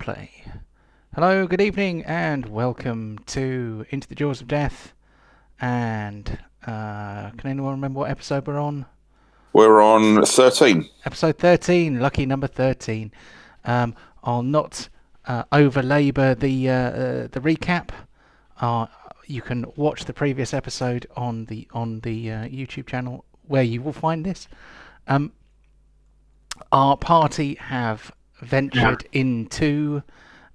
gameplay. Hello, good evening, and welcome to Into the Jaws of Death. And can anyone remember what episode we're on? We're on 13. Episode 13, lucky number 13. I'll not over-labour the recap. You can watch the previous episode on the YouTube channel where you will find this. Our party have ventured into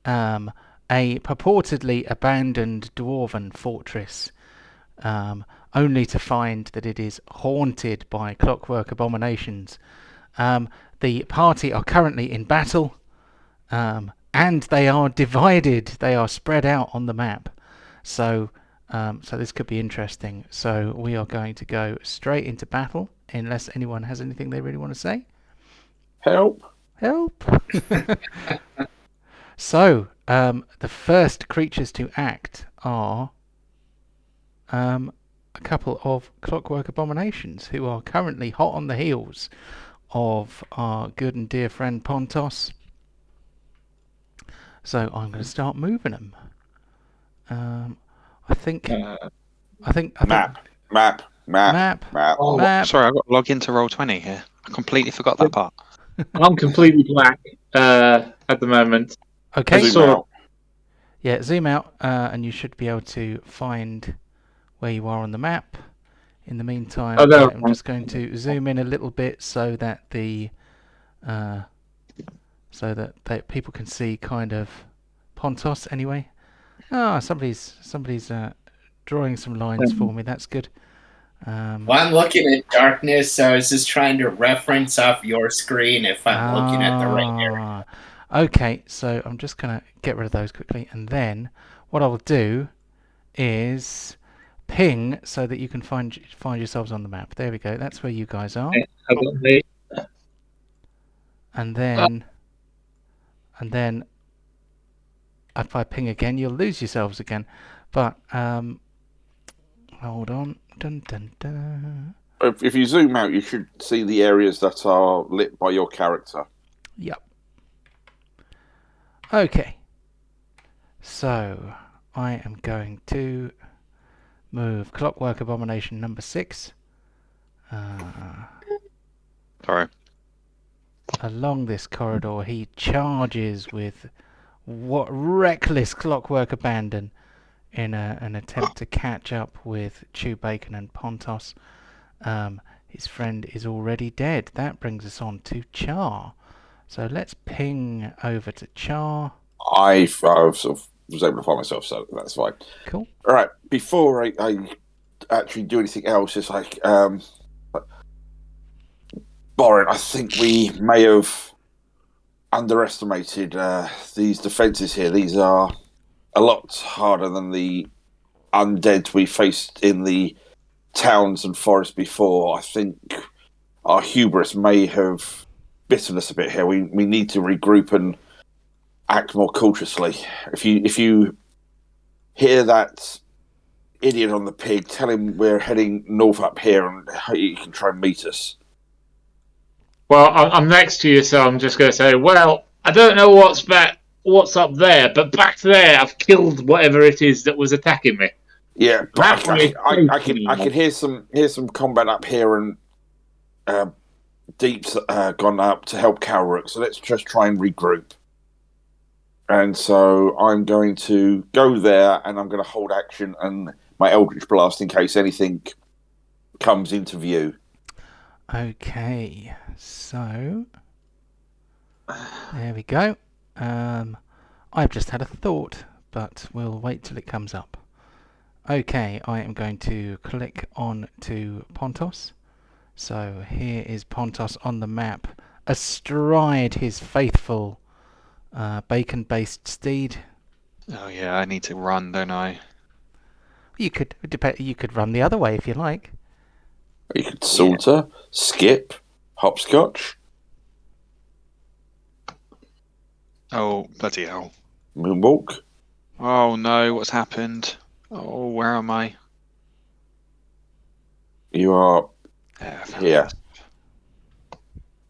a purportedly abandoned dwarven fortress, only to find that it is haunted by Clockwork Abominations. The party are currently in battle, and they are divided. They are spread out on the map. So this could be interesting. So we are going to go straight into battle, unless anyone has anything they really want to say. Help. So, the first creatures to act are a couple of Clockwork Abominations who are currently hot on the heels of our good and dear friend Pontos. So I'm going to start moving them. I think. Map. Oh, Map. sorry, I've got to log into Roll20 here. I completely forgot that part. I'm completely black at the moment. Okay. Zoom out. Yeah, zoom out, and you should be able to find where you are on the map. In the meantime, I'm just going to zoom in a little bit so that people can see kind of Pontos anyway. Somebody's drawing some lines for me. That's good. Well, I'm looking at darkness, so I was just trying to reference off your screen if I'm looking at the right area. Okay, so I'm just going to get rid of those quickly, and then what I will do is ping so that you can find yourselves on the map. There we go. That's where you guys are. And then if I ping again, you'll lose yourselves again. But hold on. Dun, dun, dun. If you zoom out, you should see the areas that are lit by your character. Yep. Okay. So I am going to move Clockwork Abomination number 6. Sorry. Along this corridor, he charges with what reckless clockwork abandon in an attempt to catch up with Chew Bacon and Pontos. His friend is already dead. That brings us on to Char. So let's ping over to Char. I sort of was able to find myself, so that's fine. Cool. All right. Before I actually do anything else, it's like, Borin, I think we may have underestimated these defences here. These are a lot harder than the undead we faced in the towns and forests before. I think our hubris may have bitten us a bit here. We need to regroup and act more cautiously. If you hear that idiot on the pig, tell him we're heading north up here and you can try and meet us. Well, I'm next to you, so I'm just going to say, well, I don't know what's up there, but back there, I've killed whatever it is that was attacking me. Yeah, but I can hear some combat up here, and Deep's gone up to help Calrook. So let's just try and regroup. And so I'm going to go there, and I'm going to hold action and my Eldritch Blast in case anything comes into view. Okay, so there we go. I've just had a thought, but we'll wait till it comes up. Okay, I am going to click on to Pontos. So here is Pontos on the map, astride his faithful bacon-based steed. Oh yeah, I need to run, don't I? You could run the other way if you like. You could saunter, skip, hopscotch. Oh, bloody hell. Moonwalk. Oh no, what's happened? Oh, where am I? You are here.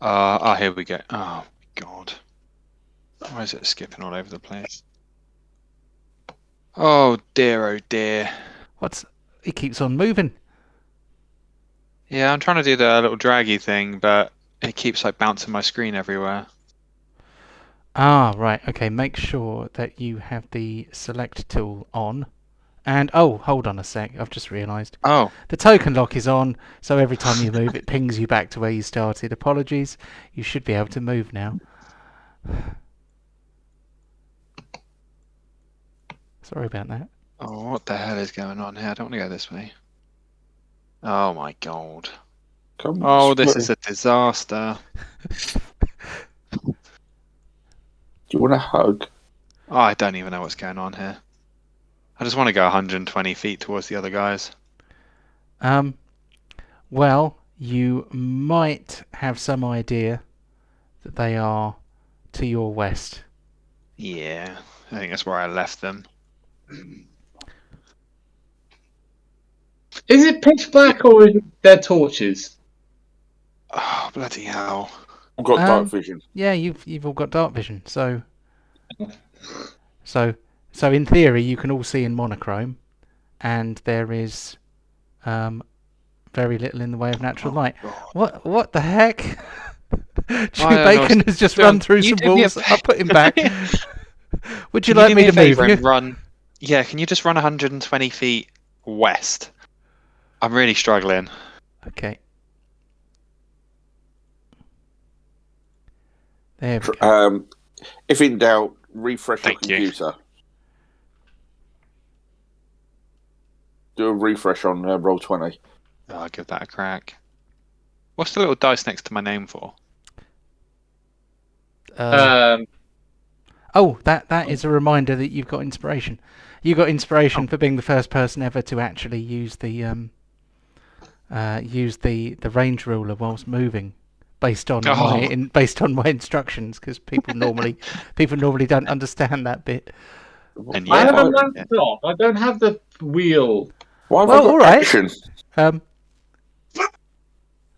Here we go. Oh, God. Why is it skipping all over the place? Oh dear, oh dear. It keeps on moving. Yeah, I'm trying to do the little draggy thing, but it keeps like bouncing my screen everywhere. Ah, right. Okay, make sure that you have the select tool on. And, oh, hold on a sec. I've just realised. Oh, The token lock is on, so every time you move, it pings you back to where you started. Apologies. You should be able to move now. Sorry about that. oh, what the hell is going on here? I don't want to go this way. Oh my god. Come Oh, this swear. is a disaster. Do you want a hug? Oh, I don't even know what's going on here. I just want to go 120 feet towards the other guys. Well, you might have some idea that they are to your west. Yeah, I think that's where I left them. Is it pitch black or is it their torches? Oh, bloody hell. I've got dark Um, vision. Yeah, you've all got dark vision, so in theory you can all see in monochrome, and there is very little in the way of natural light. God. What the heck? I Chew don't know Bacon what's- has just John, run through can you some do me a walls. I'll put him back. Would you Can like do me a to move favour you? and run? Yeah, can you just run 120 feet west? I'm really struggling. Okay. There we go. If in doubt, refresh Thank your you. computer. Do a refresh on Roll20. Oh, I'll give that a crack. What's the little dice next to my name for? Oh, that is a reminder that you've got inspiration. You got inspiration for being the first person ever to actually use the range ruler whilst moving, based on my instructions, because people normally don't understand that bit. And I yeah, have a yeah. laptop. I don't have the wheel. Why have Well, I got all right. action?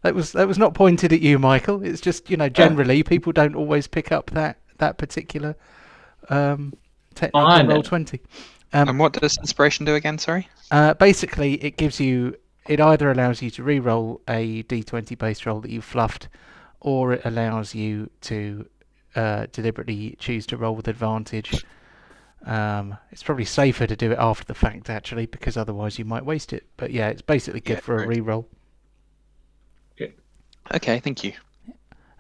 That was not pointed at you, Michael. It's just, generally people don't always pick up that particular technique I in know. Roll20. And what does inspiration do again? Sorry. Basically, it either allows you to re-roll a d20 base roll that you fluffed, or it allows you to deliberately choose to roll with advantage. It's probably safer to do it after the fact, actually, because otherwise you might waste it. But yeah, it's basically good for a re-roll. Okay, thank you.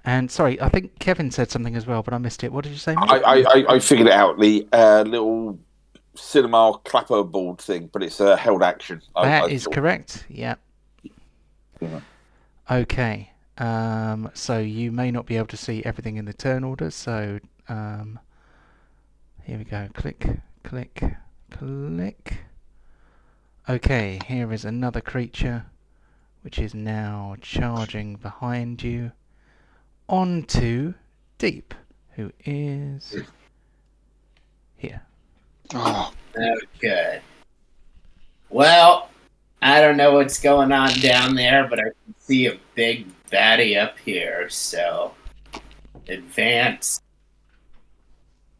And sorry, I think Kevin said something as well, but I missed it. What did you say, mate? I figured it out. The little cinema clapper board thing, but it's a held action. That is correct. Yeah. Yeah. Okay. So you may not be able to see everything in the turn order. So here we go. Click, click, click. Okay. Here is another creature, which is now charging behind you onto Deep, who is here. Oh, Okay. Well, I don't know what's going on down there, but I can see a big baddie up here, so advance.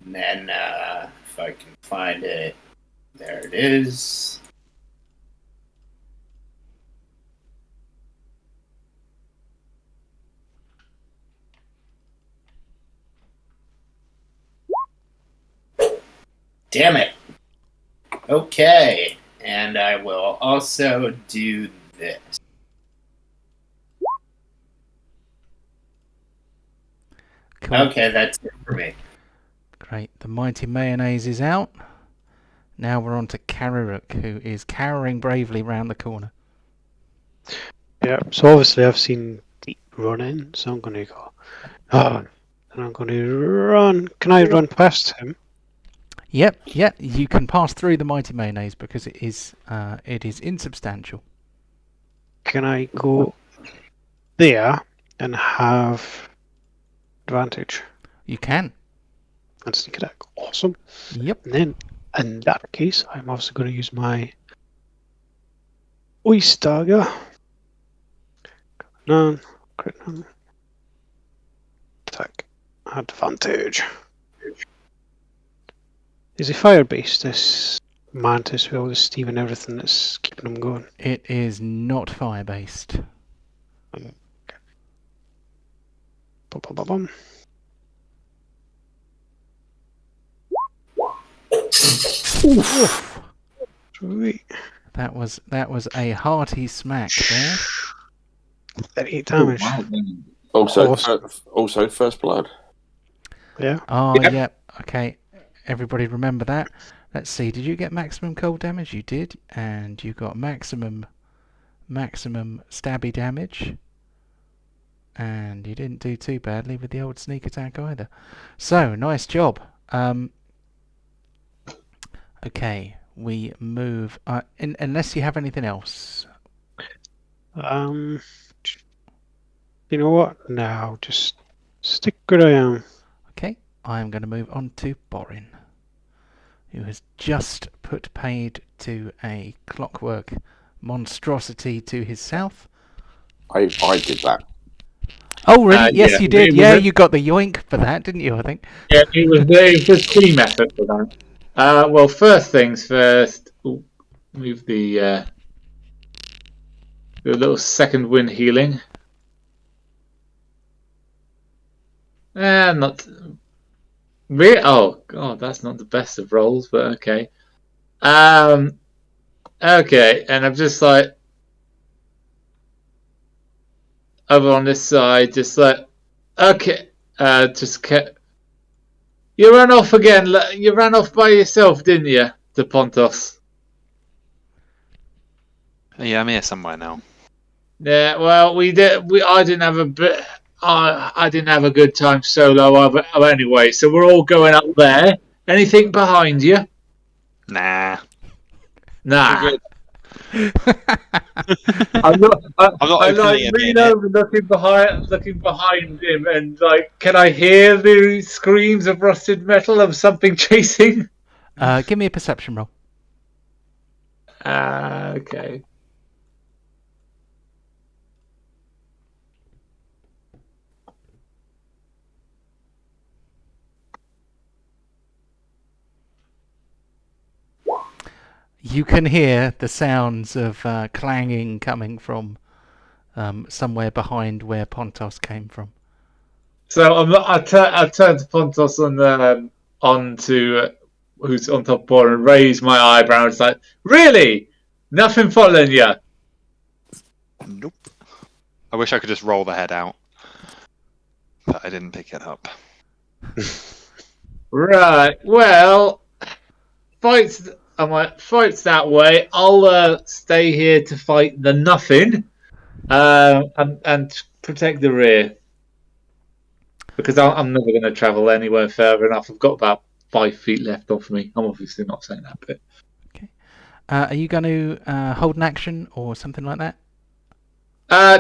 And then, if I can find it, there it is. Damn it. Okay, and I will also do this. Cool. Okay, that's it for me. Great. The mighty mayonnaise is out. Now we're on to Kararuk, who is cowering bravely round the corner. Yeah, so obviously I've seen Deep run in, so I'm going to go. And I'm going to run. Can I run past him? Yep, you can pass through the mighty mayonnaise because it is insubstantial. Can I go there and have advantage You can. and sneak attack? Awesome. Yep. And then, in that case, I'm also going to use my Ice Dagger. None. Crit none. Attack. Advantage. Is it fire-based, this Mantis, with all the steam and everything that's keeping them going? It is not fire-based. Bum. Oof. Sweet. That was a hearty smack there. 38 damage. Also, Awesome. first blood. Yeah. Oh, Yep. yep. Okay. Everybody remember that. Let's see. Did you get maximum cold damage? You did. And you got maximum stabby damage. And you didn't do too badly with the old sneak attack either. So, nice job. Okay. We move... unless you have anything else. You know what? No, just stick where I am. Okay. I am going to move on to Borin, who has just put paid to a clockwork monstrosity to his south. I did that. Oh, really? Yes, yeah. you did. It was Yeah, a- you got the yoink for that, didn't you, I think? Yeah, it was team effort for that. Well, first things first. Move the little second wind healing. Not really. Oh god, that's not the best of rolls, but okay. Okay, and I'm just like over on this side, just like okay, you ran off again. You ran off by yourself, didn't you, to Pontos? Yeah, I'm here somewhere now. Yeah. Well, we did. I didn't have a bit. I didn't have a good time solo anyway. So we're all going up there. Anything behind you? Nah. Nah. Good. I'm not. I'm not I'm like openly leaning admitting it. over, looking behind him, and like, can I hear the screams of rusted metal of something chasing? Give me a perception roll. Okay. You can hear the sounds of clanging coming from somewhere behind where Pontos came from. So I turn to Pontos on to who's on top board and raise my eyebrow. It's like, really? Nothing following you? Nope. I wish I could just roll the head out, but I didn't pick it up. Right. Well, fights. I'm like, fights that way. I'll stay here to fight the nothing, and protect the rear. Because I'm never going to travel anywhere further enough. I've got about 5 feet left off me. I'm obviously not saying that bit. Are you going to hold an action or something like that?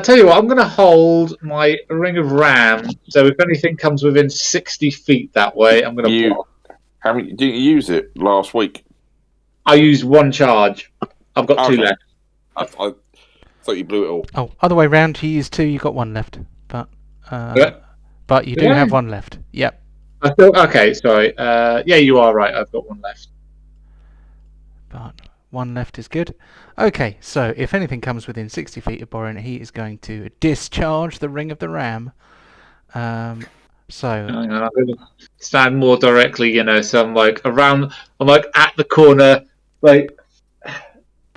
Tell you what, I'm going to hold my Ring of Ram. So if anything comes within 60 feet that way, I'm going to block. How many did you use it last week? I used one charge. I've got 2 Okay. left. I thought you blew it all. Oh, other way round. You used 2. You got 1 left, but Yeah. but you do Yeah. have 1 left. Yep. Okay, sorry. Yeah, you are right. I've got 1 left. But 1 left is good. Okay, so if anything comes within 60 feet of Borin, he is going to discharge the Ring of the Ram. So Hang on, I'm going to stand more directly, so I'm like around. I'm like at the corner, like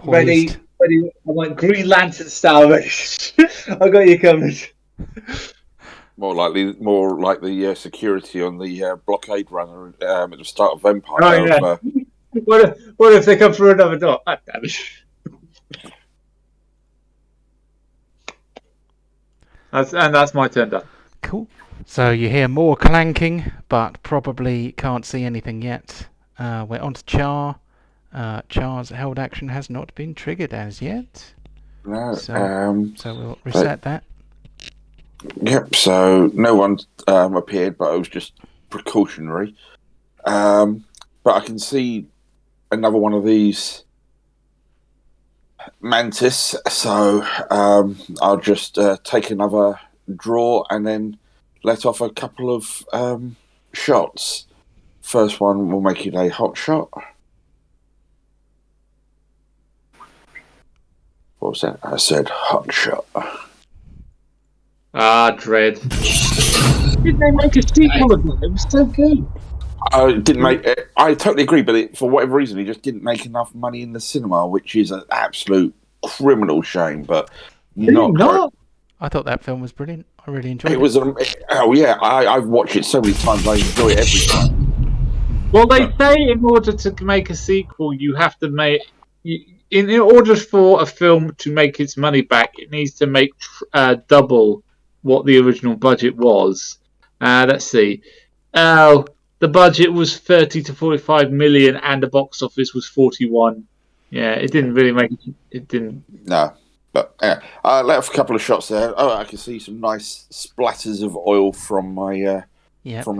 ready. poised. I'm like Green Lantern style. Ready. I got you covered. More like the security on the blockade runner at the start of Empire. Oh, yeah. What if they come through another door? Ah, damn it. That's my turn done. Cool. So you hear more clanking, but probably can't see anything yet. We're on to Char. Char's held action has not been triggered as yet. No. So we'll reset that. Yep. So no one appeared, but it was just precautionary. But I can see another one of these Mantis. So I'll just take another draw and then let off a couple of shots first one, we'll make it a hot shot. What was that? I said hot shot. Ah, dread. Did they make a sequel of it? It was so good. Didn't make. I totally agree, but for whatever reason, he just didn't make enough money in the cinema, which is an absolute criminal shame. But Not. I thought that film was brilliant. I really enjoyed it. It was. Oh yeah, I've watched it so many times. I enjoy it every time. Well, they say in order to make a sequel, you have to make. In order for a film to make its money back, it needs to make double what the original budget was. Let's see. The budget was 30 to 45 million, and the box office was 41. Yeah, it didn't really make. It didn't. No, but I let off a couple of shots there. Oh, I can see some nice splatters of oil from my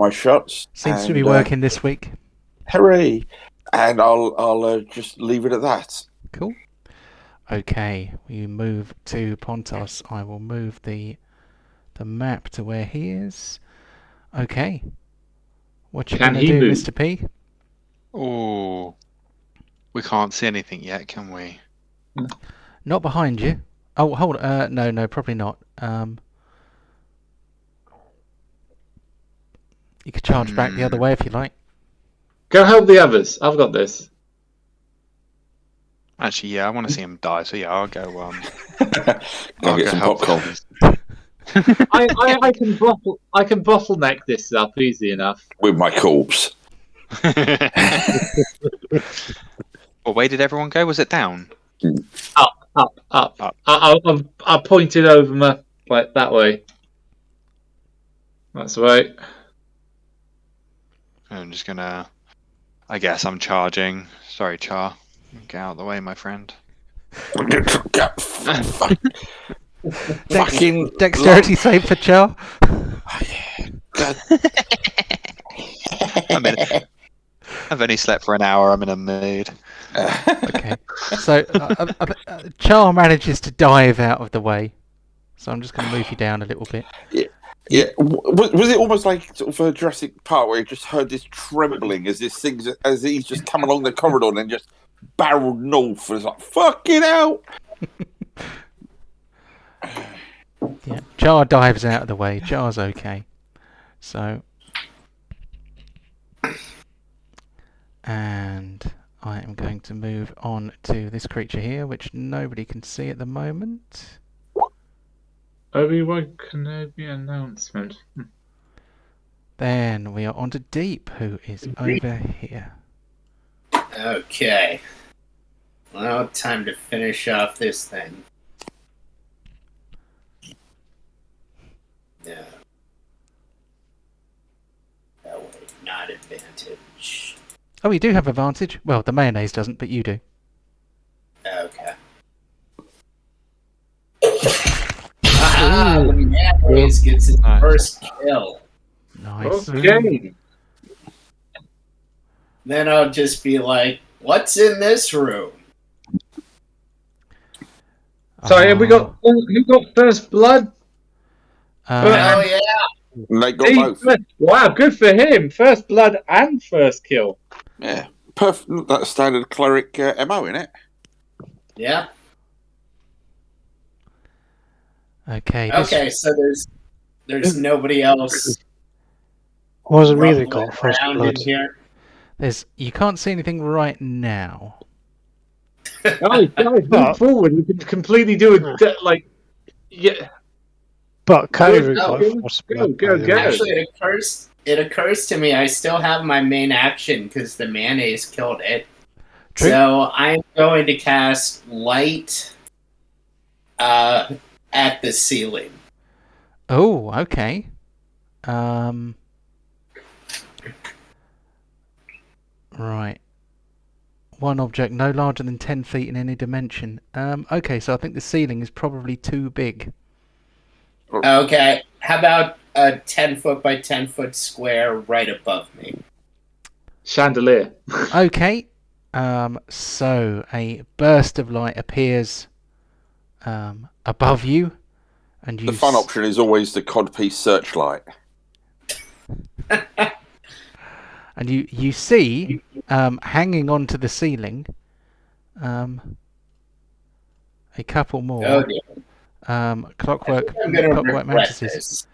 shots. Seems to be working this week. Hooray! And I'll just leave it at that. Cool. Okay, we move to Pontos. I will move the map to where he is. Okay. What you gonna do, Mr. P? Oh, we can't see anything yet, can we? Not behind you. Oh, hold on. No, probably not. You could charge back the other way if you like. Go help the others. I've got this. Actually, yeah, I want to see him die, so yeah, I'll go. I'll get some help popcorn. I can bottleneck this up easy enough. With my corpse. What way did everyone go? Was it down? Up. I pointed over like that way. That's right. I'm just gonna. I guess I'm charging. Sorry, Char. Get out of the way, my friend. Fucking Dexterity save for Char. I've only slept for an hour. I'm in a mood. Okay. So Char manages to dive out of the way. So I'm just going to move you down a little bit. Yeah. Was it almost like sort of a Jurassic Park where you just heard this trembling as he's just come along the corridor and then just barreled north and it's like, fucking hell! Yeah, Char dives out of the way. Char's okay. So, and I am going to move on to this creature here, which nobody can see at the moment. Obi-Wan Kenobi announcement. Then we are on to Deep, who is over here. Okay. Well, time to finish off this thing. No. Oh, wait, not advantage. Oh, you do have advantage. Well, the mayonnaise doesn't, but you do. Okay. The mayonnaise gets his first kill. Nice. Okay. Then I'll just be like, what's in this room? Sorry, who got first blood? Oh, yeah. They got both. Wow, good for him. First blood and first kill. Yeah. Perfect. That's standard cleric MO, isn't it? Yeah. Okay. Okay, so there's nobody else. Wasn't me that got first around blood. in here. You can't see anything right now. Guys, move forward. You can completely do it. Yeah. But Kyrie Go, got first blood. go. Actually, it occurs to me I still have my main action because the mayonnaise killed it. True. So I'm going to cast light at the ceiling. Oh, okay. Right. One object no larger than 10 feet in any dimension. Okay, so I think the ceiling is probably too big. Okay, how about a 10-foot by 10-foot square right above me? Chandelier. Okay. So a burst of light appears above you, and The fun option is always the codpiece searchlight. and you see hanging onto the ceiling a couple more Oh dear. clockwork I'm gonna clockwork regret mantises. this.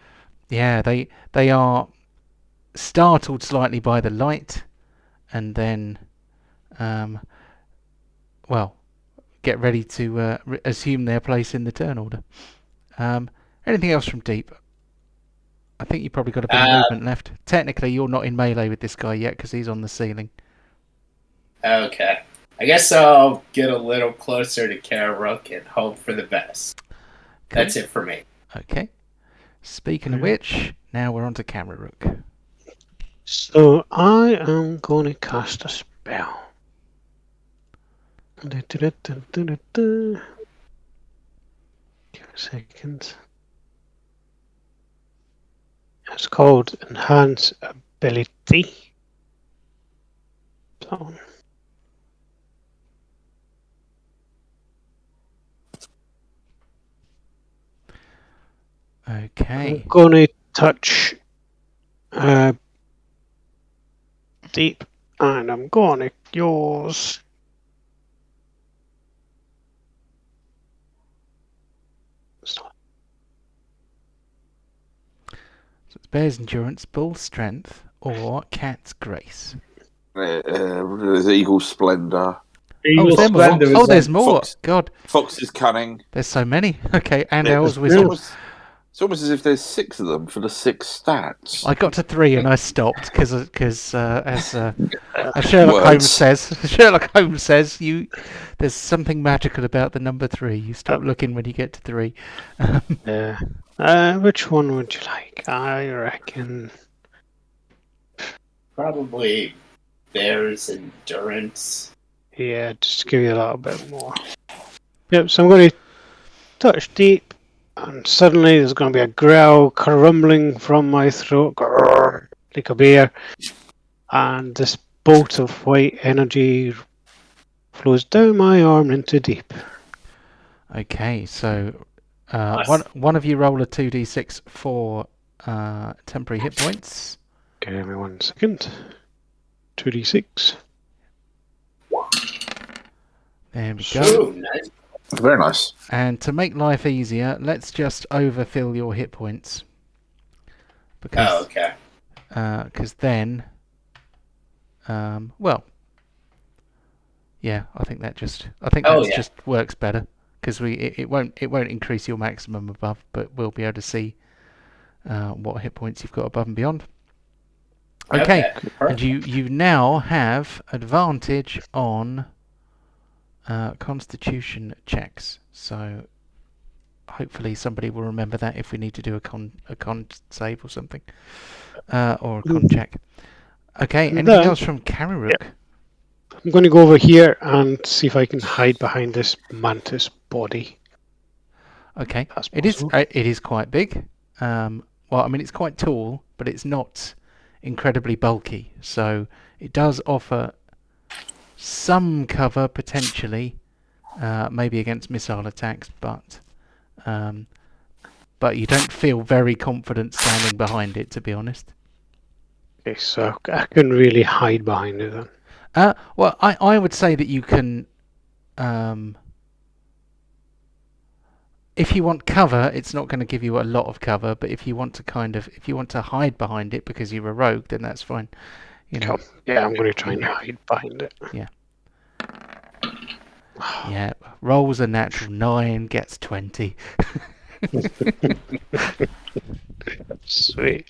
Yeah, they are startled slightly by the light, and then well, get ready to assume their place in the turn order. Anything else from deep? I think you probably got a bit of movement left. Technically, you're not in melee with this guy yet because he's on the ceiling. Okay. I guess I'll get a little closer to Kara and hope for the best. Cool. That's it for me. Okay. Speaking of which, now we're on to Camerook. So I am going to cast a spell. Give a second. It's called Enhance Ability. That one. Okay. I'm going to touch deep, and I'm going to yours. So it's Bear's Endurance, Bull's Strength, or Cat's Grace. There's Eagle's Splendor. Eagle there's more. Splendor is There's more. Fox. God, Fox's Cunning. there's so many. Okay, and Yeah, Owl's it's Wisdom. it's almost as if there's 6 of them for the 6 stats. I got to 3 and I stopped because as Sherlock Holmes says, there's something magical about the number 3. You stop looking when you get to 3. Which one would you like? I reckon. Probably Bear's Endurance. Yeah, just give you a little bit more. Yep, so I'm going to touch deep, and suddenly there's going to be a growl rumbling from my throat, grrr, like a bear, and this bolt of white energy flows down my arm into deep. Okay, so Nice. one of you roll a 2d6 for temporary hit points. Give me 1 second. 2d6. There we go. Ooh, nice. Very nice. And to make life easier, let's just overfill your hit points. Oh, okay. Because then, well, yeah, I think that just works better because it won't increase your maximum above, but we'll be able to see what hit points you've got above and beyond. Okay, and you now have advantage on Constitution checks. So hopefully somebody will remember that if we need to do a con save or something, or a con check. Okay, anything else from Camerook? Yeah. I'm going to go over here and see if I can hide behind this mantis body. Okay, it is quite big. Well, I mean it's quite tall, but it's not incredibly bulky. So it does offer some cover potentially, maybe against missile attacks, but you don't feel very confident standing behind it, to be honest. Okay, so I can really hide behind it then. Well, I would say that you can. If you want cover, it's not going to give you a lot of cover. But if you want to hide behind it because you're a rogue, then that's fine. You know. Yeah, I'm going to try and hide behind it. Yeah. Yeah. Rolls a natural 9, gets 20. Sweet.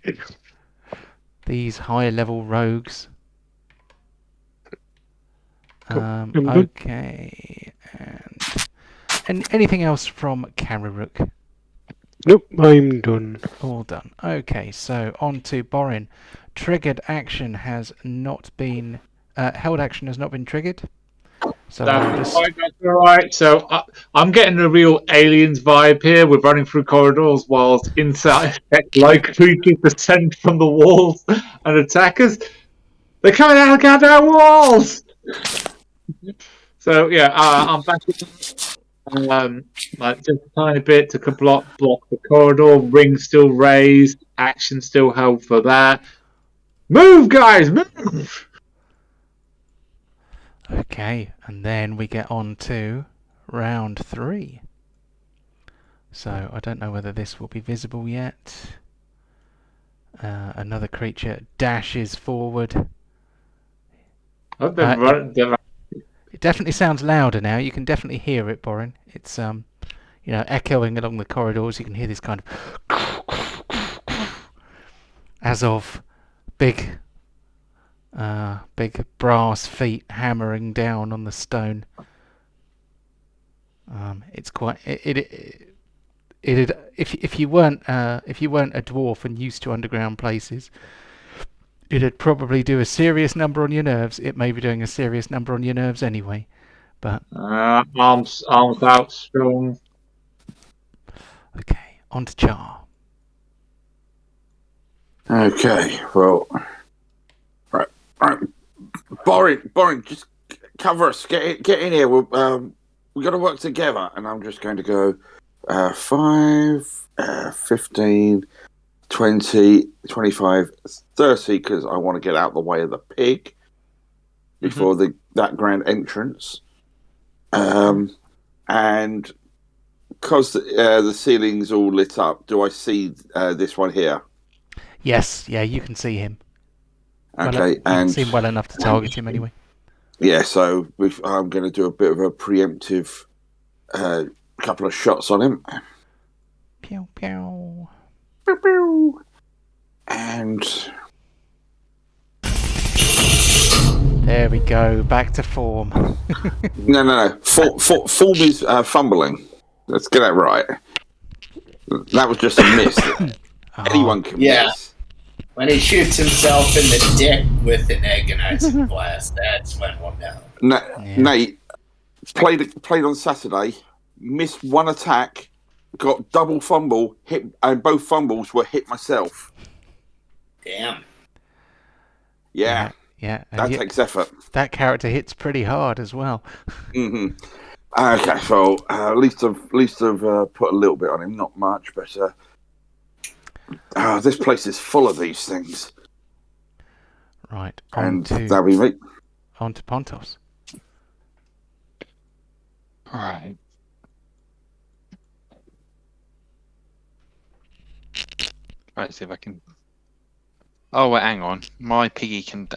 These high-level rogues. Cool. Okay. And anything else from Camerook? Nope, I'm done. All done. Okay, so on to Borin. Triggered action has not been... held action has not been triggered. So That's alright. So I'm getting a real aliens vibe here. We're running through corridors whilst inside like creatures descend from the walls and attack us. They're coming out of the goddamn walls! So yeah, I'm back like just a tiny bit to block the corridor. Ring still raised. Action still held for that. Move, guys, move! Okay, and then we get on to round 3. So I don't know whether this will be visible yet. Another creature dashes forward. Oh, they're It definitely sounds louder now. You can definitely hear it, Borin. It's echoing along the corridors. You can hear this kind of as of big brass feet hammering down on the stone. It's quite if you weren't a dwarf and used to underground places, it'd probably do a serious number on your nerves. It may be doing a serious number on your nerves anyway, but arms out, strong. okay, on to Char. Okay, well, right. Boring, just cover us. Get in here. We got to work together. And I'm just going to go 5, 15, 20, 25, 30, because I want to get out the way of the pig before that grand entrance. And because the ceiling's all lit up, do I see this one here? Yes, yeah, you can see him. Okay, you can see him well enough to target him anyway. Yeah, so I'm going to do a bit of a preemptive couple of shots on him. Pew, pew. Pew, pew. And there we go, back to form. no. Form is fumbling. Let's get that right. That was just a miss. Anyone can miss. When he shoots himself in the dick with an agonizing blast, that's when we'll know. Nate played on Saturday, missed one attack, got double fumble, hit, and both fumbles were hit myself. Damn. Yeah. That takes effort. That character hits pretty hard as well. Mm-hmm. Okay, so at least I've put a little bit on him, not much, but this place is full of these things. Right, that'll be me. On to Pontos. All right. Right, see if I can. Oh wait, hang on. My piggy can.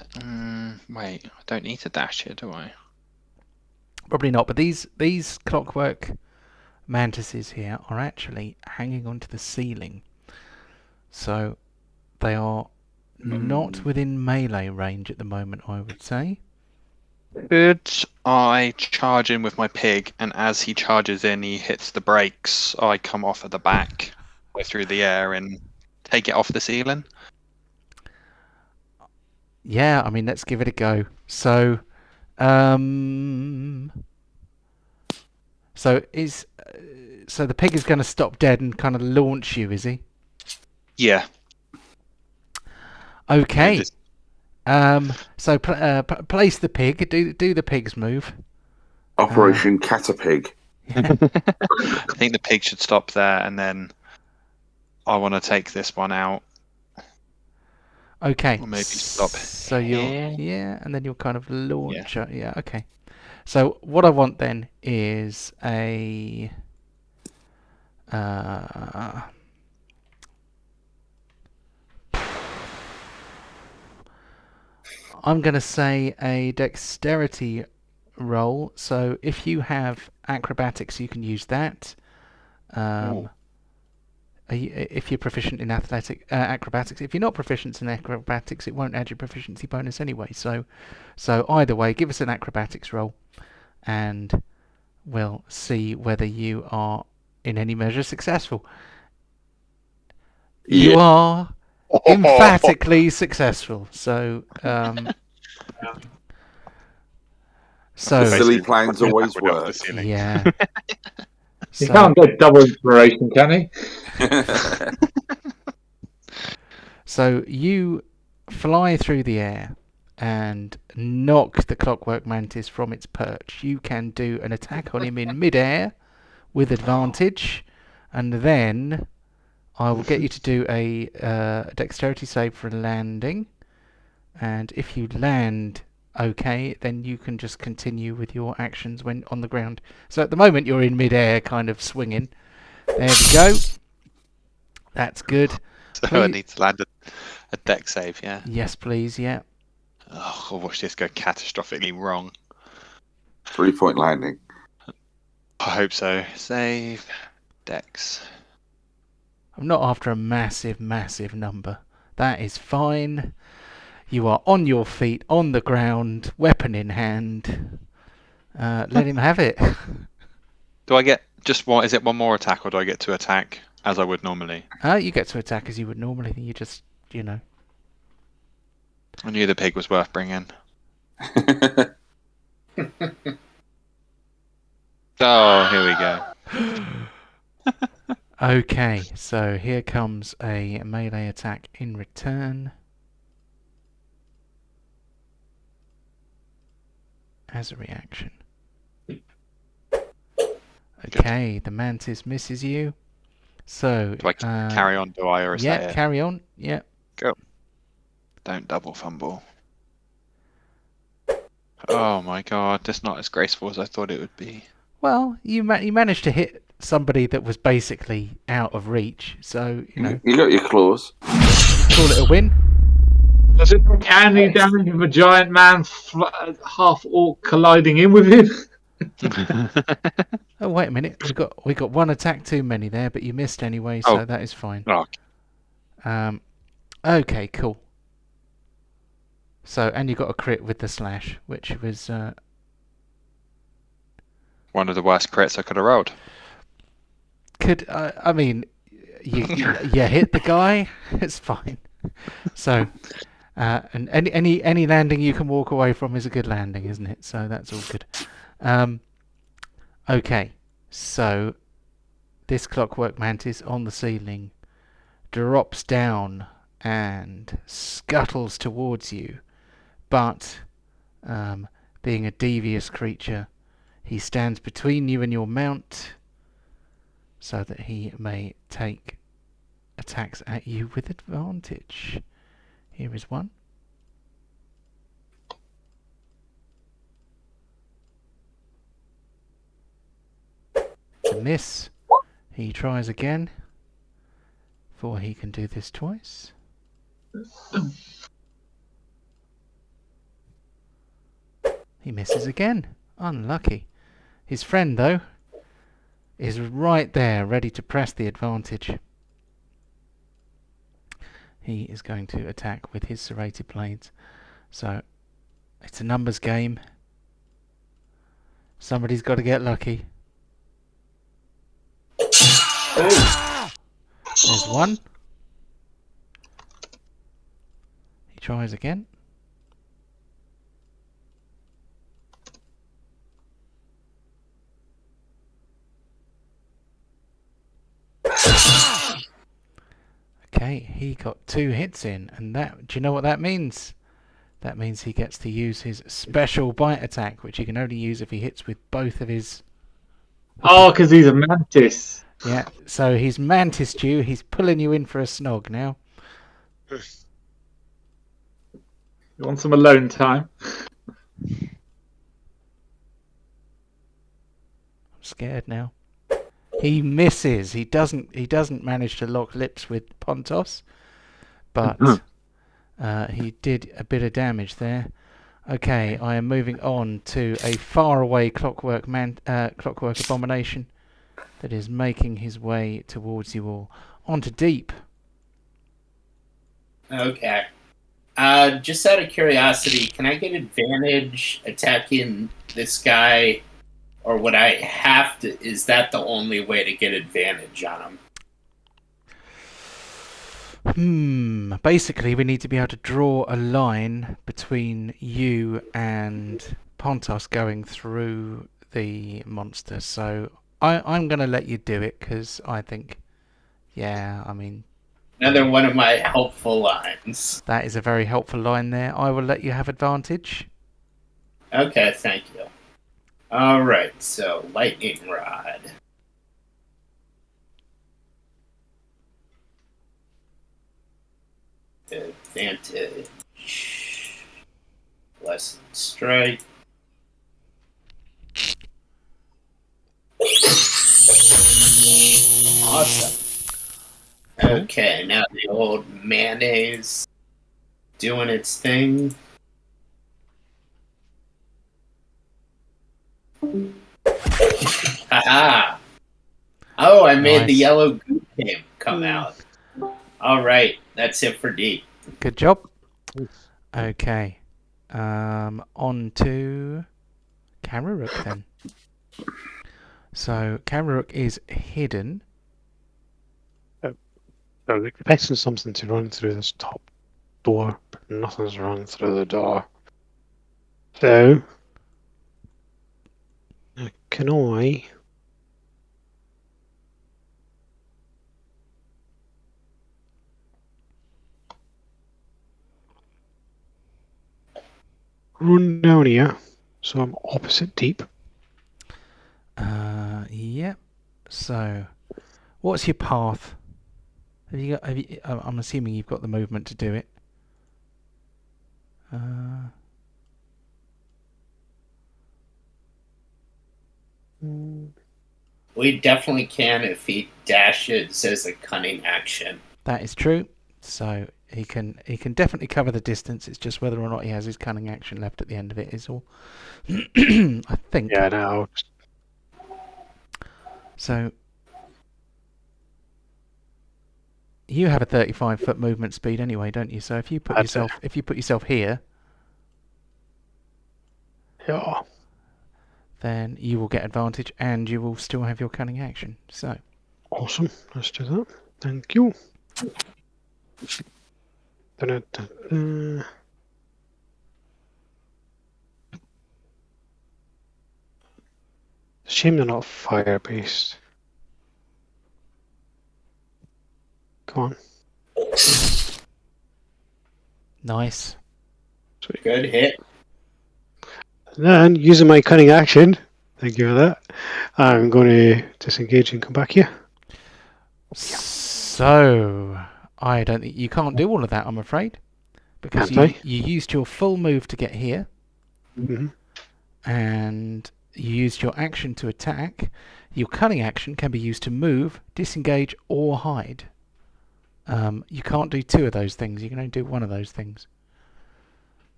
Wait, I don't need to dash here, do I? Probably not. But these Clockwork Mantises here are actually hanging onto the ceiling, so they are not within melee range at the moment, I would say. Could I charge in with my pig, and as he charges in, he hits the brakes, I come off at the back, go through the air, and take it off the ceiling? Yeah, I mean, let's give it a go. So, so the pig is going to stop dead and kind of launch you, is he? Yeah. Okay. So place the pig. Do the pig's move. Operation Catapig. I think the pig should stop there, and then I want to take this one out. Okay. Or maybe stop. So and then you'll kind of launch. Yeah. Okay. So what I want then is a. I'm going to say a dexterity roll. So if you have acrobatics, you can use that. If you're proficient in acrobatics, if you're not proficient in acrobatics, it won't add your proficiency bonus anyway. So either way, give us an acrobatics roll, and we'll see whether you are in any measure successful. You are emphatically successful. So the silly plans always work. Yeah. He can't get double inspiration, can he? So you fly through the air and knock the Clockwork Mantis from its perch. You can do an attack on him in midair with advantage, and then I will get you to do a dexterity save for a landing. And if you land okay, then you can just continue with your actions when on the ground. So at the moment you're in mid-air, kind of swinging. There we go. That's good. So I need to land a deck save, yeah. Yes, please, yeah. Oh, I watched this go catastrophically wrong. 3-point landing. I hope so. Save. Dex. I'm not after a massive, massive number. That is fine. You are on your feet, on the ground, weapon in hand. Let him have it. Do I get just one? Is it one more attack, or do I get to attack as I would normally? You get to attack as you would normally. You just, I knew the pig was worth bringing. Oh, here we go. Okay, so here comes a melee attack in return. As a reaction. Okay, the mantis misses you. So Do I carry on? Do I, or is yeah, that it? carry on. Yeah. Go. Don't double fumble. Oh my god, that's not as graceful as I thought it would be. Well, you managed to hit somebody that was basically out of reach, so You got your claws. call it a win. Does it do any damage with a giant man half orc colliding in with him? Oh wait a minute, we got one attack too many there, but you missed anyway, so that is fine. Oh. Okay, cool. So, and you got a crit with the slash, which was One of the worst crits I could have rolled. I mean, you hit the guy. It's fine. So, and any landing you can walk away from is a good landing, isn't it? So that's all good. Okay, so this Clockwork Mantis on the ceiling drops down and scuttles towards you, but being a devious creature, he stands between you and your mount so that he may take attacks at you with advantage. Here is one. It's a miss. He tries again, for he can do this twice. He misses again. Unlucky. His friend, though, is right there, ready to press the advantage. He is going to attack with his serrated blades. So, it's a numbers game. Somebody's got to get lucky. There's one. He tries again. Okay, he got 2 hits in, and that, do you know what that means? That means he gets to use his special bite attack, which he can only use if he hits with both of his... Oh, because he's a mantis. Yeah, so he's mantis you. He's pulling you in for a snog now. You want some alone time? I'm scared now. He misses. He doesn't manage to lock lips with Pontos, but he did a bit of damage there. Okay, I am moving on to a faraway Clockwork Abomination that is making his way towards you all. On to Deep. Okay. Just out of curiosity, can I get advantage attacking this guy? Or would I have to... Is that the only way to get advantage on him? Basically, we need to be able to draw a line between you and Pontos going through the monster. So I'm going to let you do it because I think, Another one of my helpful lines. That is a very helpful line there. I will let you have advantage. Okay, thank you. Alright, so Lightning Rod. Advantage. Blessed Strike. Awesome. Okay, now the old mayonnaise doing its thing. Haha! Oh, I made the Nice. yellow goo game come out. All right, that's it for D. Good job. Okay. On to Kararook then. So Kararook is hidden. I'm expecting something to run through this top door, but nothing's run through the door. So, can I run down here? So I'm opposite deep. Yep. So, what's your path? I'm assuming you've got the movement to do it. We definitely can if he dashes as a cunning action. That is true. So he can definitely cover the distance. It's just whether or not he has his cunning action left at the end of it is all. I think. Yeah, no. So you have a 35-foot movement speed anyway, don't you? So if you put yourself here, Yeah. then you will get advantage, and you will still have your cunning action. So Awesome. Let's do that. Thank you. Da-da-da-da. Shame they're not fire-based. Come on. nice. Good hit. And then, using my cunning action, thank you for that, I'm going to disengage and come back here. So I don't think you can't do all of that, I'm afraid, because Can't you used your full move to get here, Mm-hmm. and you used your action to attack. Your cunning action can be used to move, disengage, or hide. You can't do two of those things. You can only do one of those things.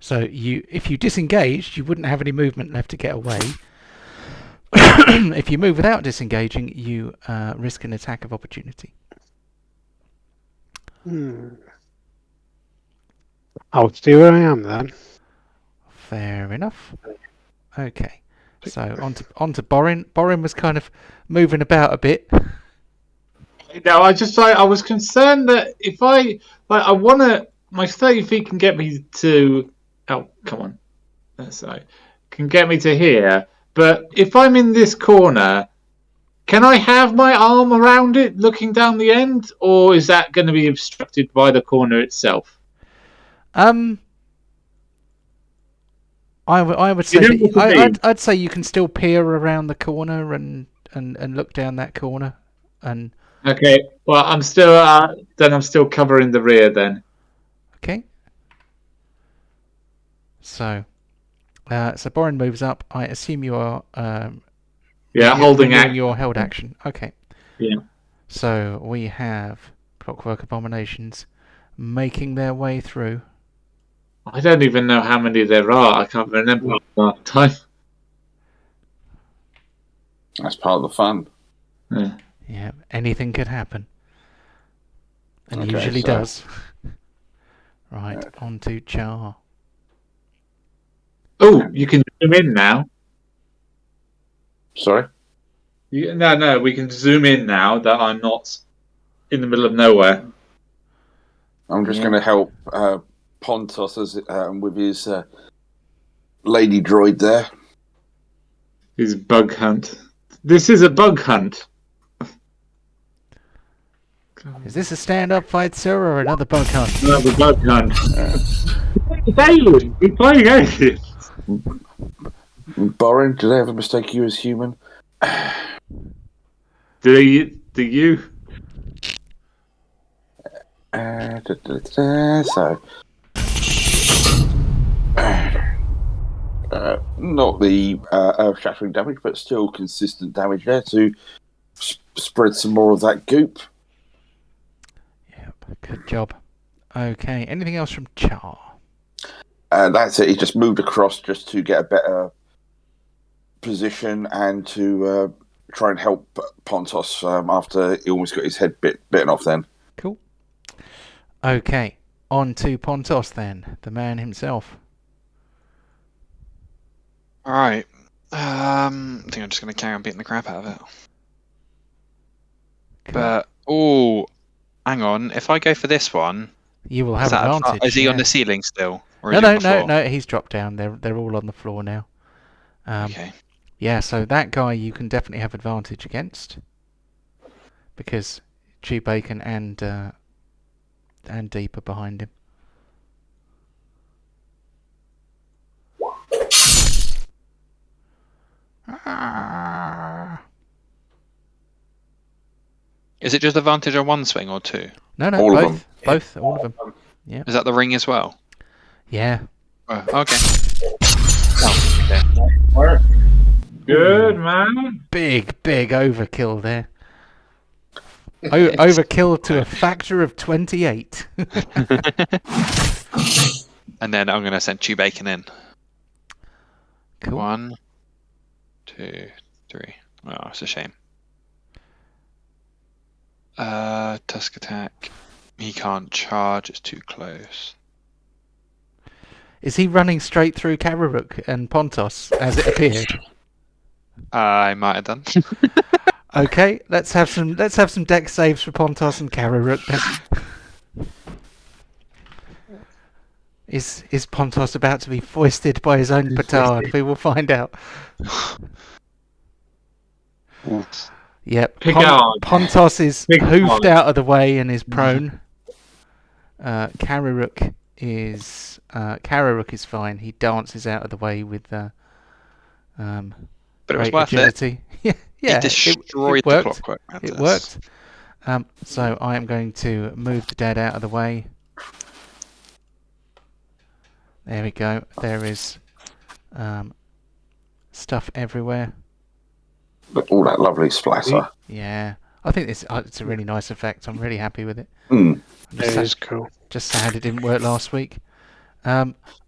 So if you disengaged, you wouldn't have any movement left to get away. If you move without disengaging, you risk an attack of opportunity. I'll stay where I am then. Fair enough. Okay. So on to Borin. Borin was kind of moving about a bit. Now, I was concerned that if I want to, my 30 feet can get me to. Oh, come on. That's right. Can get me to here. But if I'm in this corner, can I have my arm around it looking down the end? Or is that going to be obstructed by the corner itself? I would say I'd say you can still peer around the corner and look down that corner and. Okay. Well, I'm still covering the rear then. Okay. So Borin moves up. I assume you are. Holding action. Your held action. Okay. Yeah. So we have Clockwork Abominations making their way through. I don't even know how many there are. I can't remember last time. That's part of the fun. Yeah, anything could happen. And Okay, usually so- does. Right, on to Char. Oh, you can zoom in now. Sorry? No, we can zoom in now that I'm not in the middle of nowhere. I'm just going to help Pontos with his lady droid there. His bug hunt. This is a bug hunt. Is this a stand-up fight, sir, or another bug hunt? Another bug hunt. It's aliens. We're playing aliens. Borin, did I ever mistake you as human? Do you? So Not the earth-shattering damage, but still consistent damage there to spread some more of that goop. Yep, good job. Okay, anything else from Char? That's it. He just moved across just to get a better position and to try and help Pontos after he almost got his head bitten off then. Cool. Okay, on to Pontos then, the man himself. Alright. I think I'm just going to carry on beating the crap out of it. Cool. But, oh, hang on. If I go for this one, You will have advantage. is he on yeah. the ceiling still? Or No, is he on the no, floor? no. He's dropped down. They're all on the floor now. Okay. Yeah, so that guy you can definitely have advantage against because Chew Bacon and Deep are behind him. Is it just advantage on one swing or two? No, All of them. both, all of them. Is that the ring as well? Yeah. Oh, okay. Oh, okay. Work. Good, man. Big overkill there. Overkill to a factor of 28. And then I'm going to send Chew Bacon in. Cool. 1, 2, 3. Oh, it's a shame. Tusk attack. He can't charge, it's too close. Is he running straight through Kararuk and Pontos as it appeared? I might have done. Okay, let's have some deck saves for Pontos and Kararuk then. Is Pontos about to be foisted by his own petard? We will find out. Yep. Picard. Pontos is Picard. hoofed out of the way and is prone. Kararuk is fine. He dances out of the way with But it was great worth agility. it. Yeah, He destroyed it the worked. Clockwork Mantis. It worked. So I am going to move the dead out of the way. There we go. There is stuff everywhere. But all that lovely splatter. Yeah, I think it's a really nice effect. I'm really happy with it. Mm. It is cool. Just sad it didn't work last week.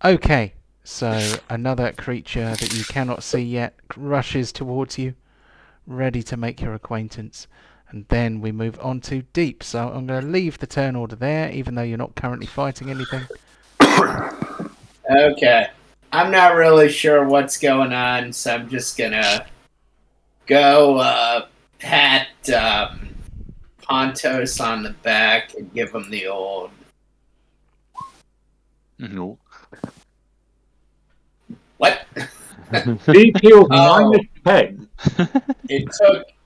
Okay, so another creature that you cannot see yet rushes towards you, ready to make your acquaintance. And then we move on to Deep. So I'm going to leave the turn order there, even though you're not currently fighting anything. Okay. I'm not really sure what's going on, so I'm just gonna go pat Pontos on the back and give him the old. No. What? He killed Oh. -10.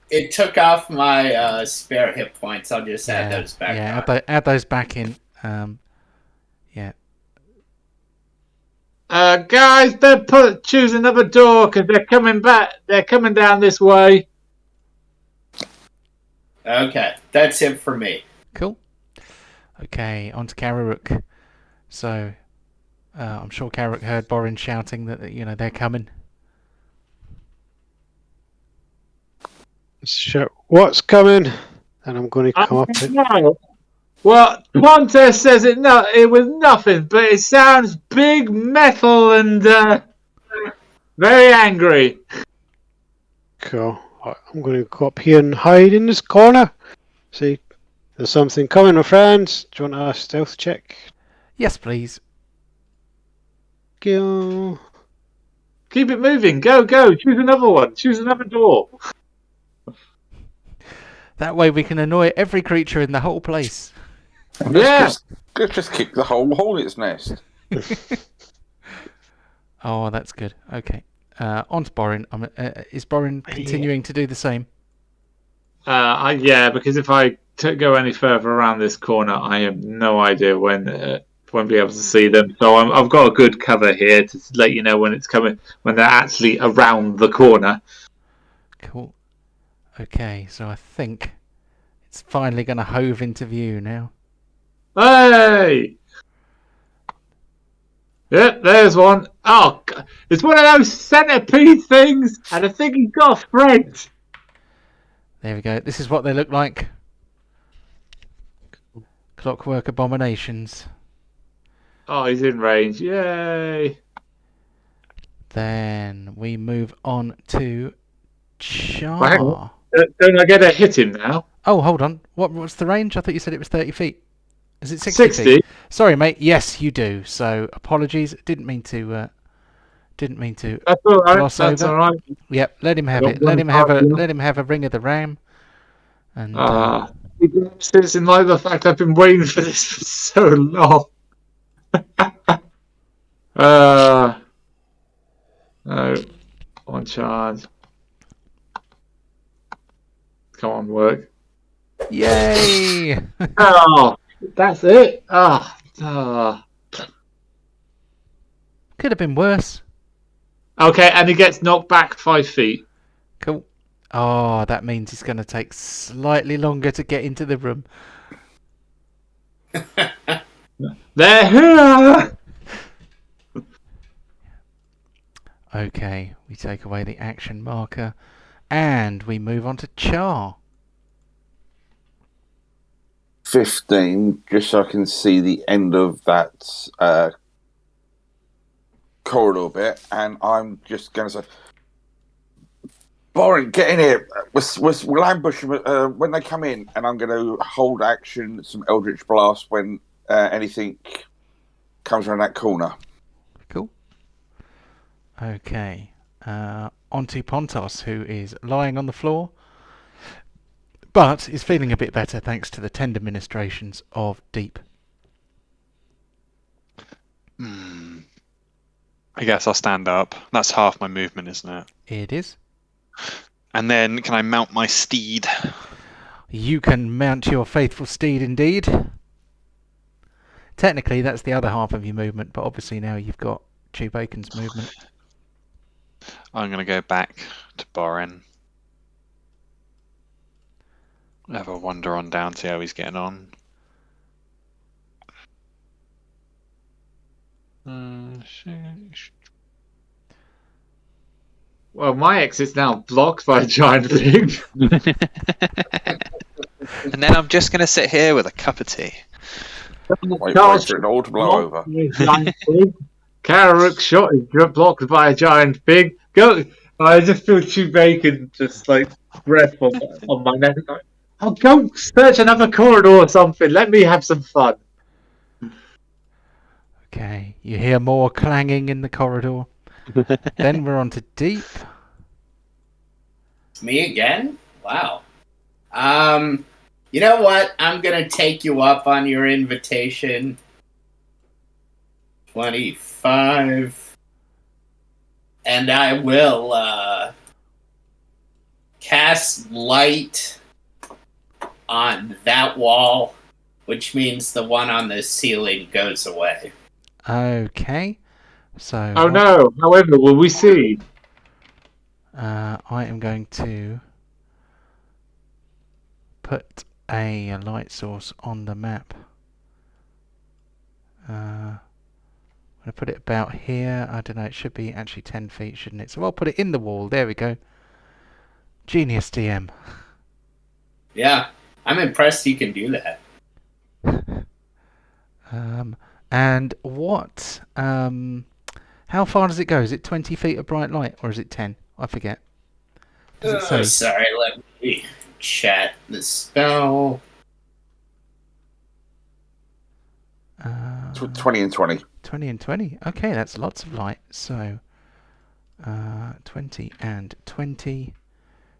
It took off my spare hit points. I'll just add those back. Yeah, on. add those back in. Yeah. Guys, better choose another door because they're coming back. They're coming down this way. Okay, that's it for me. Cool. Okay, on to Kararuk. So, I'm sure Kararuk heard Borin shouting that they're coming. Shout, what's coming? And I'm going to come up it. No. Well, Pontes says it was nothing, but it sounds big, metal, and very angry. Cool. Right, I'm going to go up here and hide in this corner. See, there's something coming, my friends. Do you want a stealth check? Yes, please. Go. Keep it moving. Go. Choose another one. Choose another door. That way we can annoy every creature in the whole place. Yeah. Let's just kick the whole hornet's nest. Oh, that's good. Okay. On to Borin. Is Borin continuing to do the same? Yeah, because if I go any further around this corner, I have no idea when won't be able to see them. So I've got a good cover here to let you know when it's coming, when they're actually around the corner. Cool. Okay, so I think it's finally going to hove into view now. Hey! Yep, there's one. Oh, it's one of those centipede things, and I think he's got a friend. There we go. This is what they look like. Clockwork Abominations. Oh, he's in range. Yay. Then we move on to Char. Well, hang on. Don't I get to hit him now? Oh, hold on. What's the range? I thought you said it was 30 feet. Is it 60 60. feet? Sorry, mate. Yes, you do. So apologies. Didn't mean to That's all right. gloss That's over. all right. Yep. Let him have Don't it. Let worry him have about a you. let him have a ring of the ram. And It's in light of the fact I've been waiting for this for so long. No, on charge. Come on, work. yay! Oh, that's it. Ah. Could have been worse. Okay, and he gets knocked back 5 feet. Cool. Oh, that means it's going to take slightly longer to get into the room. They're here. Okay, we take away the action marker, and we move on to Char. 15, just so I can see the end of that corridor bit, and I'm just going to say, Boren, get in here. We'll ambush them when they come in, and I'm going to hold action, some Eldritch Blast when anything comes around that corner. Cool. Okay. Onto Pontos, who is lying on the floor, but is feeling a bit better thanks to the tender ministrations of Deep. I guess I'll stand up. That's half my movement, isn't it? It is. And then can I mount my steed? You can mount your faithful steed indeed. Technically, that's the other half of your movement, but obviously now you've got Chew Bacon's movement. I'm going to go back to Boren. Have a wander on down, see how he's getting on. Well, my exit's now blocked by a giant pig. And then I'm just going to sit here with a cup of tea. Wait for it all to blow over. Kararuk's shot is blocked by a giant pig. Go! I just feel Chew Bacon just like breath on my neck. I'll go search another corridor or something. Let me have some fun. Okay, you hear more clanging in the corridor. Then we're on to Deep. Me again? Wow. You know what? I'm gonna take you up on your invitation. 25. And I will cast light on that wall, which means the one on the ceiling goes away. Okay, so Oh no! However, will we see? I am going to put a light source on the map. I'm going to put it about here. I don't know, it should be actually 10 feet, shouldn't it? So I'll put it in the wall. There we go. Genius DM. Yeah, I'm impressed you can do that. And what? How far does it go? Is it 20 feet of bright light, or is it 10? I forget. Does it say? Sorry, let me chat the spell. 20 and 20. 20 and 20. Okay, that's lots of light. So 20 and 20.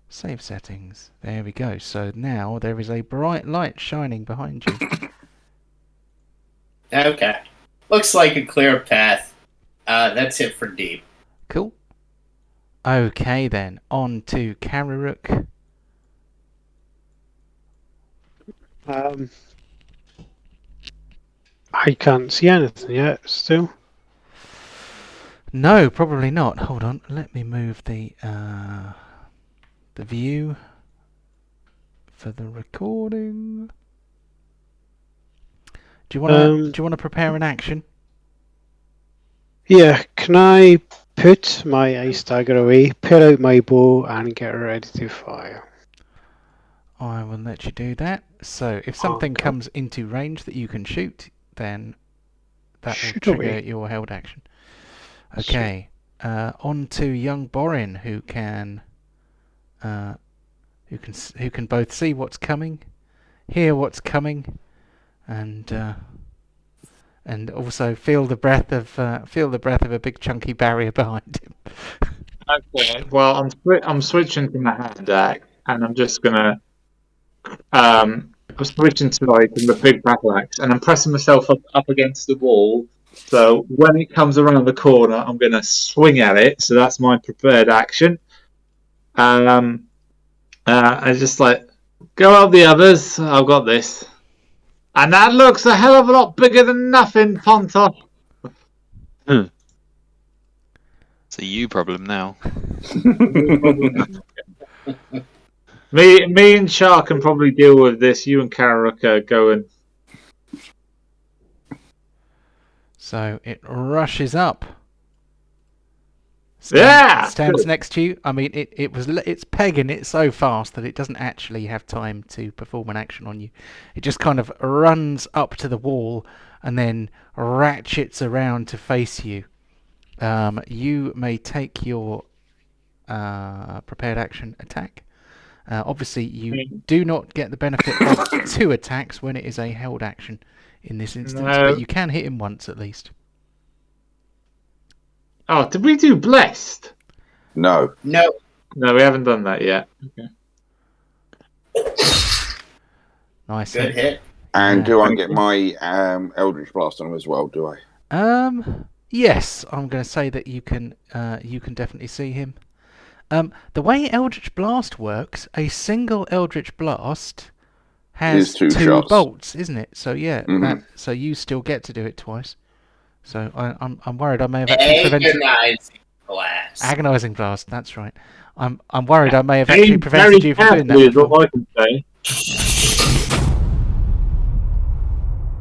Save settings. There we go. So now there is a bright light shining behind you. Okay. Looks like a clear path. That's it for Deep. Cool. Okay then, on to Kararuk. I can't see anything yet, still. No, probably not. Hold on, let me move the view for the recording. Do you want to prepare an action? Yeah, can I put my ice dagger away, pull out my bow, and get ready to fire? I will let you do that. So if something Okay. comes into range that you can shoot, then that will Shoot trigger away. your held action. Okay. On to young Borin, who can both see what's coming, hear what's coming, and also feel the breath of a big chunky barrier behind him. Okay. Well, I'm switching to my hand axe, and I'm just gonna I'm switching to like the big battle axe, and I'm pressing myself up against the wall. So when it comes around the corner, I'm gonna swing at it. So that's my prepared action. I just like go out the others. I've got this, and that looks a hell of a lot bigger than nothing, Pontos. It's a you problem now. Me and Char can probably deal with this. You and Karuk are going. So it rushes up. Yeah! Stands Good. next to you. I mean, it's pegging it so fast that it doesn't actually have time to perform an action on you. It just kind of runs up to the wall and then ratchets around to face you. You may take your prepared action attack. Obviously, you do not get the benefit of 2 attacks when it is a held action in this instance, No. but you can hit him once at least. Oh, did we do blessed? No. No. No, we haven't done that yet. Okay. Nice Good hit. And Yeah. do I get my Eldritch Blast on him as well, do I? Yes, I'm going to say that you can definitely see him. The way Eldritch Blast works, a single Eldritch Blast has Is 2 2 shots. bolts, isn't it? So yeah, Mhm. so you still get to do it twice. So I'm worried I may have actually prevented Agonizing blast. agonizing blast. That's right. I'm worried I may have actually Aim prevented very you from doing that carefully is before. all I can say.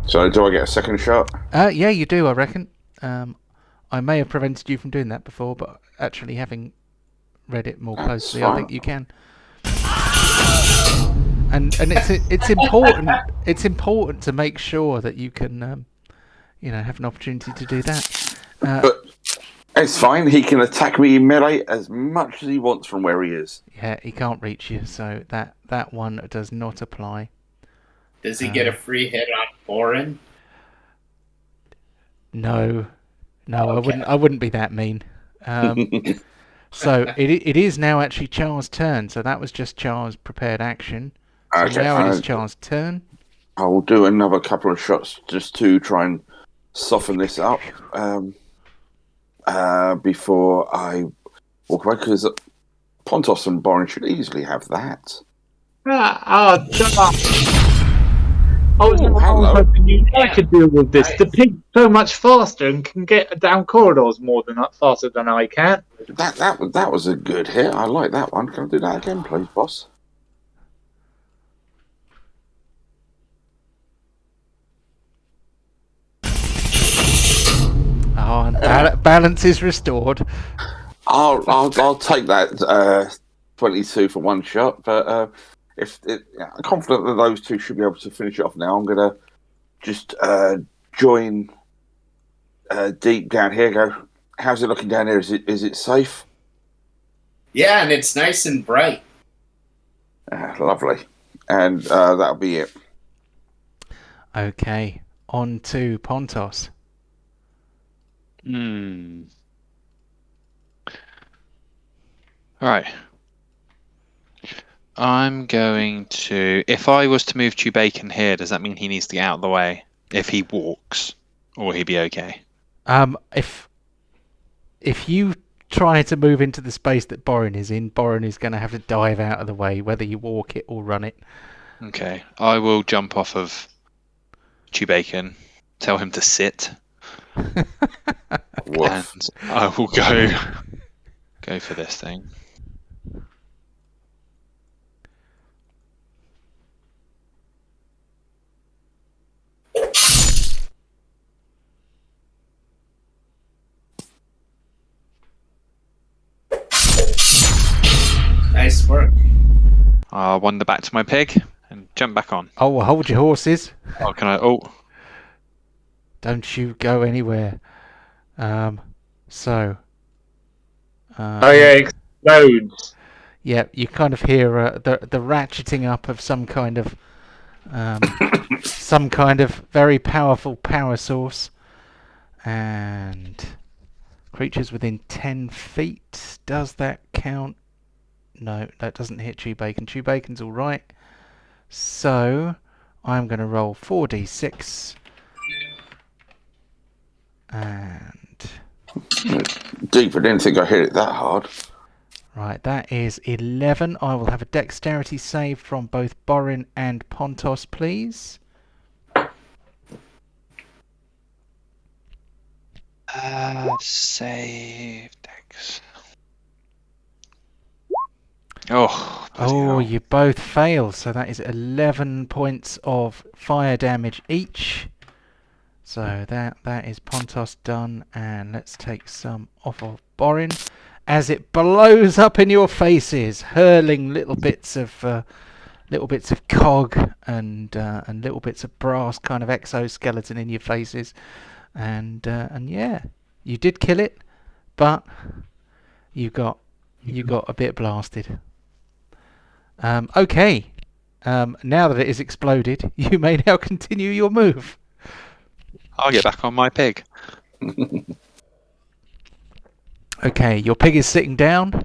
So do I get a second shot? Yeah, you do, I reckon. I may have prevented you from doing that before, but actually having read it more That's closely, I think fine. you can. And it's important. It's important to make sure that you can have an opportunity to do that. But it's fine. He can attack me in melee as much as he wants from where he is. Yeah, he can't reach you, so that one does not apply. Does he get a free hit on Borin? No, Okay. I wouldn't be that mean. So it is now actually Char's turn. So that was just Char's prepared action. So Okay, now it is Char's turn. I will do another couple of shots just to try and soften this up before I walk away, because Pontos and Borin should easily have that. Char. I was hello. hoping I could deal with this. The pig's so much faster and can get down corridors more than faster than I can. That was a good hit. I like that one. Can I do that again, please, boss? Oh, and balance is restored. I'll take that 22 for one shot, but I'm confident that those two should be able to finish it off now. I'm going to just join deep down here. Go, how's it looking down here? Is it safe? Yeah, and it's nice and bright. Lovely. And that'll be it. Okay, on to Pontos. Alright. I'm going to... If I was to move Chewbacca here, does that mean he needs to get out of the way? If he walks? Or will he be okay? If you try to move into the space that Borin is in, Borin is going to have to dive out of the way, whether you walk it or run it. Okay. I will jump off of Chewbacca, tell him to sit, Woof. and I will go for this thing. Nice work. I'll wander back to my pig and jump back on. Oh, well, hold your horses. Oh, can I? Oh, Don't you go anywhere. So. Oh yeah, it explodes. Yeah, you kind of hear the ratcheting up of some kind of very powerful power source, and creatures within 10 feet. Does that count? No, that doesn't hit Chew Bacon. Chew Bacon's all right. So I'm going to roll 4d6 and Deep, I didn't think I hit it that hard. right, that is 11. I will have a dexterity save from both Borin and Pontos, please. save dex. Oh, bloody Oh, hell. you both fail, so that is 11 points of fire damage each. So that is Pontos done, and let's take some off of Borin as it blows up in your faces, hurling little bits of cog and little bits of brass kind of exoskeleton in your faces, and yeah, you did kill it, but you got a bit blasted. Okay. Now that it is exploded, you may now continue your move. I'll get back on my pig. Okay, your pig is sitting down,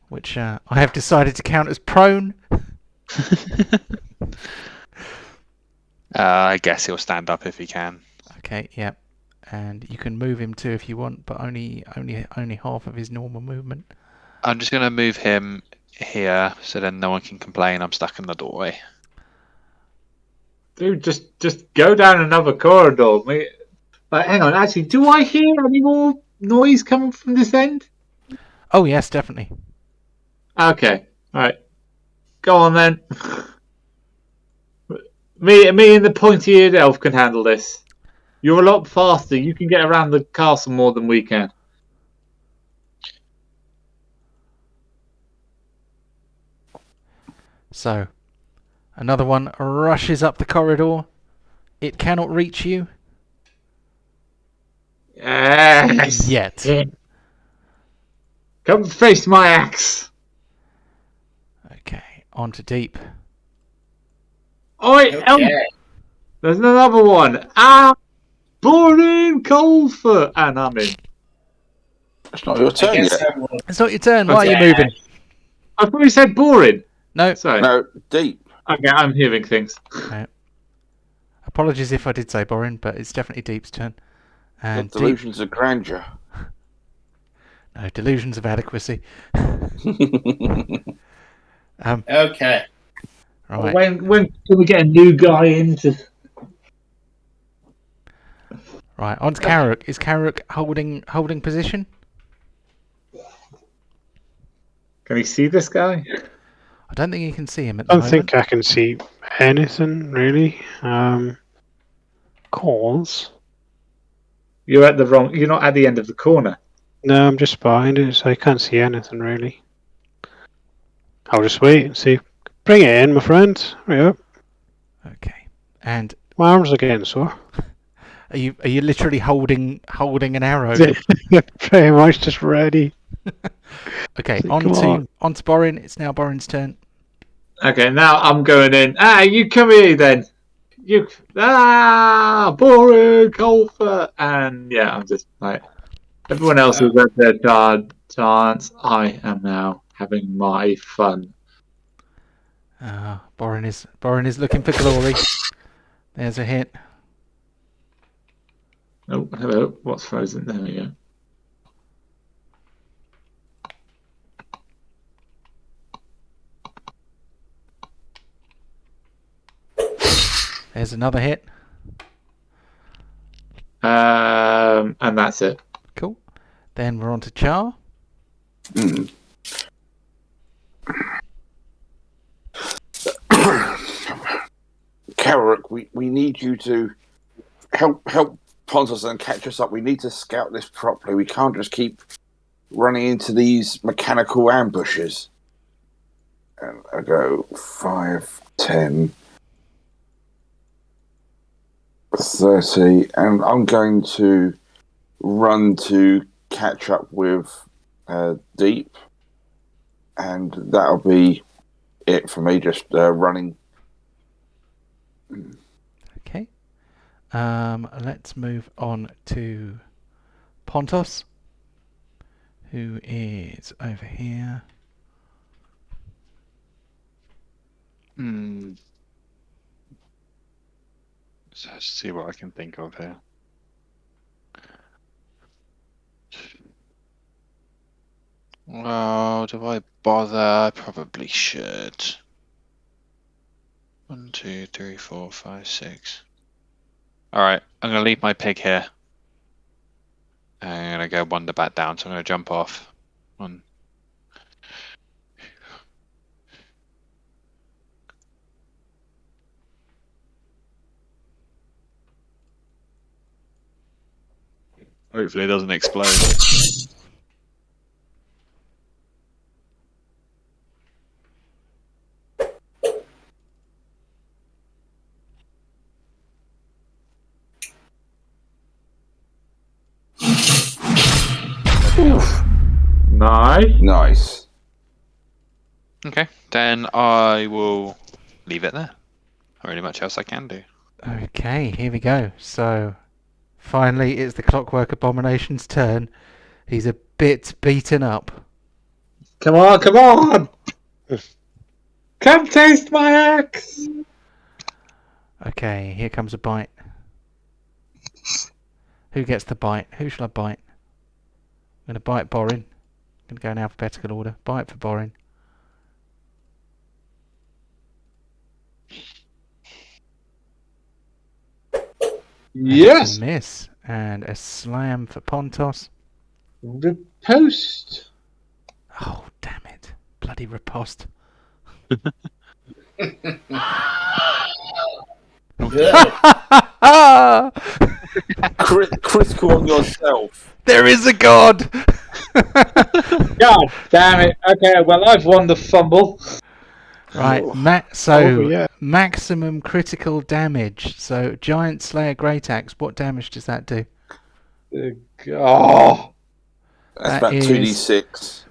which I have decided to count as prone. I guess he'll stand up if he can. Okay, yeah, and you can move him too if you want, but only half of his normal movement. I'm just going to move him here so then no one can complain I'm stuck in the doorway. Dude, just go down another corridor. Like, hang on, actually, do I hear any more noise coming from this end? Oh yes, definitely. Okay, alright. Go on then. Me and the pointy-eared elf can handle this. You're a lot faster. You can get around the castle more than we can. So, another one rushes up the corridor. It cannot reach you Yes. yet. Come face my axe. Okay, on to Deep. Oi, elf. Okay. There's another one. Boring Coldfoot. And I'm in. It's not your I turn guess yet. I will. It's not your turn. Why are you Okay. moving? I thought you said boring. No. Sorry. No, Deep. Okay, I'm hearing things. Apologies if I did say Borin, but it's definitely Deep's turn. The And Deep, delusions of grandeur. no, delusions of adequacy. Okay. Right. When can we get a new guy into? Right, on to Karuk. Is Karuk holding position? Can you see this guy? I don't think you can see him at the I don't moment. think I can see anything really. Calls. You're at the wrong. You're not at the end of the corner. No, I'm just behind it, so I can't see anything really. I'll just wait and see. Bring it in, my friend. Hurry up. Okay. And My arms are getting sore. are you literally holding an arrow? Pretty much just ready. Okay, Come on. on to Borin. It's now Borin's turn. Okay, now I'm going in. You come here then. Boring Coldfoot. And yeah, I'm just like everyone else is at their chance. I am now having my fun. Borin is looking for glory. There's a hit. Oh, hello. What's frozen? There we go. There's another hit. And that's it. Cool. Then we're on to Char. Karuk, we need you to help Pontus and catch us up. We need to scout this properly. We can't just keep running into these mechanical ambushes. And I go 5, 10, 30, and I'm going to run to catch up with Deep, and that'll be it for me, just running. Okay. Let's move on to Pontos, who is over here. So let's see what I can think of here. Well, do I bother? I probably should. 1, 2, 3, 4, 5, 6. Alright, I'm going to leave my pig here. I'm going to go wander back down, so I'm going to jump off. 1. Hopefully it doesn't explode. Nice. Okay, then I will leave it there. Not really much else I can do. Okay, here we go. So, finally, it's the Clockwork Abomination's turn. He's a bit beaten up. Come on, come on! Come taste my axe! Okay, here comes a bite. Who gets the bite? Who shall I bite? I'm going to bite Borin. I'm going to go in alphabetical order. Bite for Borin. Yes! A miss. And a slam for Pontos. Riposte. Oh, damn it. Bloody riposte. Good. Critical on yourself. There is a god! God damn it. Okay, well, I've won the fumble. Right, Oh, yeah. maximum critical damage. So, Giant Slayer Great Axe, what damage does that do? Oh, That's That about is- 2d6.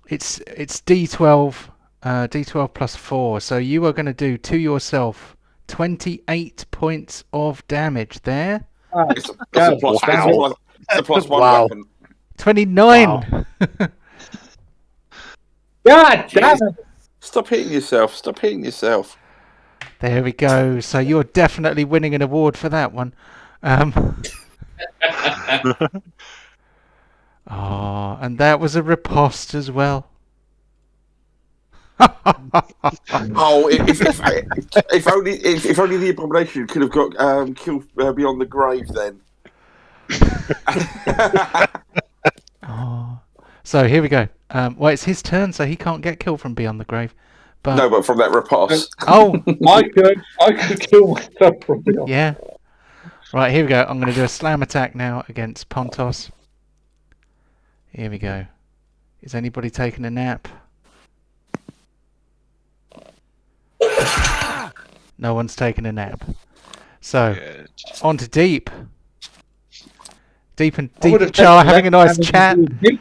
It's D12, D12 plus 4. So, you are going to do to yourself 28 points of damage there. It's a plus, Wow. it's a plus one Wow. weapon. 29! God damn it. Stop hitting yourself. Stop hitting yourself. There we go. So, you're definitely winning an award for that one. Oh, and that was a riposte as well. Oh, if only the Abomination could have got killed beyond the grave then. Oh. So here we go. Well, it's his turn, so he can't get killed from beyond the grave. But No, but from that riposte. oh, I could kill myself from beyond. yeah. Right, here we go. I'm going to do a slam attack now against Pontos. Here we go. Is anybody taking a nap? No one's taking a nap. So, Good. on to Deep. Deep and I would have Char taken having a that nice chat. damage.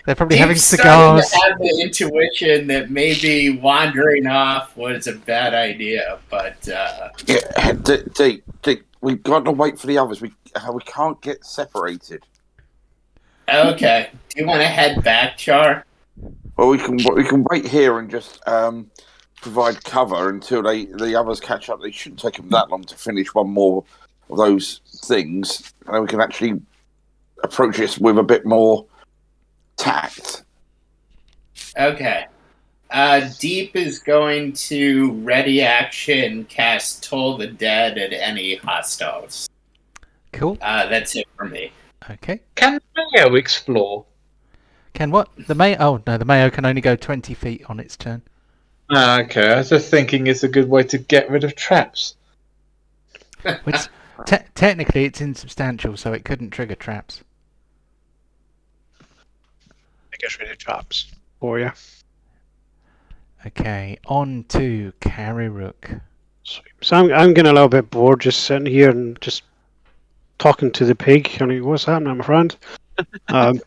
They're probably having Deep's starting cigars. to have the intuition that maybe wandering off was a bad idea, but Yeah, Deep, we've got to wait for the others. We can't get separated. okay. Do you want to head back, Char? Well, we can wait here and just provide cover until the others catch up. They shouldn't take them that long to finish one more of those things, and then we can actually approach this with a bit more tact. Okay. Deep is going to ready action cast Toll the Dead at any hostiles. Cool. That's it for me. Okay. Can Mayo explore? Can what? The Mayo? Oh, no, the Mayo can only go 20 feet on its turn. Okay, I was just thinking it's a good way to get rid of traps. Which, technically, it's insubstantial, so it couldn't trigger traps. I guess rid of traps for you. Okay, on to Carryrook. So I'm getting a little bit bored just sitting here and just talking to the pig. I mean, what's happening, my friend? Then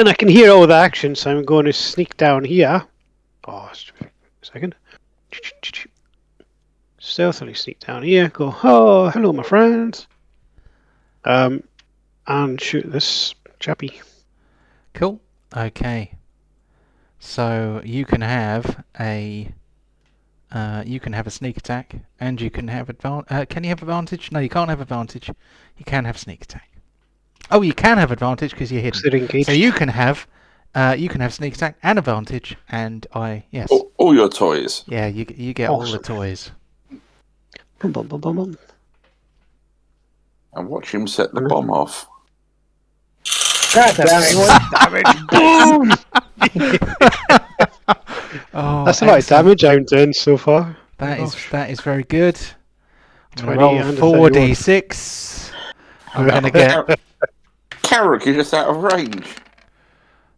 I can hear all the action, so I'm going to sneak down here. Oh, just a second. Stealthily sneak down here. Go, oh, hello, my friends. And shoot this chappy. Cool. Okay. So you can have a sneak attack, and you can have can you have advantage? No, you can't have advantage. You can have sneak attack. Oh, you can have advantage because you're hidden. They're engaged. So you can have sneak attack and advantage, and yes. All your toys. Yeah, you get all the toys. Boom, boom, boom, boom, boom. And watch him set the bomb off. God damn it. Boom! Oh, That's the right excellent. damage I'm doing so far. That Gosh. is very good. 20 Roll and a 4d6. I'm gonna get Carrick is just out of range.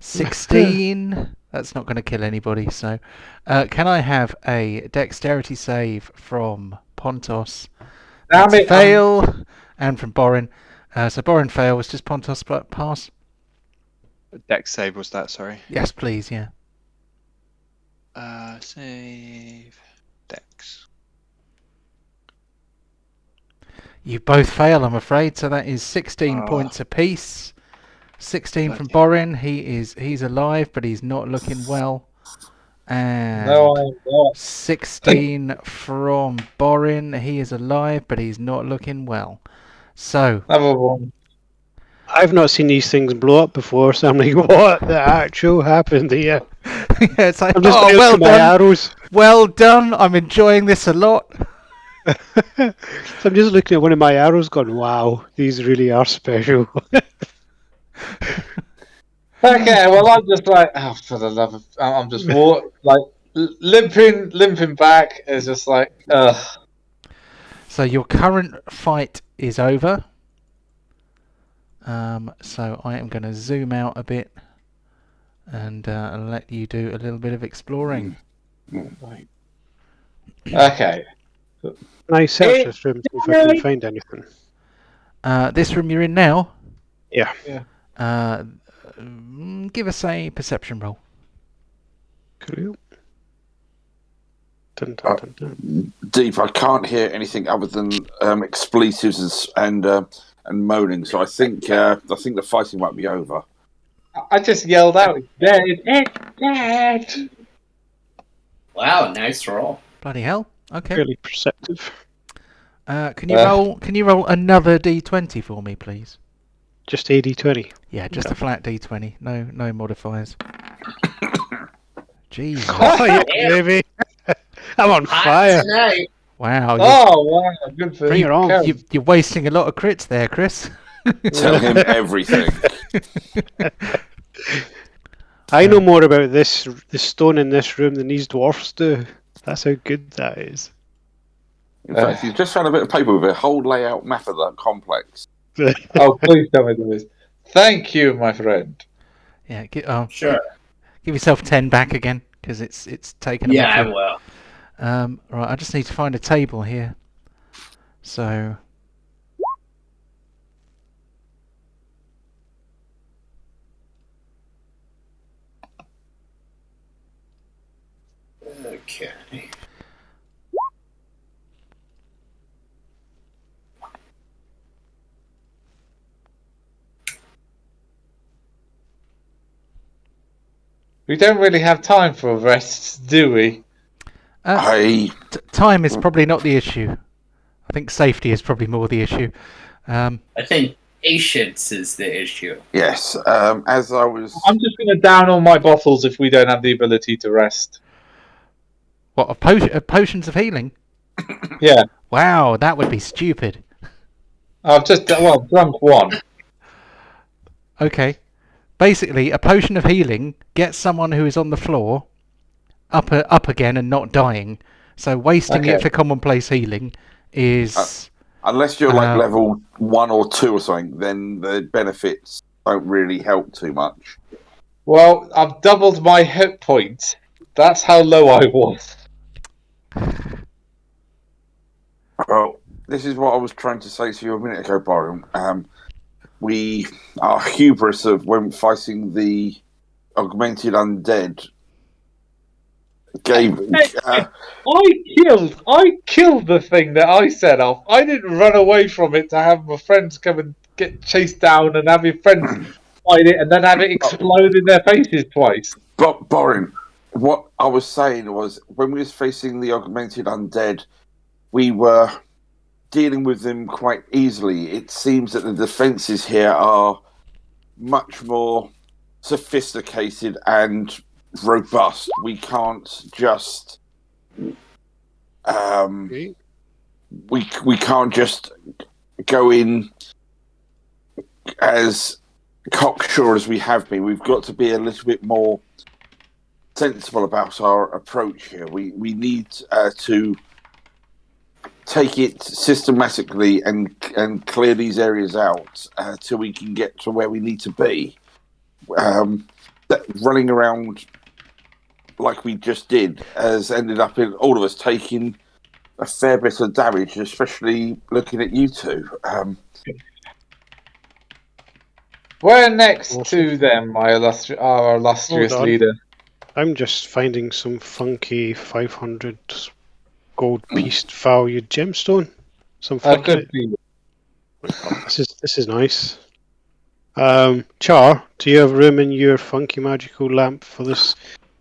16. That's not going to kill anybody. So, can I have a dexterity save from Pontos? Damn That's it. fail, and from Borin. So Borin fails. Does Pontos pass? Dex save was that? Sorry. Yes, please. Yeah. Save Dex. You both fail, I'm afraid. So that is 16 points apiece. 16 from Borin. He's alive, but he's not looking well. And No, I'm not. 16 from Borin. He is alive, but he's not looking well. So Another one. I've not seen these things blow up before, so I'm like, what the actual happened here? yeah, it's like, I'm just oh, well my done, arrows. well done. I'm enjoying this a lot. So I'm just looking at one of my arrows going, wow, these really are special. Okay, well, I'm just like, oh, for the love of, I'm just limping back. It's just like, ugh. So your current fight is over. So I am going to zoom out a bit and let you do a little bit of exploring. Okay. I search this room, see if I can find anything. This room you're in now? Yeah. Give us a perception roll. Cool. Dun, dun, dun, dun. Deep, I can't hear anything other than expletives and moaning. So I think the fighting might be over. I just yelled out, "It's dead! It's dead!" Wow, nice roll. Bloody hell. Okay. Fairly perceptive. Can you roll another d20 for me, please? Just AD20. Yeah, just a flat d20. No modifiers. Jeez. Oh, yeah, baby. I'm on Hot fire. tonight. Wow. Oh wow, good for Bring you. it on. You're wasting a lot of crits there, Chris. Tell him everything. I know more about the stone in this room than these dwarfs do. That's how good that is. In fact, you just found a bit of paper with a whole layout map of that complex. Oh, please tell me this. Thank you, my friend. Yeah. Sure. Give yourself 10 back again because it's taken. Yeah, I will. Right. I just need to find a table here. So. Okay. We don't really have time for rests, do we? Time is probably not the issue. I think safety is probably more the issue. I think patience is the issue. Yes. As I was. I'm just going to down all my bottles if we don't have the ability to rest. What, potions of healing? Yeah. Wow, that would be stupid. I've just drunk one. Okay. Basically, a potion of healing gets someone who is on the floor up again and not dying. So wasting it for commonplace healing is... Unless you're like level 1 or 2 or something, then the benefits don't really help too much. Well, I've doubled my hit points That's how low I was. Well, this is what I was trying to say to you a minute ago, Byron. Our hubris of when fighting the augmented undead gave. I killed the thing that I set off. I didn't run away from it to have my friends come and get chased down and have your friends fight it and then have it explode in their faces twice. But Byron, what I was saying was when we was facing the augmented undead, we were dealing with them quite easily. It seems that the defences here are much more sophisticated and robust. We can't just we can't just go in as cocksure as we have been. We've got to be a little bit more sensible about our approach here. We need to take it systematically and clear these areas out till we can get to where we need to be. Running around like we just did has ended up in all of us taking a fair bit of damage, especially looking at you two. Where next to them, our illustrious Hold on. leader? I'm just finding some funky 500 gold piece valued gemstone. Some funky. Good for you. This is nice. Char, do you have room in your funky magical lamp for this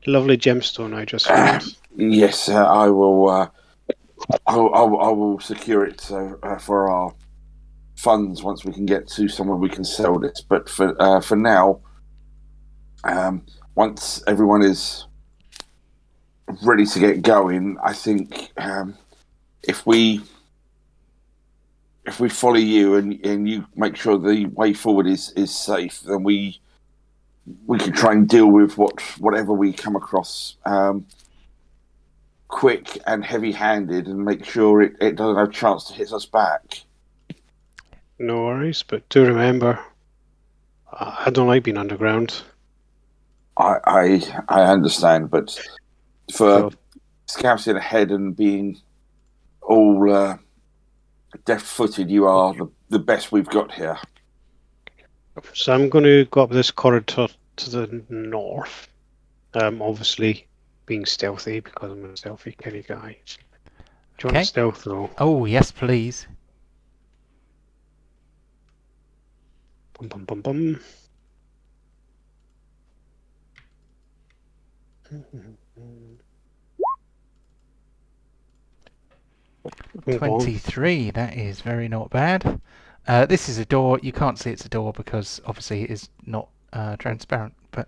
lovely gemstone I just found? Yes, I will. I will secure it for our funds once we can get to somewhere we can sell this. But for now, once everyone is ready to get going, I think if we follow you and you make sure the way forward is safe, then we can try and deal with whatever we come across quick and heavy-handed and make sure it doesn't have a chance to hit us back. No worries, but do remember, I don't like being underground. I understand, but for scouting ahead and being all deft-footed, you are the best we've got here. So I'm going to go up this corridor to the north. Obviously being stealthy because I'm a stealthy kind of guy. Do you want stealth though? Oh, yes, please. Bum, bum, bum, bum. Move on. 23, that is very not bad. This is a door. You can't see it's a door because obviously it is not transparent. But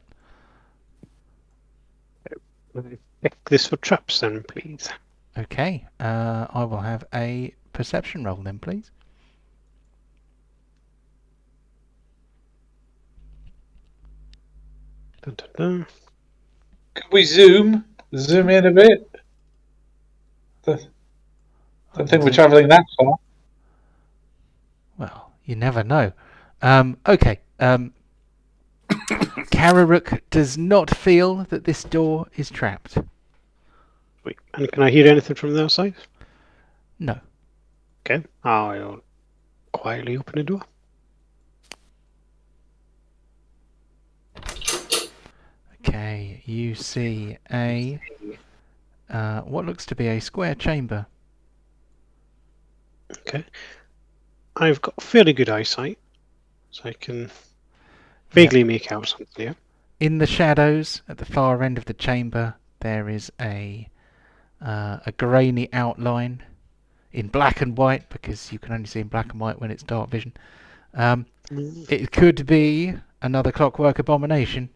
Pick this for traps then, please. okay, I will have a perception roll then, please. Dun, dun, dun. Can we zoom in a bit? Don't think we're travelling that far. Well, you never know. Okay. Kararuk does not feel that this door is trapped. Wait, and can I hear anything from the outside? No. Okay, I'll quietly open the door. Okay, you see a what looks to be a square chamber. Okay. I've got fairly good eyesight, so I can vaguely make out something here. In the shadows at the far end of the chamber, there is a grainy outline in black and white, because you can only see in black and white when it's dark vision. It could be another Clockwork Abomination.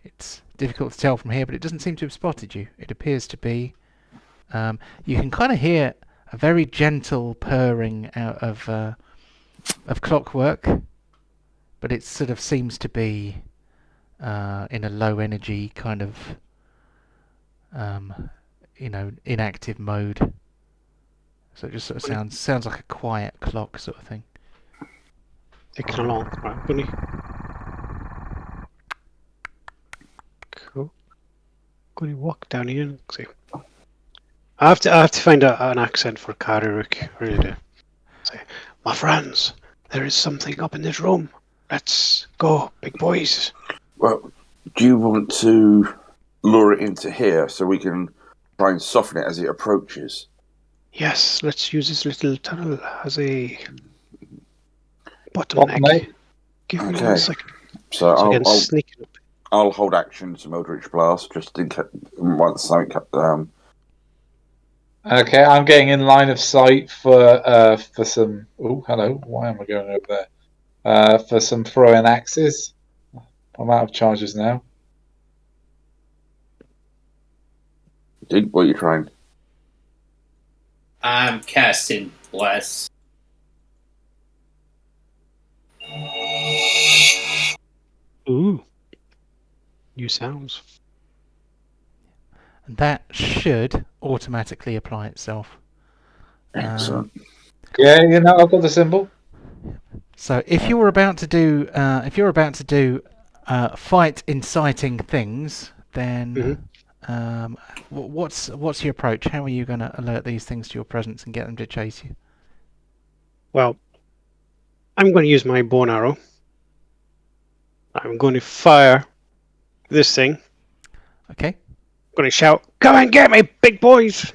It's difficult to tell from here, but it doesn't seem to have spotted you. It appears to be. You can kind of hear a very gentle purring out of Clockwork, but it sort of seems to be in a low energy kind of inactive mode. So it just sort of sounds like a quiet clock sort of thing. Ticking along, right, bunny? Cool. going to walk down here and see. I have to find an accent for Kararuk. Really do. Say, my friends, there is something up in this room. Let's go, big boys. Well, do you want to lure it into here so we can try and soften it as it approaches? Yes, let's use this little tunnel as a bottleneck. Bottleneck? Give me Okay. 1 second. So So I can sneak it up. I'll hold action to Eldritch Blast just in case once something. Okay, I'm getting in line of sight for some. Oh, hello. Why am I going over there? For some throwing axes. I'm out of charges now. What are you trying? I'm casting Bless. Ooh. New sounds. And that should automatically apply itself. Excellent. Yeah, I've got the symbol. So if you're about to do fight inciting things, then what's your approach? How are you going to alert these things to your presence and get them to chase you? Well, I'm going to use my bow and arrow. I'm going to fire this thing. Okay. I'm going to shout, "Come and get me, big boys!"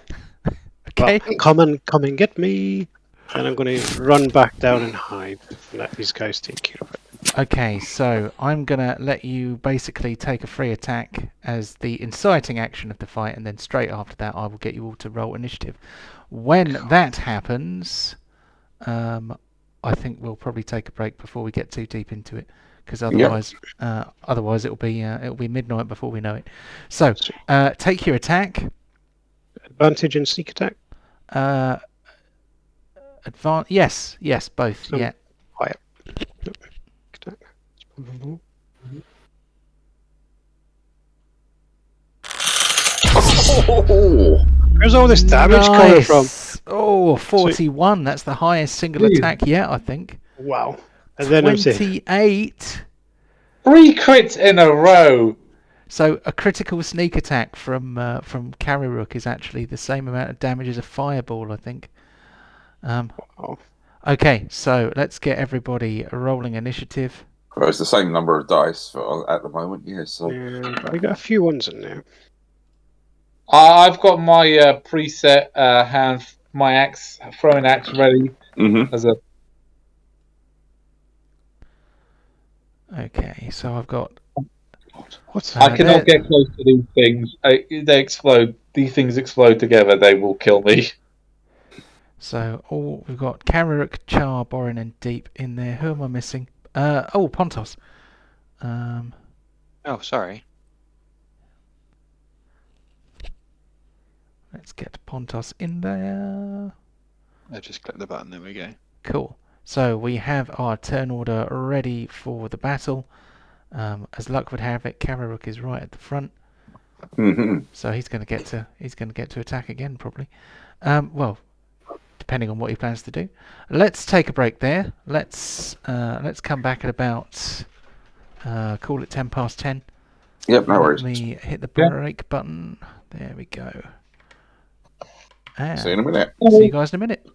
Okay. Well, come and get me. And I'm going to run back down and hide and let these guys take care of it. Okay, so I'm going to let you basically take a free attack as the inciting action of the fight, and then straight after that I will get you all to roll initiative. When that happens, I think we'll probably take a break before we get too deep into it, because otherwise it'll be midnight before we know it. So, take your attack. Advantage and sneak attack? Yes, both. Yeah. Quiet. Where's all this damage coming from? Oh, 41. That's the highest single attack yet, I think. Wow. And then 28. 3 crits in a row. So a critical sneak attack from Kararuk is actually the same amount of damage as a fireball, I think. Wow. Okay, so let's get everybody rolling initiative. Well, it's the same number of dice at the moment, yes. So. Yeah, but I got a few ones in there. I've got my preset my throwing axe ready as a. Okay, so I've got. I cannot get close to these things. They explode. These things explode together. They will kill me. So we've got Kararuk, Char, Borin, and Deep in there. Who am I missing? Pontos. Oh, sorry. Let's get Pontos in there. I just clicked the button. There we go. Cool. So we have our turn order ready for the battle. As luck would have it, Kararuk is right at the front. So he's going to get to attack again probably. Well, depending on what he plans to do. Let's take a break there. Let's come back at about call it 10 past 10. Yep, no worries. Let me hit the break button. There we go. And see you in a minute. See you guys in a minute.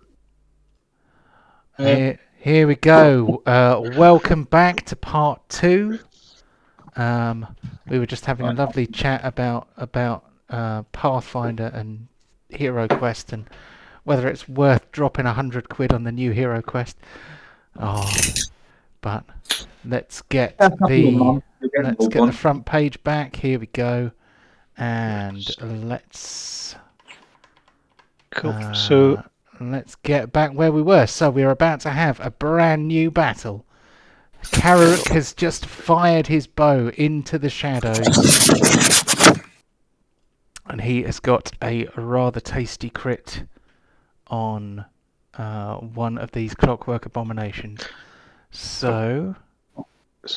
Here we go. Welcome back to part 2. We were just having a lovely chat about Pathfinder and Hero Quest and whether it's worth dropping 100 quid on the new Hero Quest. But let's get the front page back. Here we go, and let's. Cool. So let's get back where we were. So we're about to have a brand new battle. Kararuk has just fired his bow into the shadows. And he has got a rather tasty crit on one of these Clockwork Abominations. So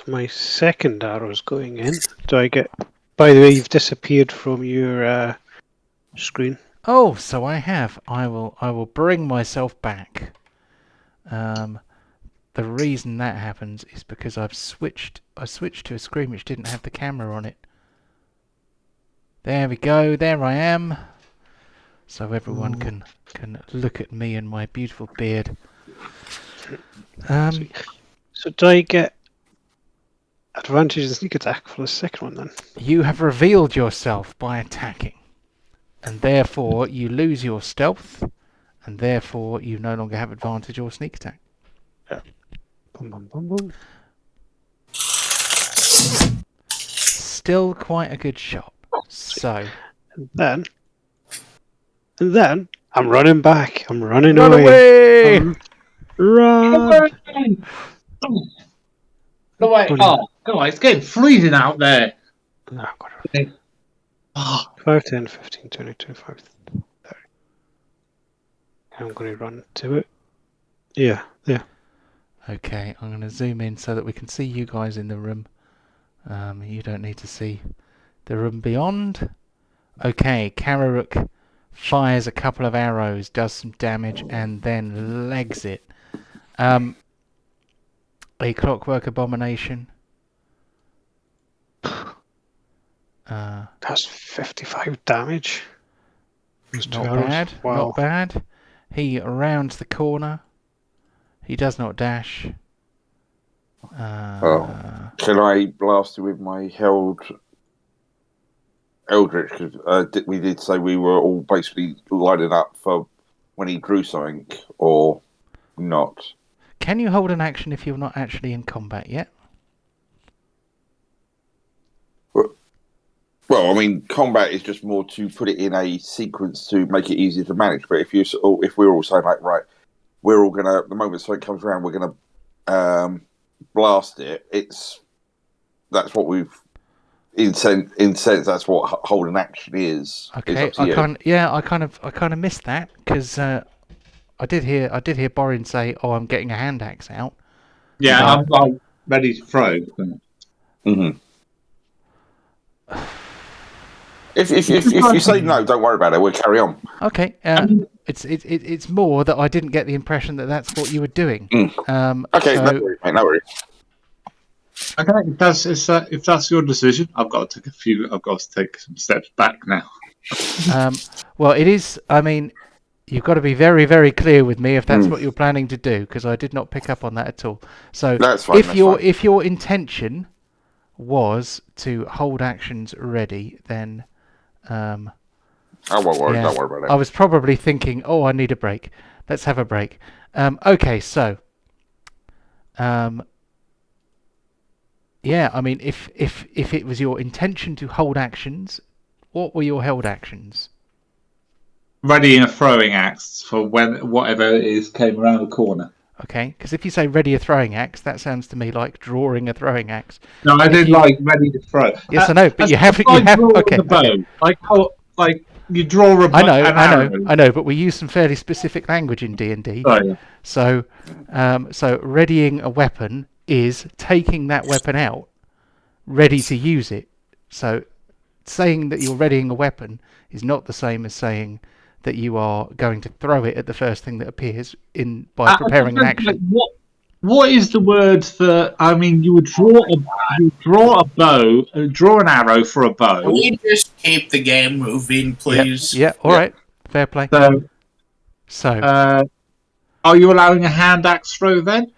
my second arrow's going in. Do I get... By the way, you've disappeared from your screen. Oh, so I have. I will bring myself back. The reason that happens is because I switched to a screen which didn't have the camera on it. There we go. There I am. So everyone can look at me and my beautiful beard. So do I get advantage in sneak attack for the second one then? You have revealed yourself by attacking, and therefore you lose your stealth, and therefore you no longer have advantage or sneak attack. Yeah. Boom, boom, boom, boom. Still quite a good shot. So. And then I'm running back. I'm running Run away! Run! Go away. Oh, go away. It's getting freezing out there. No, I've got it. Oh, 5, 10, 15, 20, 25, 30. I'm going to run to it. Yeah. Okay, I'm going to zoom in so that we can see you guys in the room. You don't need to see the room beyond. Okay, Kararuk fires a couple of arrows, does some damage, and then legs it. A Clockwork Abomination. That's 55 damage. Not bad, Wow. not bad. He rounds the corner. He does not dash. Can I blast it with my held Eldritch? Because we did say we were all basically lining up for when he drew something, or not. Can you hold an action if you're not actually in combat yet? Well, I mean, combat is just more to put it in a sequence to make it easier to manage. But if we're all saying like, right, we're all gonna, the moment something comes around, we're gonna blast it. That's what we've in sense. That's what hold an action is. Okay, I kind of missed that because I did hear Borin say, "Oh, I'm getting a hand axe out." yeah, I'm ready to throw. Mm-hmm. If you say no, don't worry about it. We'll carry on. Okay. It's more that I didn't get the impression that that's what you were doing. Okay, so, no worries, mate, no worries. Okay, if that's your decision, I've got to take some steps back now. well, it is. I mean, you've got to be very, very clear with me if that's what you're planning to do, because I did not pick up on that at all. So, that's fine, if your intention was to hold actions ready, then. I won't worry. Yeah, Don't worry about it. I was probably thinking, oh, I need a break. Let's have a break. Okay, so, yeah, I mean, if it was your intention to hold actions, what were your held actions? Readying a throwing axe for when whatever it is came around the corner. Okay, because if you say ready a throwing axe, that sounds to me like drawing a throwing axe. No, I did like ready to throw. Yes, I know, but you have. Okay. The bow. Like you draw a bow. I know, but we use some fairly specific language in D&D. Oh, yeah. So readying a weapon is taking that weapon out, ready to use it. So saying that you're readying a weapon is not the same as saying that you are going to throw it at the first thing that appears by preparing an action. What is the word for? I mean, you would draw a bow, draw an arrow for a bow. Can we just keep the game moving, please? Yeah. All right. Fair play. So, are you allowing a hand axe throw then?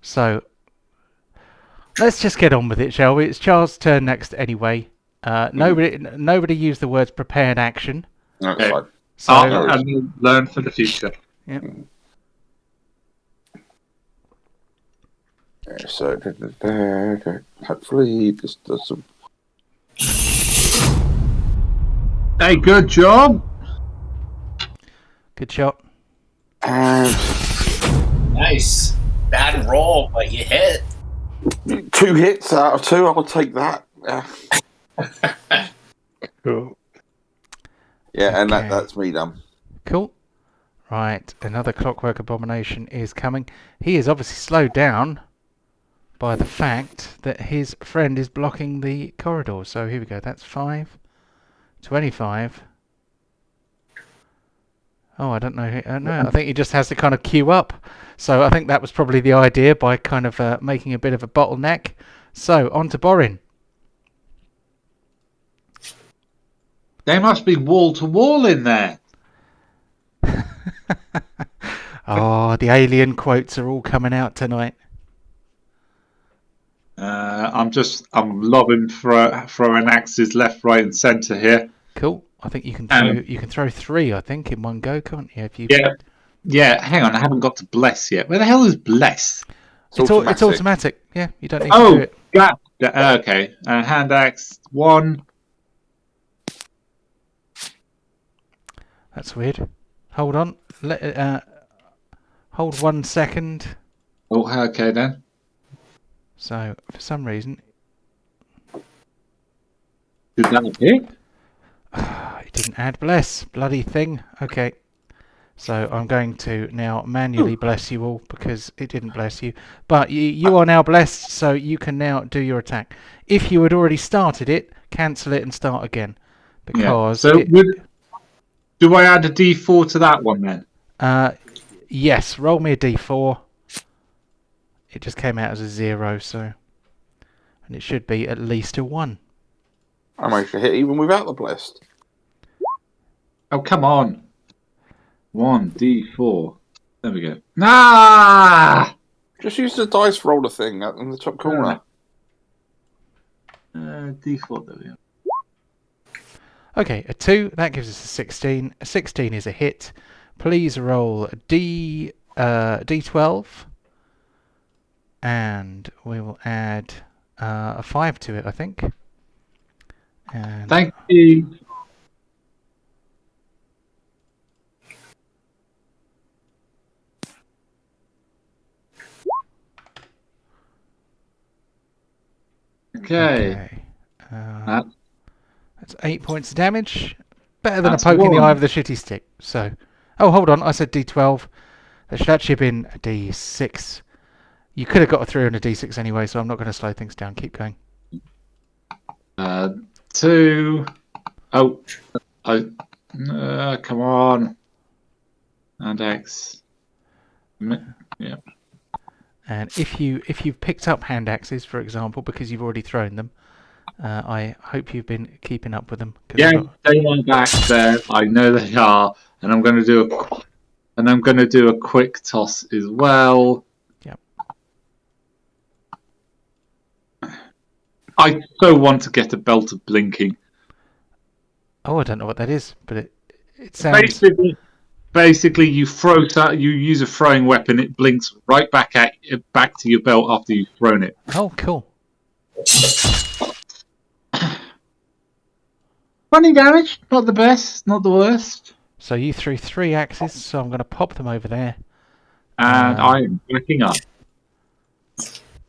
So let's just get on with it, shall we? It's Charles' turn next anyway. Nobody used the words prepared action. That's fine. So and learn for the future. Yeah. So hopefully this does some. Hey, good job. Good shot. Nice. Bad roll, but you hit. 2 hits out of 2. I'll take that. Cool. Yeah, and Okay. that's me done. Cool. Right, another Clockwork Abomination is coming. He is obviously slowed down by the fact that his friend is blocking the corridor. So here we go. That's 5. 25. Oh, I don't know. No, I think he just has to kind of queue up. So I think that was probably the idea by kind of making a bit of a bottleneck. So on to Borin. They must be wall to wall in there. Oh, the alien quotes are all coming out tonight. I'm lobbing throwing axes left, right, and centre here. Cool. I think you can throw 3. I think in one go, can't you? If you Yeah. Hang on, I haven't got to bless yet. Where the hell is bless? It's automatic. Yeah, you don't need to do it. Okay. Hand axe 1. That's weird. Hold on. Hold 1 second. Oh, okay then. So for some reason, Did that appear? it didn't add bless. Bloody thing. Okay. So I'm going to now manually bless you all because it didn't bless you. But you are now blessed, so you can now do your attack. If you had already started it, cancel it and start again. Because do I add a D4 to that one then? yes, roll me a D4. It just came out as a 0, so and it should be at least a 1. I managed to hit even without the blessed. Oh, come on. 1D4. There we go. Ah! Just use the dice roller thing up in the top corner. D4, there we go. Okay, a 2, that gives us a 16. A 16 is a hit. Please roll a D12. And we will add a 5 to it, I think. And Thank you. Okay. That's 8 points of damage. Better than That's a poke in the 1. eye of the shitty stick. So, oh, hold on. I said D12. That should actually have been a D6. You could have got a 3 on a D6 anyway, so I'm not going to slow things down. Keep going. 2. Oh, come on. And X. Yeah. And if you've picked up hand axes, for example, because you've already thrown them, I hope you've been keeping up with them. Yeah, they are back there. I know they are, and I'm going to do a quick toss as well. Yep. I so want to get a belt of blinking. Oh, I don't know what that is, but it sounds. Basically, you use a throwing weapon. It blinks right back to your belt after you've thrown it. Oh, cool. 20 damage, not the best, not the worst. So you threw 3 axes, so I'm going to pop them over there. And I'm backing up.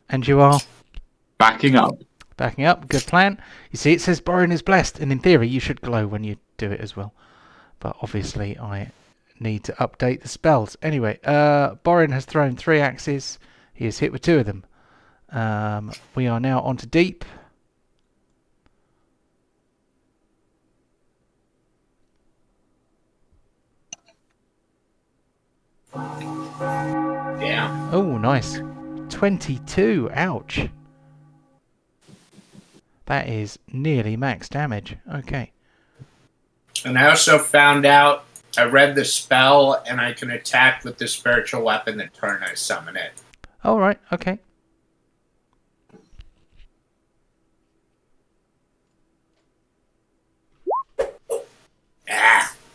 And you are? Backing up. Backing up, good plan. You see, it says Borin is blessed, and in theory you should glow when you do it as well. But obviously I need to update the spells. Anyway, Borin has thrown 3 axes. He is hit with 2 of them. We are now on to deep. Yeah. Oh, nice. 22. Ouch. That is nearly max damage. Okay. And I also found out, I read the spell, and I can attack with the spiritual weapon the turn I summon it. All right. Okay.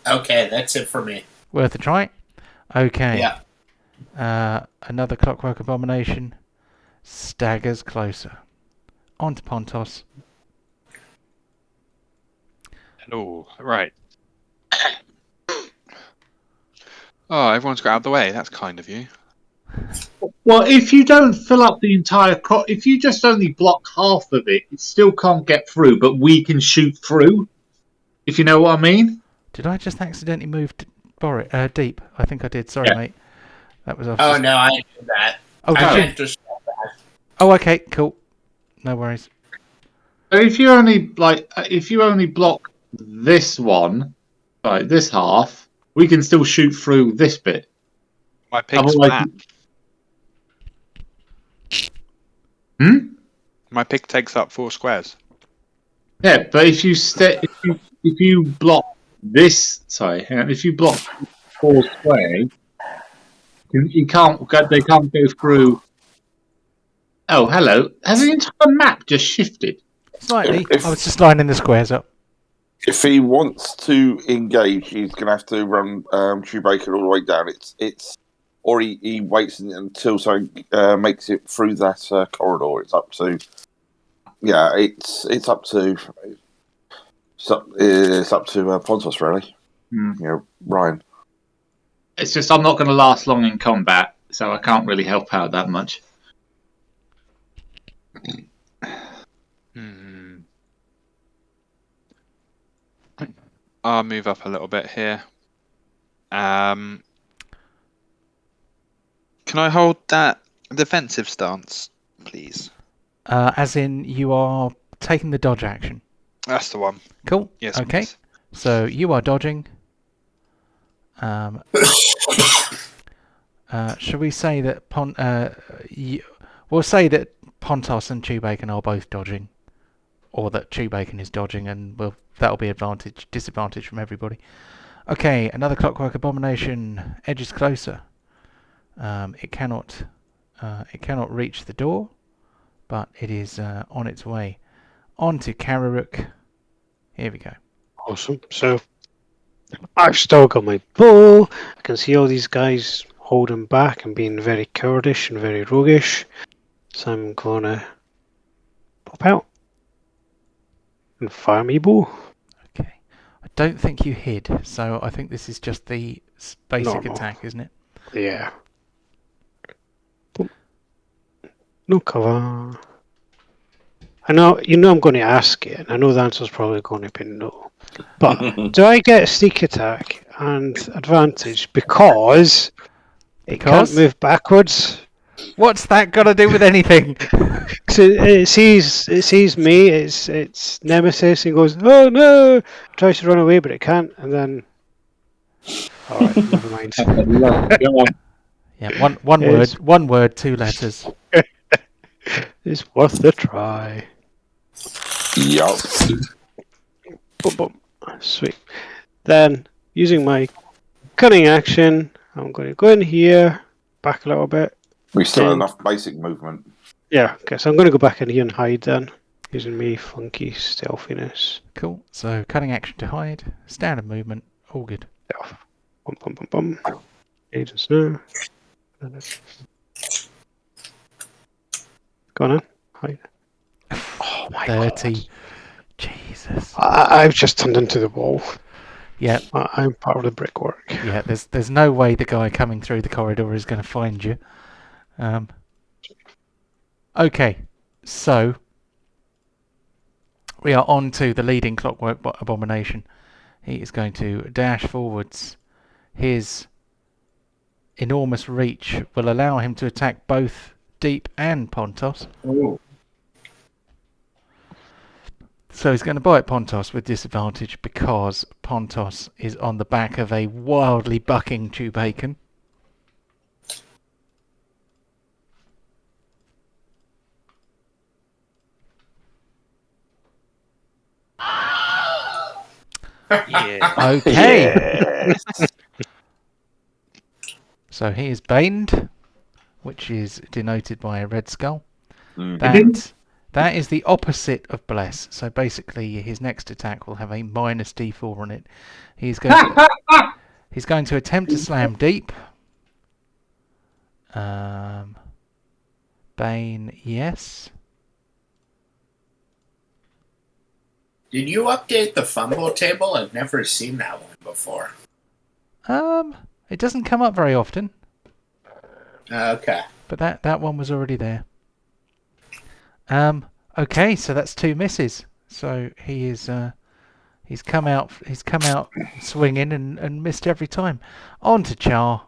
Okay, that's it for me. Worth a try. Okay. Yeah. Another Clockwork Abomination staggers closer. On to Pontos. Hello. Right. Oh, everyone's got out of the way. That's kind of you. Well, if you don't fill up the entire if you just only block half of it, it still can't get through, but we can shoot through. If you know what I mean. Did I just accidentally move deep? I think I did. Sorry, mate. That was. No, I did that. Oh, I did meant to step back. Oh, okay, cool. No worries. If you only block this one, right, this half, we can still shoot through this bit. My pig's Otherwise- fat. My pig takes up 4 squares. Yeah, but if you block this, sorry, hang on, if you block 4 squares, you can't. They can't go through. Oh, hello. Has the entire map just shifted? Slightly. If- I was just lining the squares up. If he wants to engage, he's going to have to run Chewbacca all the way down. Or he waits until something makes it through that corridor. It's up to. Yeah, it's up to. It's up to Pontos, really. Ryan. It's just I'm not going to last long in combat, so I can't really help out that much. I'll move up a little bit here. Can I hold that defensive stance, please? As in, you are taking the dodge action. That's the one. Cool. Yes. Okay. Please. So you are dodging. Shall we say that we'll say that Pontos and Chewbacca are both dodging, or that Chewbacca is dodging, and that'll be disadvantage from everybody. Okay, another Clockwork Abomination edges closer. It cannot reach the door, but it is on its way onto Kararuk. Here we go. Awesome. So I've still got my bow. I can see all these guys holding back and being very cowardish and very roguish. So I'm gonna pop out and fire me bow. Okay. I don't think you hid, so I think this is just the basic Normal. attack, isn't it? Yeah. Boom. No cover. I know I'm going to ask it, and I know the answer's probably going to be no. But do I get a sneak attack and advantage because it can't move backwards? What's that got to do with anything? So it sees me, its nemesis, and goes, "Oh no!" Tries to run away, but it can't, and then. All right, never mind. Yeah, one word, 2 letters. It's worth the try. Yup. Boom, boom. Sweet. Then, using my cunning action, I'm going to go in here, back a little bit. We still have enough basic movement. Yeah, okay, so I'm going to go back in here and hide then, using me funky stealthiness. Cool. So cutting action to hide, standard movement, all good. Yeah. Bum, bum, bum, bum. Agents now. Go on in. Hide. Oh my 30. God. Jesus. I've just turned into the wall. Yeah. I'm part of the brickwork. Yeah, there's no way the guy coming through the corridor is going to find you. Okay, so we are on to the leading Clockwork Abomination. He is going to dash forwards. His enormous reach will allow him to attack both Deep and Pontos. Ooh. So he's going to bite Pontos with disadvantage because Pontos is on the back of a wildly bucking Chewbacca. Yeah. Okay. Yes. So he is baned, which is denoted by a red skull. Mhm. That is the opposite of bless. So basically, his next attack will have a minus D4 on it. He's going to attempt to slam Deep. Bane, yes. Did you update the fumble table? I've never seen that one before. It doesn't come up very often, Okay. but that one was already there. Okay, so that's 2 misses. So he's come out swinging and missed every time. On to Char.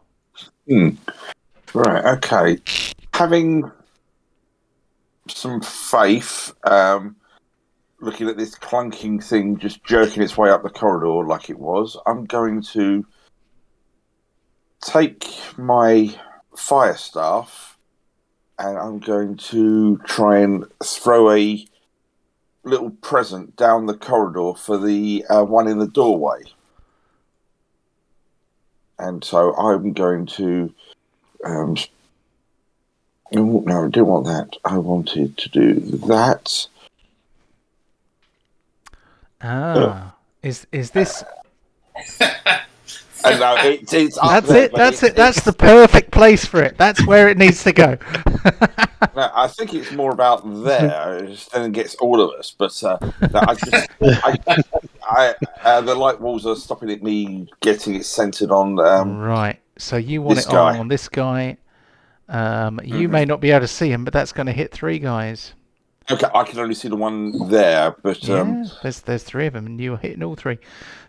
Right, okay. Having some faith, looking at this clunking thing just jerking its way up the corridor like it was, I'm going to take my fire staff and I'm going to try and throw a little present down the corridor for the one in the doorway. And so I'm going to... no, I didn't want that. I wanted to do that. Is this... No, it's up That's there, it. but That's it. That's it's, the perfect place for it. That's where it needs to go. no, I think it's more about there. Then it gets all of us. But no, the light walls are stopping me getting it centered on. Right. So you want this it guy. on this guy. You may not be able to see him, but that's going to hit 3 guys. Okay, I can only see the one there, but Yeah, there's 3 of them, and you're hitting all 3.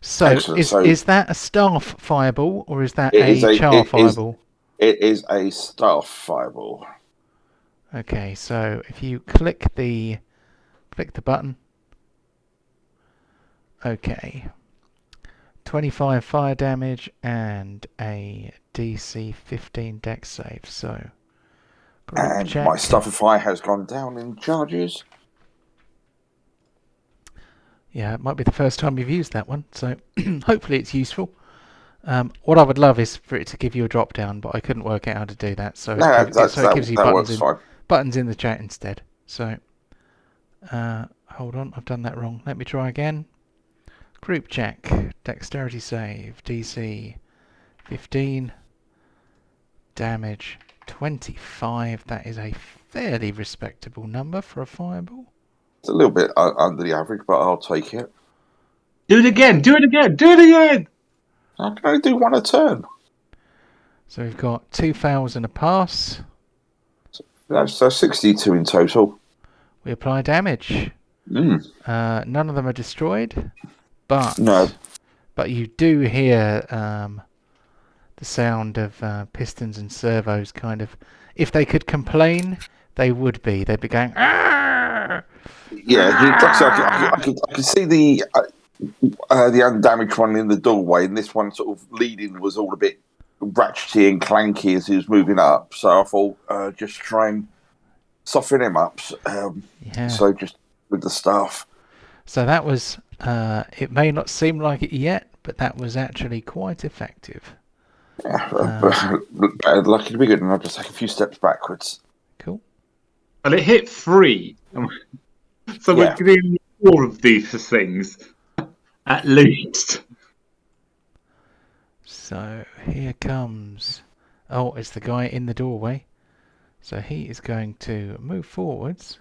So excellent. is that a staff fireball or is that it is a char fireball? It is a staff fireball. Okay, so if you click the button. Okay. 25 fire damage and a DC 15 dex save. So And check. my stuff of fire has gone down in charges. Yeah, it might be the first time you've used that one, so hopefully it's useful. What I would love is for it to give you a drop down, but I couldn't work out how to do that, so it gives you buttons in the chat instead. So, hold on, I've done that wrong. Let me try again. Group check, dexterity save, DC 15, damage 25. That is a fairly respectable number for a fireball. It's a little bit under the average, but I'll take it. Do it again! Do it again! Do it again! I can only do 1 a turn. So we've got 2 fails and a pass. That's 62 in total. We apply damage. None of them are destroyed, but you do hear the sound of pistons and servos. Kind of, if they could complain, they would be. They'd be going. Arr! Yeah, I could see the undamaged one in the doorway, and this one sort of leading was all a bit ratchety and clanky as he was moving up. So I thought just try and soften him up. So just with the staff. So that was. It may not seem like it yet, but that was actually quite effective. Yeah, lucky to be good, and I'll just take a few steps backwards. Cool. Well, it hit 3. So we're doing 4 of these things, at least. So here comes... Oh, it's the guy in the doorway. So he is going to move forwards.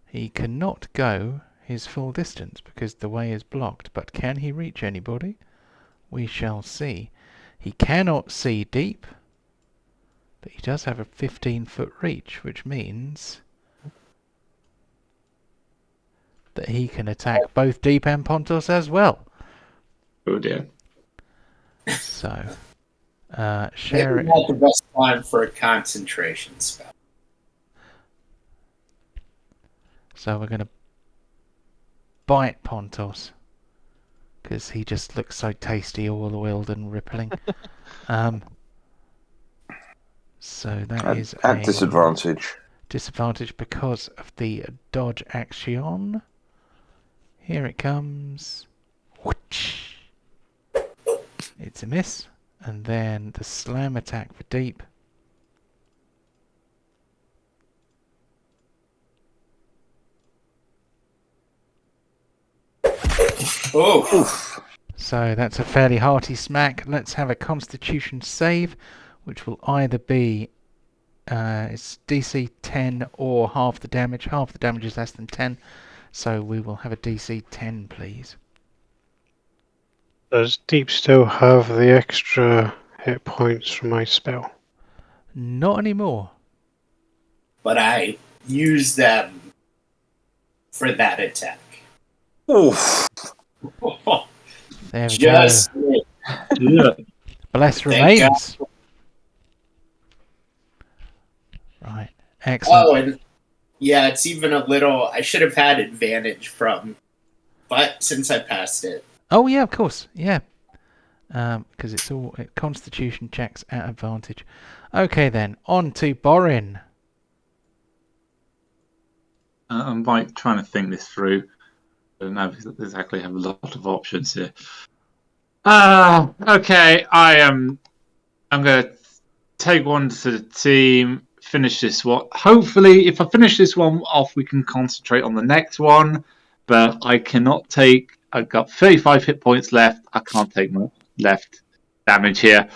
He cannot go his full distance because the way is blocked. But can he reach anybody? We shall see. He cannot see deep. But he does have a 15-foot reach, which means that he can attack both Deep and Pontos as well. Oh dear. So, share it. Not the best time for a concentration spell. So we're going to bite Pontos because he just looks so tasty, oil-oiled and rippling. So that is at disadvantage. Disadvantage because of the dodge action. Here it comes. Whoosh. It's a miss. And then the slam attack for Deep. Oh. So that's a fairly hearty smack. Let's have a Constitution save, which will either be it's DC 10 or half the damage. Half the damage is less than 10. So we will have a DC 10, please. Does Deep still have the extra hit points from my spell? Not anymore. But I use them for that attack. Oof. There we go. Yeah. Bless remains. Right. Excellent. Oh, and yeah, it's even a little... I should have had advantage but since I passed it. Oh, yeah, of course. Yeah. Because it's all Constitution checks at advantage. Okay, then. On to Borin. I'm like trying to think this through. I don't know exactly have a lot of options here. Okay. I'm gonna take one to the team. Finish this one. Hopefully, if I finish this one off, we can concentrate on the next one. But I cannot take. I've got 35 hit points left. I can't take more left damage here.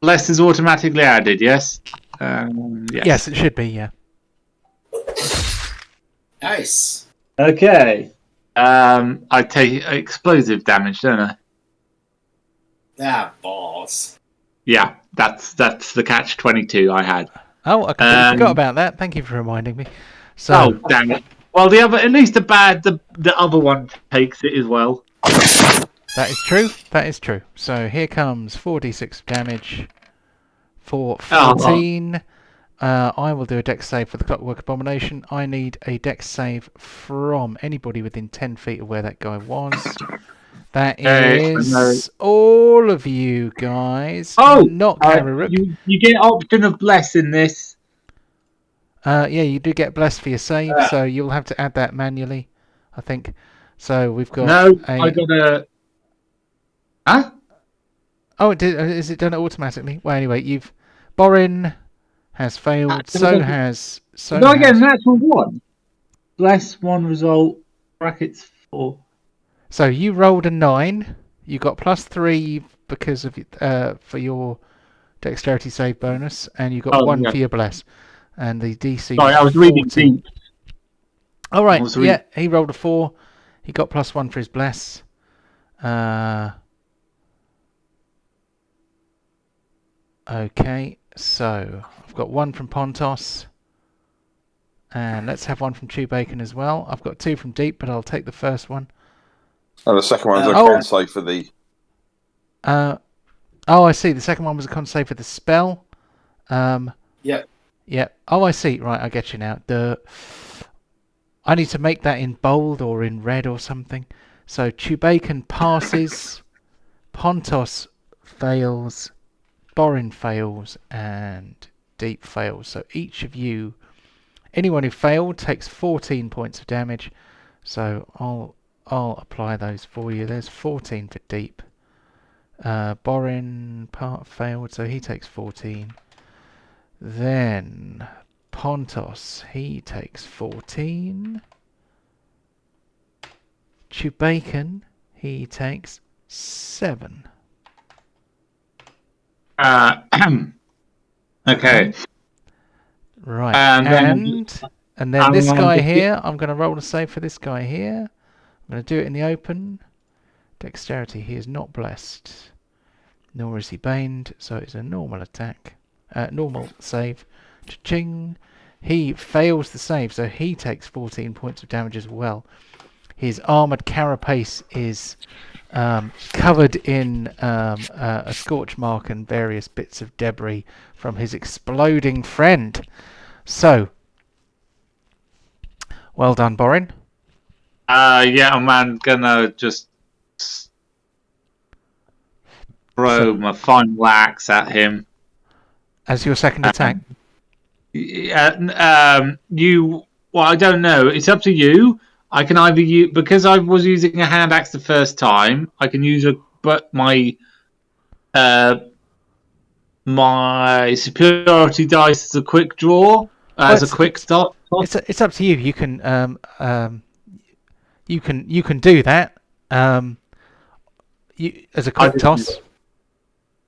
Less is automatically added. Yes. Yes, it should be. Yeah. Nice. Okay. I take explosive damage, don't I? Ah, balls. Yeah, that's the catch-22 I had. Oh, I completely forgot about that. Thank you for reminding me. So, Oh, damn it. Well, at least the other one takes it as well. that is true. That is true. So here comes 4d6 damage for 14. I will do a dex save for the Clockwork Abomination. I need a dex save from anybody within 10 feet of where that guy was. That is all of you guys. Oh, not Kararuk. You get option of bless in this. Yeah, you do get blessed for your save, so you'll have to add that manually, I think. So we've got. No, I got a. Huh? Oh, is it done automatically? Well, anyway, Borin has failed. So has. Do I get a natural one? Bless one result. Brackets 4. So you rolled a 9. You got +3 because of for your dexterity save bonus, and you got 1 for your bless. And the DC. Sorry, I was reading deep. All right. Yeah, he rolled a 4. He got +1 for his bless. Okay, so I've got 1 from Pontos. And let's have 1 from Chew Bacon as well. I've got 2 from Deep, but I'll take the first one. And the second one's a con save for the... oh, I see. The second one was a con save for the spell. Yep. Yeah. Oh, I see. Right, I get you now. I need to make that in bold or in red or something. So Chew Bacon passes. Pontos fails. Borin fails. And Deep fails. So each of you... Anyone who failed takes 14 points of damage. So I'll apply those for you. There's 14 for Deep. Borin failed, so he takes 14. Then Pontos, he takes 14. Chew Bacon, he takes 7. Okay. Right, and then this guy here, I'm going to roll a save for this guy here. I'm going to do it in the open. Dexterity, he is not blessed. Nor is he baned, so it's a normal attack. Normal save. Cha-ching. He fails the save, so he takes 14 points of damage as well. His armoured carapace is covered in a scorch mark and various bits of debris from his exploding friend. So, well done, Borin. Yeah, I'm gonna just throw my final axe at him. As your second attack? Well, I don't know. It's up to you. I can either use, because I was using a hand axe the first time, I can use my superiority dice as a quick draw, as a quick stop. It's up to you. You can you can do that. As a quick toss.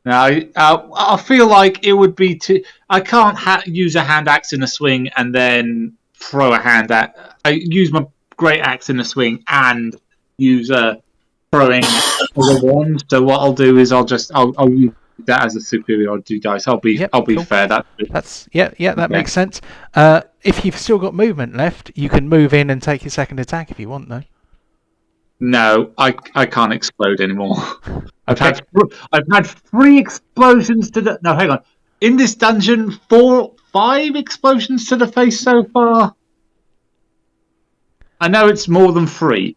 Now, I feel like it would be too. I can't use a hand axe in a swing and then throw a hand axe. I use my great axe in a swing and use a throwing as a wand. So what I'll do is I'll use that as a superiority dice. I'll be cool. Fair. That makes sense. If you've still got movement left, you can move in and take your second attack if you want, though. No, I can't explode anymore. I've had 3 explosions to the. No, hang on. In this dungeon, 5 explosions to the face so far. I know it's more than 3.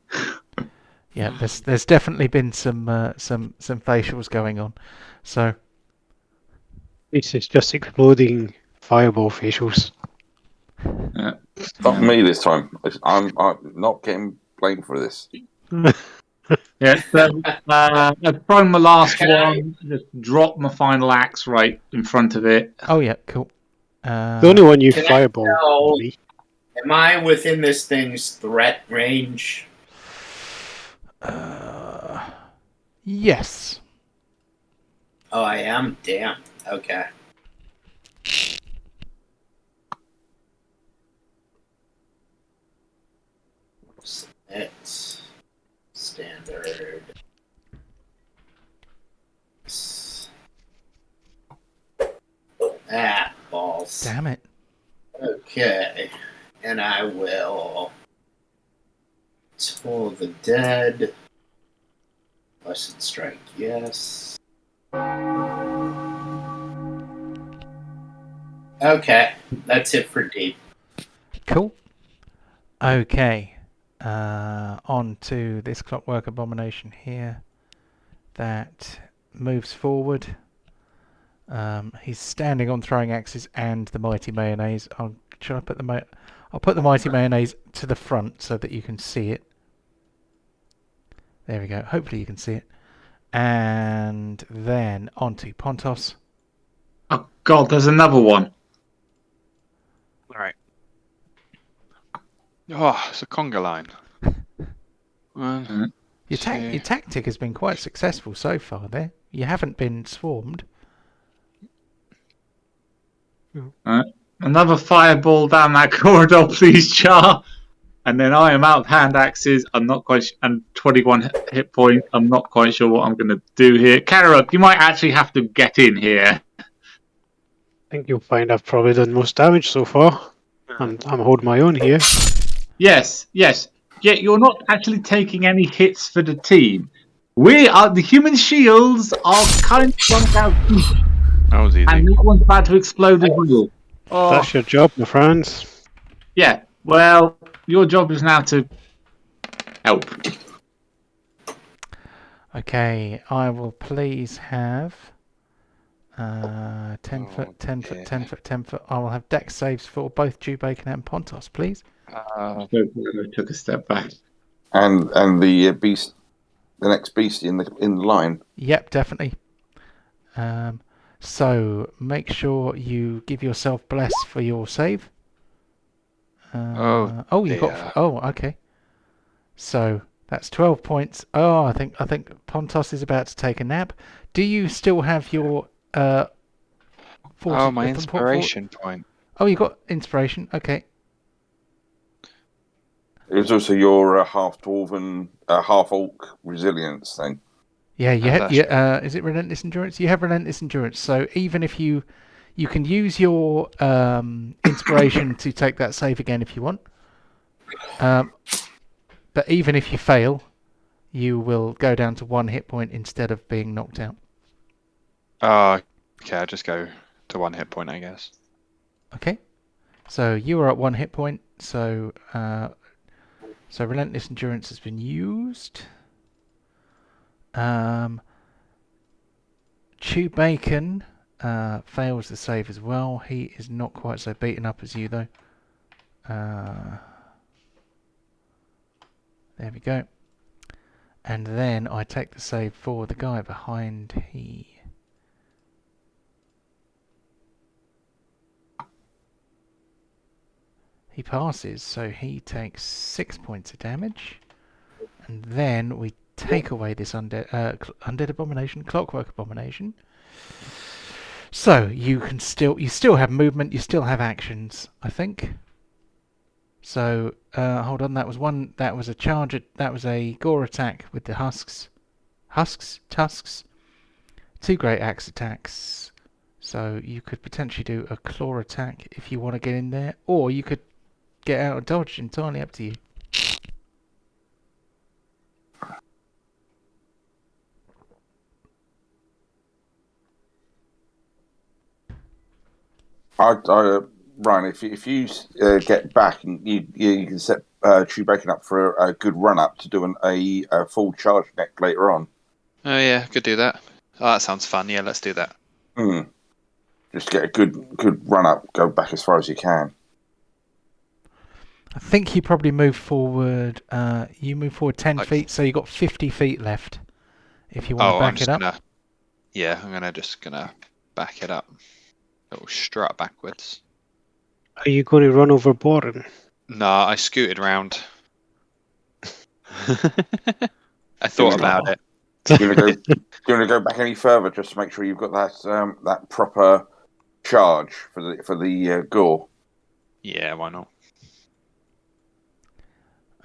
Yeah, there's definitely been some facials going on. So. This is just exploding fireball facials. Not me this time. I'm not getting blamed for this. Yeah, so I've thrown my last one, just drop my final axe right in front of it. Oh yeah, cool. The only one you Can I fireball. tell- Me. Am I within this thing's threat range? Yes. Oh, I am? Damn. Okay. It's standard. Balls. Damn it. Okay. And I will Toll the Dead. Blessed Strike, yes. Okay. That's it for deep. Cool. Okay. On to this Clockwork Abomination here that moves forward. He's standing on throwing axes and the mighty mayonnaise. I'll put the mighty mayonnaise to the front so that you can see it. There we go. Hopefully you can see it. And then on to Pontos. Oh God, there's another one. All right. Oh, it's a conga line. One, Your tactic has been quite successful so far there. You haven't been swarmed. Another fireball down that corridor, please, Char. And then I am out of hand axes. I'm not quite and 21 hit point. I'm not quite sure what I'm going to do here. Karok, you might actually have to get in here. I think you'll find I've probably done most damage so far. I'm holding my own here. Yes. Yet you're not actually taking any hits for the team. The human shields are kind of run out, that was easy. and that one's about to explode as well. Oh, That's your job, my friends. yeah. Well, your job is now to help. Okay, I will please have 10 foot, 10 foot, 10 foot, 10 foot. I will have dex saves for both Jew Bacon and Pontos, please. I took a step back. And the beast, the next beast in the line. Yep, definitely. So make sure you give yourself bless for your save. You got. Oh, okay. So that's 12 points. Oh, I think Pontos is about to take a nap. Do you still have your my inspiration point. Oh, you got inspiration. Okay. It was also your half dwarven, half orc resilience thing. Yeah, is it Relentless Endurance? You have Relentless Endurance, so even if you can use your inspiration to take that save again if you want. But even if you fail, you will go down to 1 hit point instead of being knocked out. Oh, okay, I'll just go to 1 hit point, I guess. Okay. So you are at 1 hit point, so Relentless Endurance has been used. Chew Bacon fails the save as well. He is not quite so beaten up as you, though. There we go. And then I take the save for the guy behind he. He passes, so he takes 6 points of damage. And then we take away this undead abomination, Clockwork Abomination. So you still have movement, you still have actions, I think. So hold on, that was a charge, that was a gore attack with the tusks, 2 great axe attacks. So you could potentially do a claw attack if you want to get in there, or you could get out of dodge, entirely up to you. Ryan, if you get back and you can set Chew Bacon up for a good run up to doing a full charge neck later on. Oh yeah, could do that. Oh, that sounds fun. Yeah, let's do that. just get a good run up, go back as far as you can. I think you probably move forward. You move forward 10 feet, so you've got 50 feet left. If you want to back it up. I'm just gonna back it up. Little strut backwards. Are you going to run over Boren? No, I scooted round. I thought about it. Do you want to go back any further just to make sure you've got that proper charge for the gore? Yeah, why not?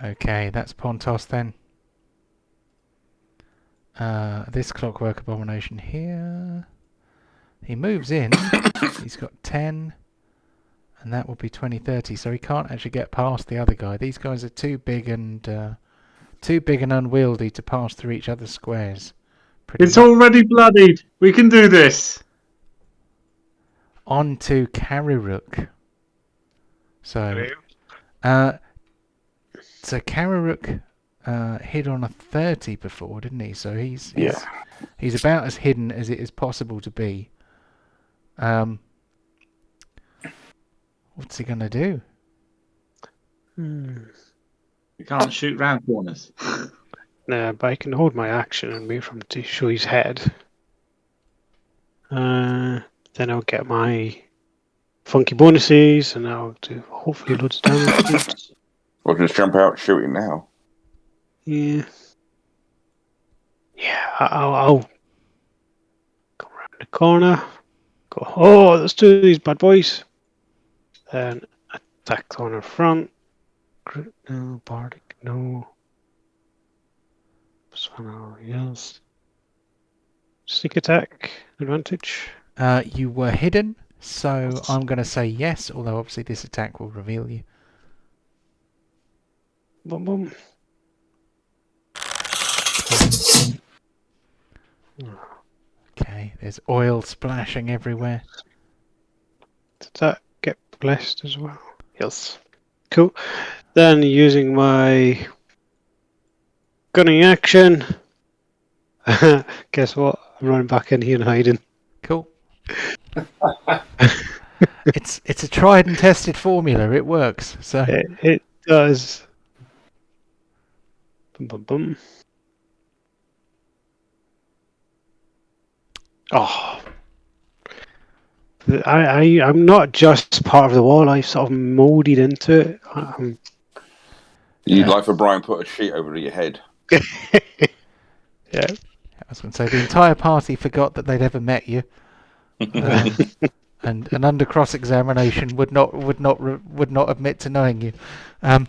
Okay, that's Pontos then. This Clockwork Abomination here. He moves in. He's got 10. And that will be 20, 30. So he can't actually get past the other guy. These guys are too big and unwieldy to pass through each other's squares. It's already bloodied. We can do this. On to Karuruk. So Karuruk hid on a 30 before, didn't he? So he's about as hidden as it is possible to be. What's he gonna do? You can't shoot round corners. No, but I can hold my action and wait for him to show his head. Then I'll get my funky bonuses, and I'll do hopefully loads of damage. Or just jump out shooting now. Yeah. Yeah, I'll go around the corner. Go, oh, let's do these bad boys. Then attack on the front. No, Bardic, no. Yes. Sneak attack, advantage. You were hidden, so I'm going to say yes, although obviously this attack will reveal you. Boom, boom. Okay, there's oil splashing everywhere. Did that get blessed as well? Yes. Cool. Then using my gunning action. Guess what? I'm running back in here and hiding. Cool. It's a tried and tested formula. It works. So it does. Boom, boom, boom. Oh. I'm not just part of the wall. I sort of molded into it. You'd like for Brian put a sheet over your head. Yeah. I was going to say the entire party forgot that they'd ever met you, and under cross-examination would not admit to knowing you. On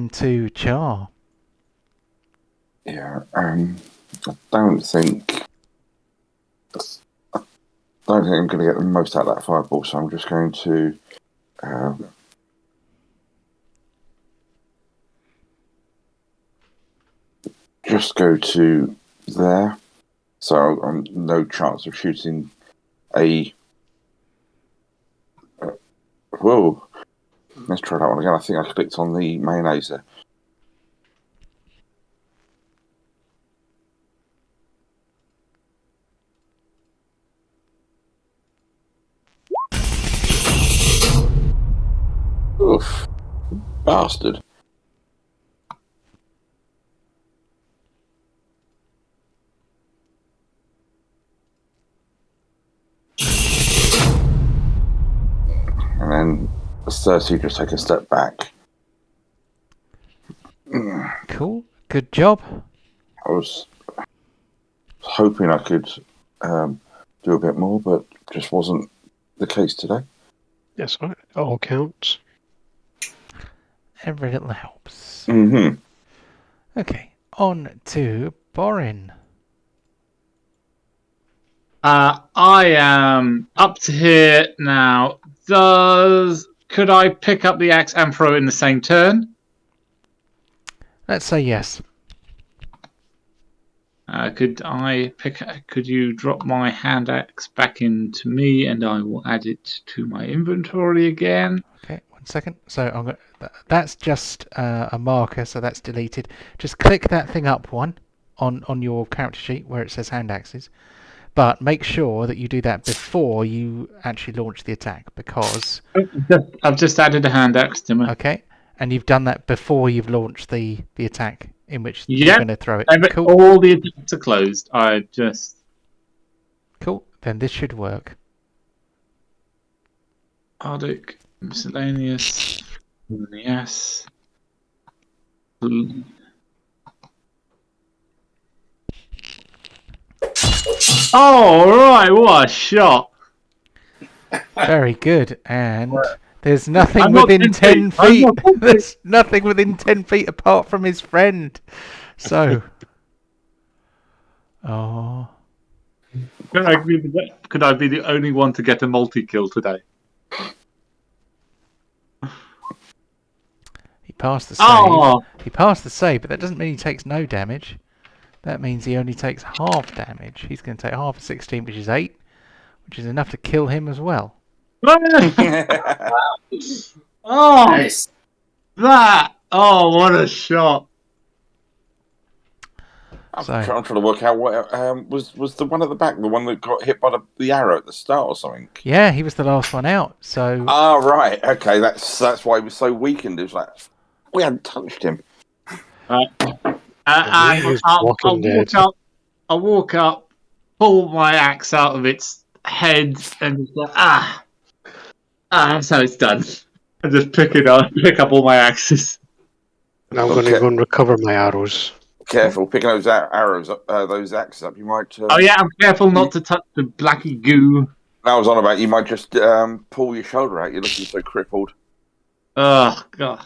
to Char. Yeah. I don't think I'm going to get the most out of that fireball, so I'm just going to just go to there. So I'm no chance of shooting a. Whoa! Let's try that one again. I think I clicked on the mayonnaise there. Oof. Bastard. And then 30, just take a step back. Cool. Good job. I was hoping I could do a bit more, but just wasn't the case today. Yes, right. It all counts. Every little helps. Mm-hmm. Okay, on to Borin. I am up to here now. Could I pick up the axe and throw it in the same turn? Let's say yes. Could you drop my hand axe back into me, and I will add it to my inventory again? Okay, 1 second. So that's just a marker, so that's deleted. Just click that thing up one on your character sheet where it says hand axes. But make sure that you do that before you actually launch the attack, because I've just added a hand axe to me. okay, and you've done that before you've launched the attack in which you're Yep. going to throw it. Cool. All the attacks are closed. I just Cool. Then this should work. Arctic miscellaneous. Yes. Oh right, what a shot! Very good. And there's nothing I'm not within 10 10 feet. I'm feet. not 10 feet. There's nothing within 10 feet apart from his friend. So. Oh. Could I be the only one to get a multi-kill today? He passed the save. Oh, He passed the save, but that doesn't mean he takes no damage. That means he only takes half damage. He's going to take half of 16, which is 8, which is enough to kill him as well. oh, Nice. that! Oh, what a shot! I'm So- trying to work out what was the one at the back, the one that got hit by the arrow at the start or something. Yeah, he was the last one out. So Ah, right. Okay, that's why he was so weakened. It was like we hadn't touched him. He's walking dead. I'll walk up, pull my axe out of its head, and just like, that's how it's done. And just pick up all my axes. Now I'm going to go and recover my arrows. Careful picking those arrows up, those axes up. You might. Oh yeah, I'm careful not to touch the blacky goo. I was on about you might just pull your shoulder out. You're looking so crippled. Oh god.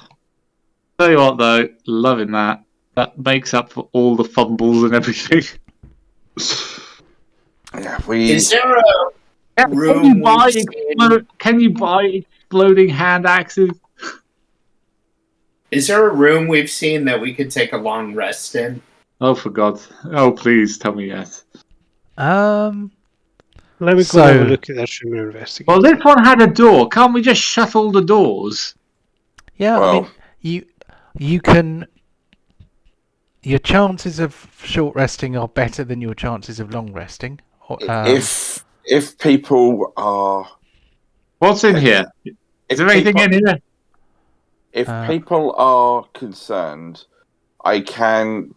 Tell you what though, loving that. That makes up for all the fumbles and everything. Yeah, we. Is there a room we've seen? Can you buy exploding hand axes? Is there a room we've seen that we could take a long rest in? Oh, for God. Oh, please tell me yes. Let me go and have a look at this room and investigate. Well, this one had a door. Can't we just shuffle the doors? yeah, Well- I mean, you can. Your chances of short resting are better than your chances of long resting. If people are, What's in here? if Is there anything people, in here? if people are concerned, I can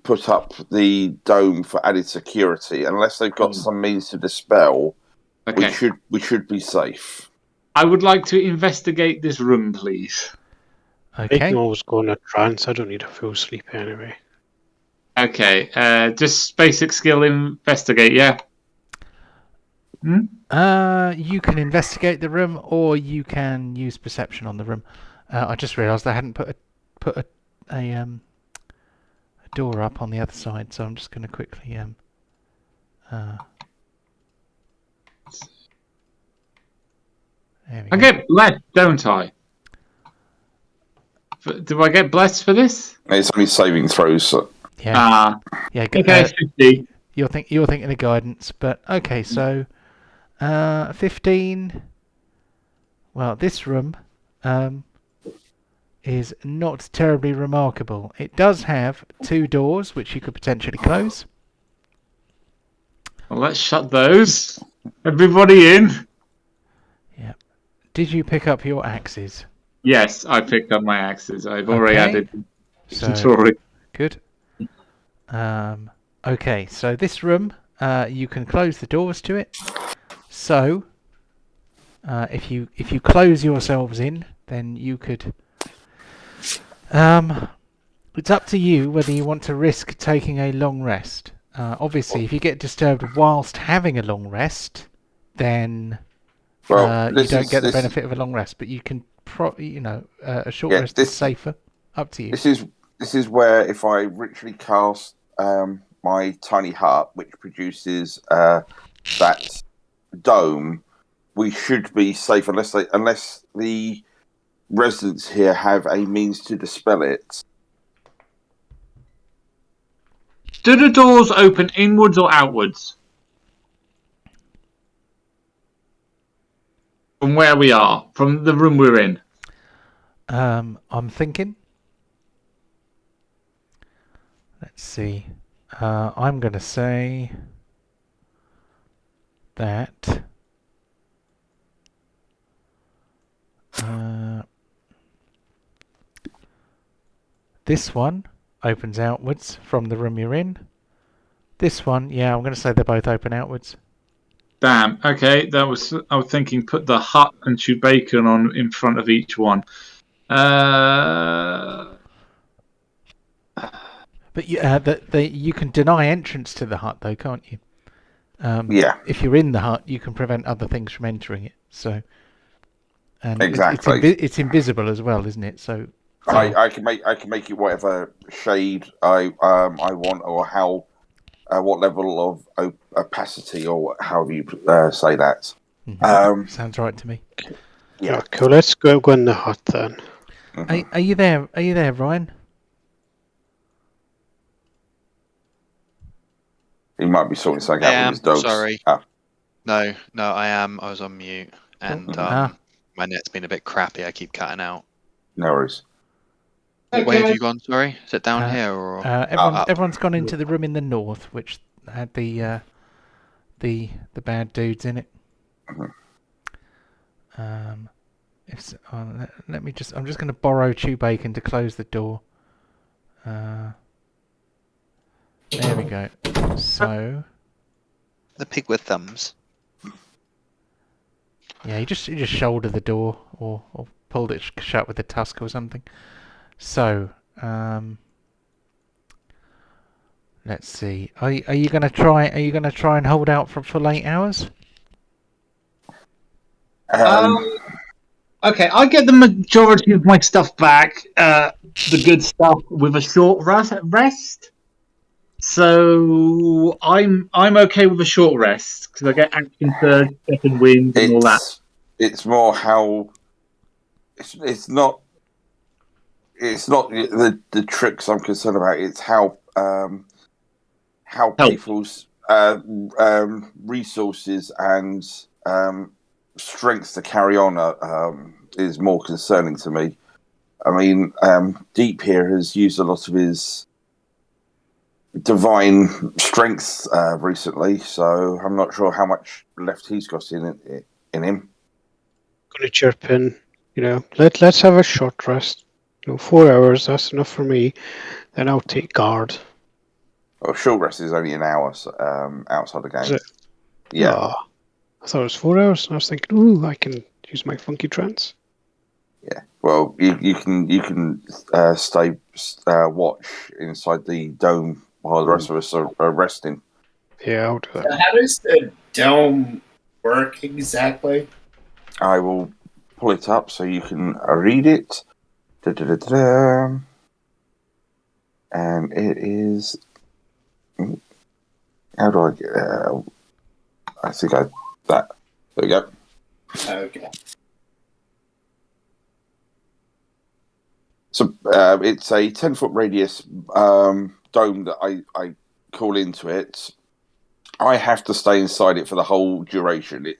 put up the dome for added security. Unless they've got some means to dispel, Okay. we should be safe. I would like to investigate this room, please. I Okay. can always go in a trance. I don't need a full sleep anyway. Okay. Just basic skill investigate, yeah? You can investigate the room, or you can use perception on the room. I just realised I hadn't put a door up on the other side, so I'm just going to quickly there we I go. get blessed, don't I? Do I get blessed for this? It's only saving throws. So. Yeah, yeah. Okay, 50. You're thinking of guidance, but okay. So, 15. Well, this room is not terribly remarkable. It does have 2 doors which you could potentially close. Well, let's shut those. Everybody in. Yeah. Did you pick up your axes? Yes, I picked up my axes. I've already Okay. added So inventory. good. Okay, so this room, you can close the doors to it. So, if you close yourselves in, then you could. It's up to you whether you want to risk taking a long rest. Obviously, if you get disturbed whilst having a long rest, then you don't get the benefit of a long rest. But you can, a short rest is safer. Up to you. This is where if I ritually cast my tiny heart, which produces that dome, we should be safe unless the residents here have a means to dispel it. Do the doors open inwards or outwards? From where we are, from the room we're in. I'm thinking. Let's see. I'm going to say that this one opens outwards from the room you're in. This one, yeah, I'm going to say they both open outwards. Damn. Okay, I was thinking put the hut and chew bacon on in front of each one. But you can deny entrance to the hut, though, can't you? Yeah. If you're in the hut, you can prevent other things from entering it. So, and Exactly. it's invisible as well, isn't it? So I can make it whatever shade I want, or how what level of opacity, or however you say that. sounds right to me. Yeah. Cool. Let's go in the hut then. Are you there? Are you there, Ryan? He might be sorting something out with his dogs. Sorry. Oh. No, I am. I was on mute, and my net's been a bit crappy. I keep cutting out. No worries. Okay. Where have you gone? Sorry, is it down here or everyone's gone into the room in the north, which had the bad dudes in it. Let me just. I'm just going to borrow Chew Bacon to close the door. There we go. So the pig with thumbs? Yeah, you just shoulder the door or pulled it shut with a tusk or something. So let's see. Are you gonna try? Are you gonna try and hold out for 8 hours? Okay, I get the majority of my stuff back, the good stuff, with a short rest. So I'm okay with a short rest because I get action surge, second wind, and all that. It's more how it's not the tricks I'm concerned about. It's how people's resources and strength to carry on is more concerning to me. I mean, Deep here has used a lot of his divine strength recently, so I'm not sure how much left he's got in him. Gonna chirp in, let's have a short rest. 4 hours, that's enough for me. Then I'll take guard. Well, short rest is only an hour outside the game. Is it? Yeah. Oh, I thought it was 4 hours, and I was thinking, ooh, I can use my funky trance. Yeah. Well, you can stay watch inside the dome while the rest of us are resting. Yeah, I'll do that. So how does the dome work exactly? I will pull it up so you can read it. Da-da-da-da-da. And it is. How do I get? I think that. There we go. Okay. So it's a 10-foot radius dome that I call into it. I have to stay inside it for the whole duration. It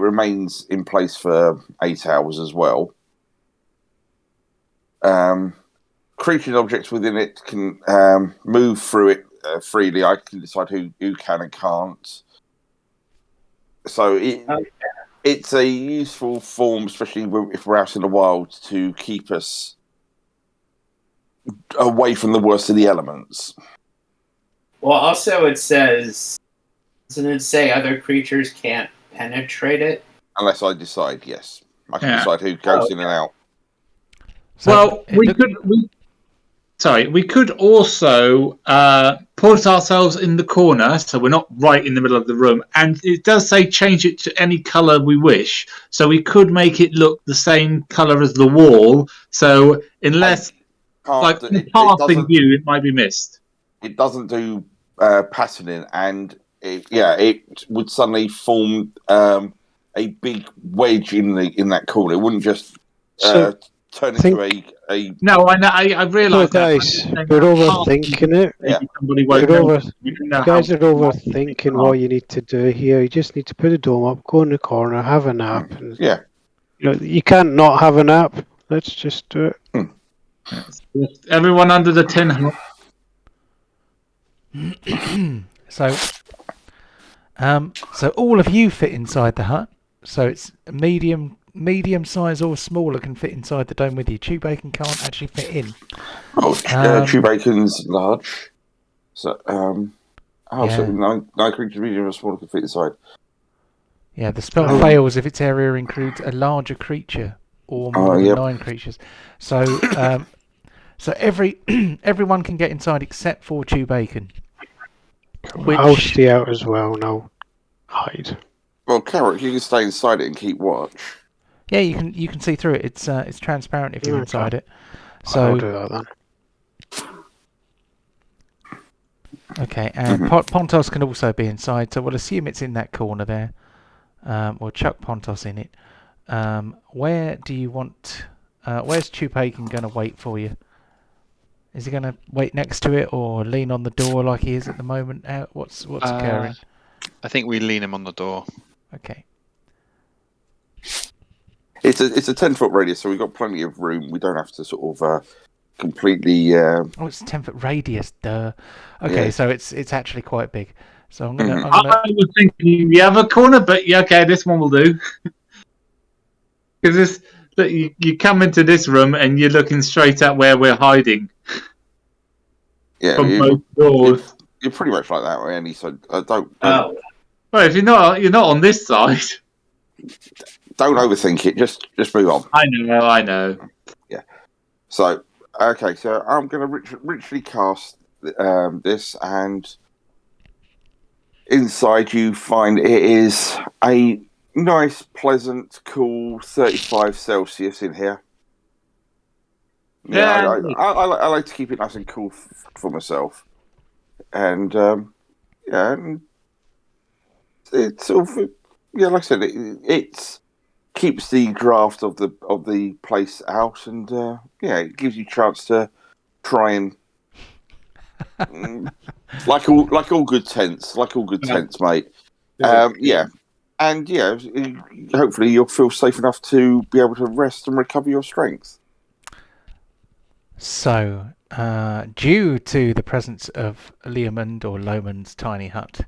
remains in place for 8 hours as well. Creatures and objects within it can move through it freely. I can decide who can and can't. So it's a useful form, especially if we're out in the wild, to keep us away from the worst of the elements. Well, also it says, doesn't it say other creatures can't penetrate it? Unless I decide, yes. I can decide who goes in and out. So we could also put ourselves in the corner, so we're not right in the middle of the room. And it does say change it to any colour we wish. So we could make it look the same colour as the wall. So unless, in passing view, it might be missed. It doesn't do patterning, and it would suddenly form a big wedge in that corner. It wouldn't just turn into a. No, I realise that. Guys, we're overthinking it. Yeah. You guys are overthinking what you need to do here. You just need to put a dome up, go in the corner, have a nap. And, you can't not have a nap. Let's just do it. Everyone under the tin hut. So all of you fit inside the hut. So it's medium size or smaller can fit inside the dome with you. Chewbacon can't actually fit in. Chewbacon's large. So, Yeah. so nine creatures medium or smaller can fit inside. Yeah, the spell fails if its area includes a larger creature or more than 9 creatures. So, so everyone can get inside except for Chewbacon. I'll stay out as well, and I'll hide. Well, Carrot, you can stay inside it and keep watch. Yeah, you can see through it. It's transparent if you're inside it. So I'll do that then. Okay, and Pontos can also be inside, so we'll assume it's in that corner there. We'll chuck Pontos in it. Where do you want... where's Chewbacon going to wait for you? Is he going to wait next to it or lean on the door like he is at the moment? What's occurring? I think we lean him on the door. Okay. It's a 10-foot radius, so we've got plenty of room. We don't have to sort of completely... Oh, it's a 10-foot radius, duh. Okay, so it's actually quite big. So I'm gonna... I was thinking the other corner, but yeah, okay, this one will do. Because you come into this room and you're looking straight at where we're hiding. Yeah, from both doors. You're pretty much like that, Andy. So don't. Oh, Well, if you're not on this side. Don't overthink it. Just move on. I know. Yeah. So okay, so I'm going to richly cast this, and inside you find it is a nice, pleasant, cool 35 Celsius in here. Yeah, I like to keep it nice and cool for myself, and and it's sort of, like I said, it keeps the draft of the place out, and it gives you a chance to try and like all good tents, mate. And hopefully you'll feel safe enough to be able to rest and recover your strength. So, due to the presence of Leomund or Lomund's tiny hut,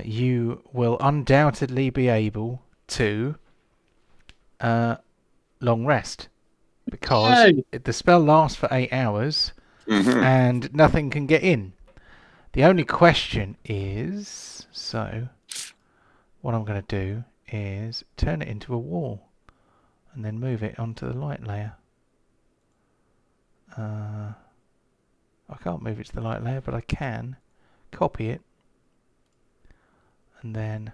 you will undoubtedly be able to long rest, because the spell lasts for 8 hours and nothing can get in. The only question is, so what I'm going to do is turn it into a wall and then move it onto the light layer. I can't move it to the light layer, but I can copy it and then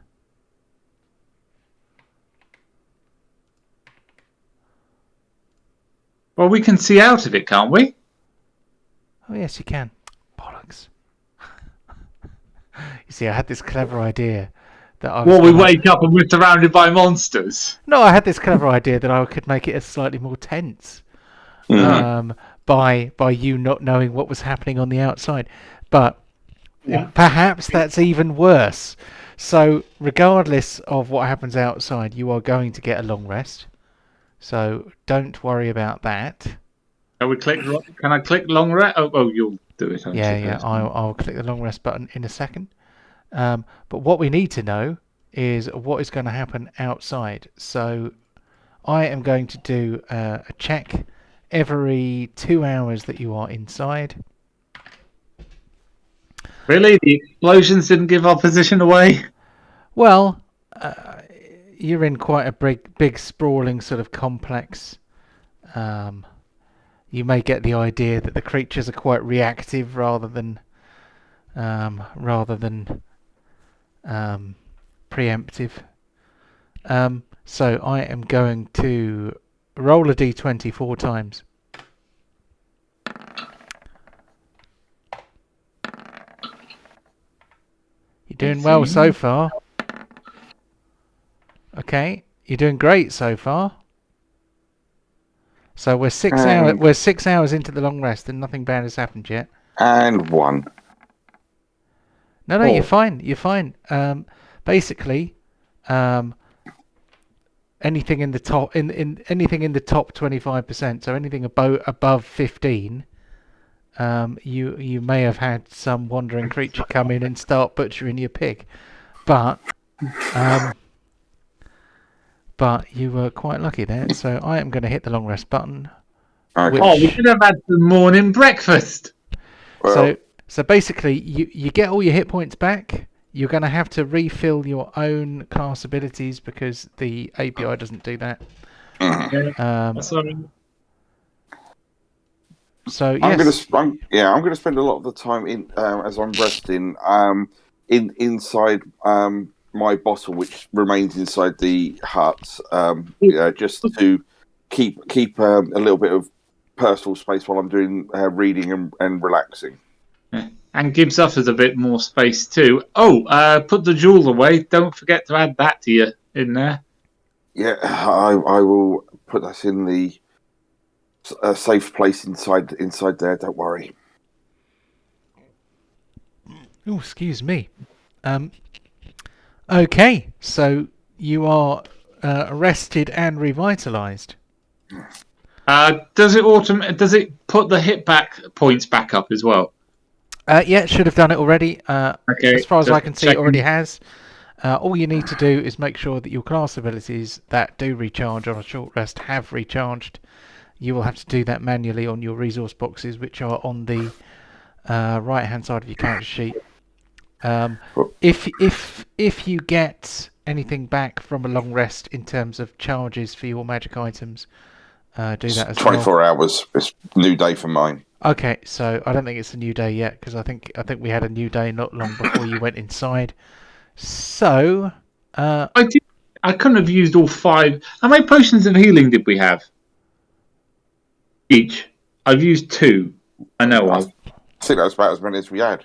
Well, we can see out of it, can't we? oh yes, you can. Bollocks. You see, I had this clever idea that I was we wake up and we're surrounded by monsters. No, I had this clever idea that I could make it slightly more tense. By you not knowing what was happening on the outside. But perhaps that's even worse. So regardless of what happens outside, you are going to get a long rest. So don't worry about that. Can I click long rest? Oh, you'll do it. I'll click the long rest button in a second. But what we need to know is what is going to happen outside. So I am going to do a check every 2 hours that you are inside. Really? The explosions didn't give our position away? Well, you're in quite a big sprawling sort of complex. You may get the idea that the creatures are quite reactive rather than preemptive. So I am going to roll a d20 4 times. You're doing well so far. Okay, you're doing great so far. So we're 6 hours. We're 6 hours into the long rest, and nothing bad has happened yet. And 1. No, you're fine. You're fine. Basically, anything in the top anything in the top 25%, so anything above 15, you may have had some wandering creature come in and start butchering your pig, but you were quite lucky there. So I am going to hit the long rest button. Okay. Oh, we should have had some morning breakfast. Well, So basically, you get all your hit points back. You're going to have to refill your own class abilities because the API doesn't do that. Sorry. So I'm yes, gonna spend a lot of the time in as I'm resting inside my bottle, which remains inside the hut, just to keep a little bit of personal space while I'm doing reading and relaxing. And gives us a bit more space too. Oh, put the jewel away. Don't forget to add that to you in there. Yeah, I will put that in the safe place inside there. Don't worry. oh, excuse me. Okay, so you are rested and revitalized. Does it put the hit back points back up as well? Yeah, it should have done it already. Okay, As far as I just can see, it checking. already has. All you need to do is make sure that your class abilities that do recharge on a short rest have recharged. You will have to do that manually on your resource boxes, which are on the right-hand side of your character sheet. If you get anything back from a long rest in terms of charges for your magic items, do that as 24 well. hours. It's new day for mine. Okay, so I don't think it's a new day yet because I think we had a new day not long before you went inside. So I couldn't have used all 5. How many potions of healing did we have? Each. I've used 2. I know I of. think that's about as many as we had.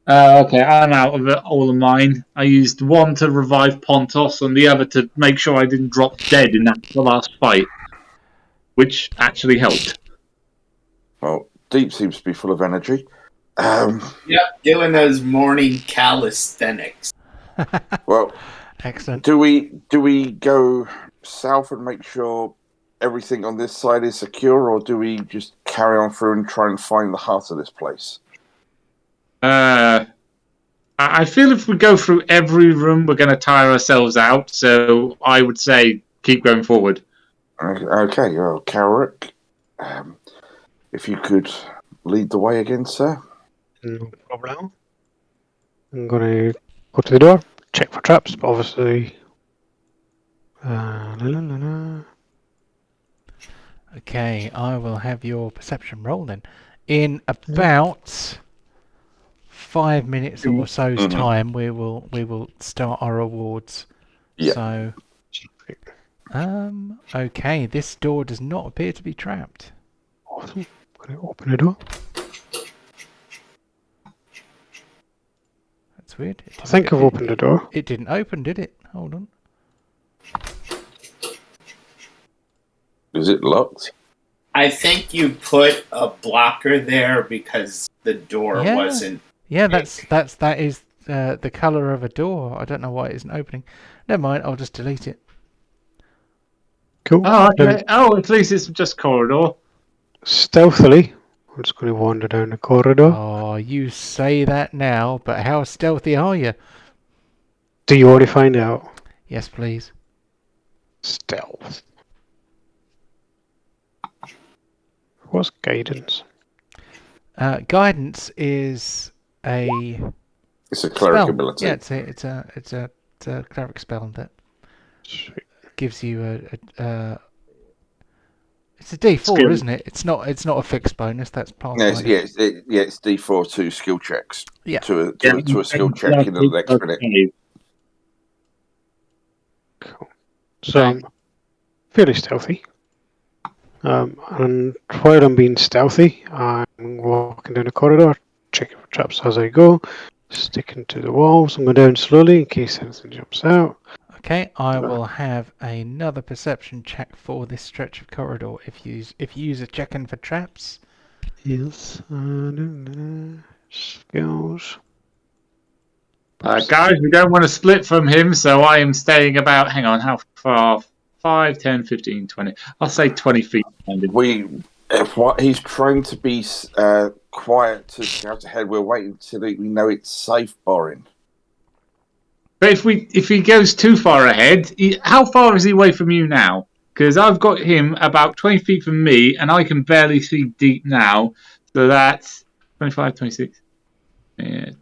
Okay, I'm out of all of mine. I used 1 to revive Pontos and the other to make sure I didn't drop dead in the last fight, which actually helped. Well, Deep seems to be full of energy. Yep, doing those morning calisthenics. Well, excellent. do we go south and make sure everything on this side is secure, or do we just carry on through and try and find the heart of this place? I feel if we go through every room, we're going to tire ourselves out. So I would say keep going forward. Okay, well, Cowrick, if you could lead the way again, sir. No problem. I'm going to go to the door, check for traps, but obviously... Okay, I will have your perception roll then. In about 5 minutes or so's time, we will start our rewards. Yeah. So, okay, this door does not appear to be trapped. Awesome. I'm going to open the door. That's weird. I think I've opened the door. It didn't open, did it? Hold on. Is it locked? I think you put a blocker there because the door wasn't. Yeah, that is the colour of a door. I don't know why it isn't opening. Never mind. I'll just delete it. Cool. Oh, okay. Oh, at least it's just corridor. Stealthily, I'm just going to wander down the corridor. Oh, you say that now, but how stealthy are you? Do you already find out? Yes, please. Stealth. What's guidance? Guidance is a. It's a cleric spell. ability. Yeah, it's a cleric spell that gives you a it's a D4, Skill. isn't it? It's not a fixed bonus. That's part. No, it's D4 to skill checks. Yeah. To a skill check in the next minute. Cool. So I'm fairly stealthy. And while I'm being stealthy, I'm walking down the corridor, checking for traps as I go, sticking to the walls. I'm going down slowly in case anything jumps out. Okay, I will have another perception check for this stretch of corridor. If you use a check-in for traps. Yes. Skills. Guys, we don't want to split from him, so I am staying about. Hang on, how far? 5, 10, 15, 20. I'll say 20 feet. We He's trying to be quiet to scout ahead. We're waiting till we know it's safe, Borin. But if he goes too far ahead, how far is he away from you now? Because I've got him about 20 feet from me, and I can barely see deep now. So that's 25, 26,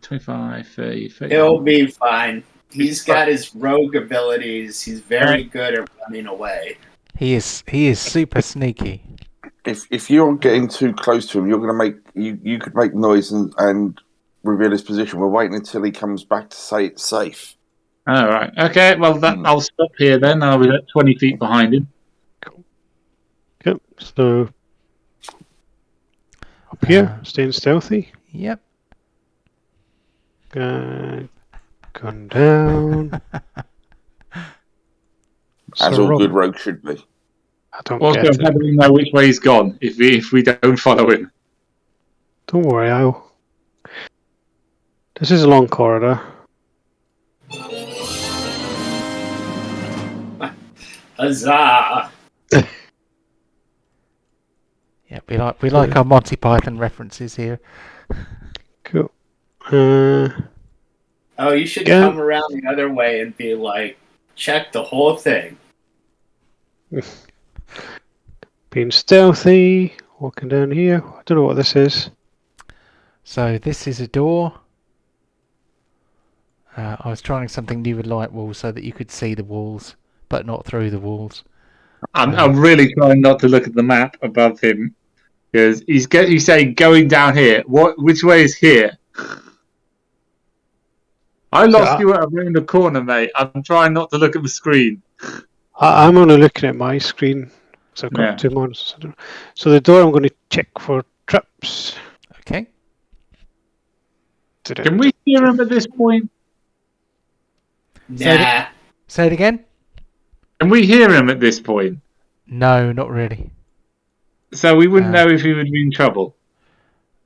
25, 30, 30. He'll be fine. He's got his rogue abilities. He's very good at running away. He is super sneaky. If you're getting too close to him, you're going to make you could make noise and reveal his position. We're waiting until he comes back to say it's safe. All right. Okay. Well, I'll stop here then. I'll be at 20 feet behind him. Yep. So up here, staying stealthy. Yep. Gone down. As all good rogues should be. I don't Also, get how it. do we know which way he's gone if we don't follow him? Don't worry, I'll. This is a long corridor. Huzzah! Yeah, we like our Monty Python references here. Cool. Oh, you should Yeah. come around the other way and be like, check the whole thing. Being stealthy, walking down here. I don't know what this is. So this is a door. I was trying something new with light walls so that you could see the walls, but not through the walls. I'm really trying not to look at the map above him because he's saying going down here. Which way is here? I lost you around the corner, mate. I'm trying not to look at the screen. I'm only looking at my screen, so I've got 2 monitors. So the door, I'm going to check for traps. Okay. Can we hear him at this point? Nah. Say it again? Can we hear him at this point? No, not really. So we wouldn't know if he would be in trouble.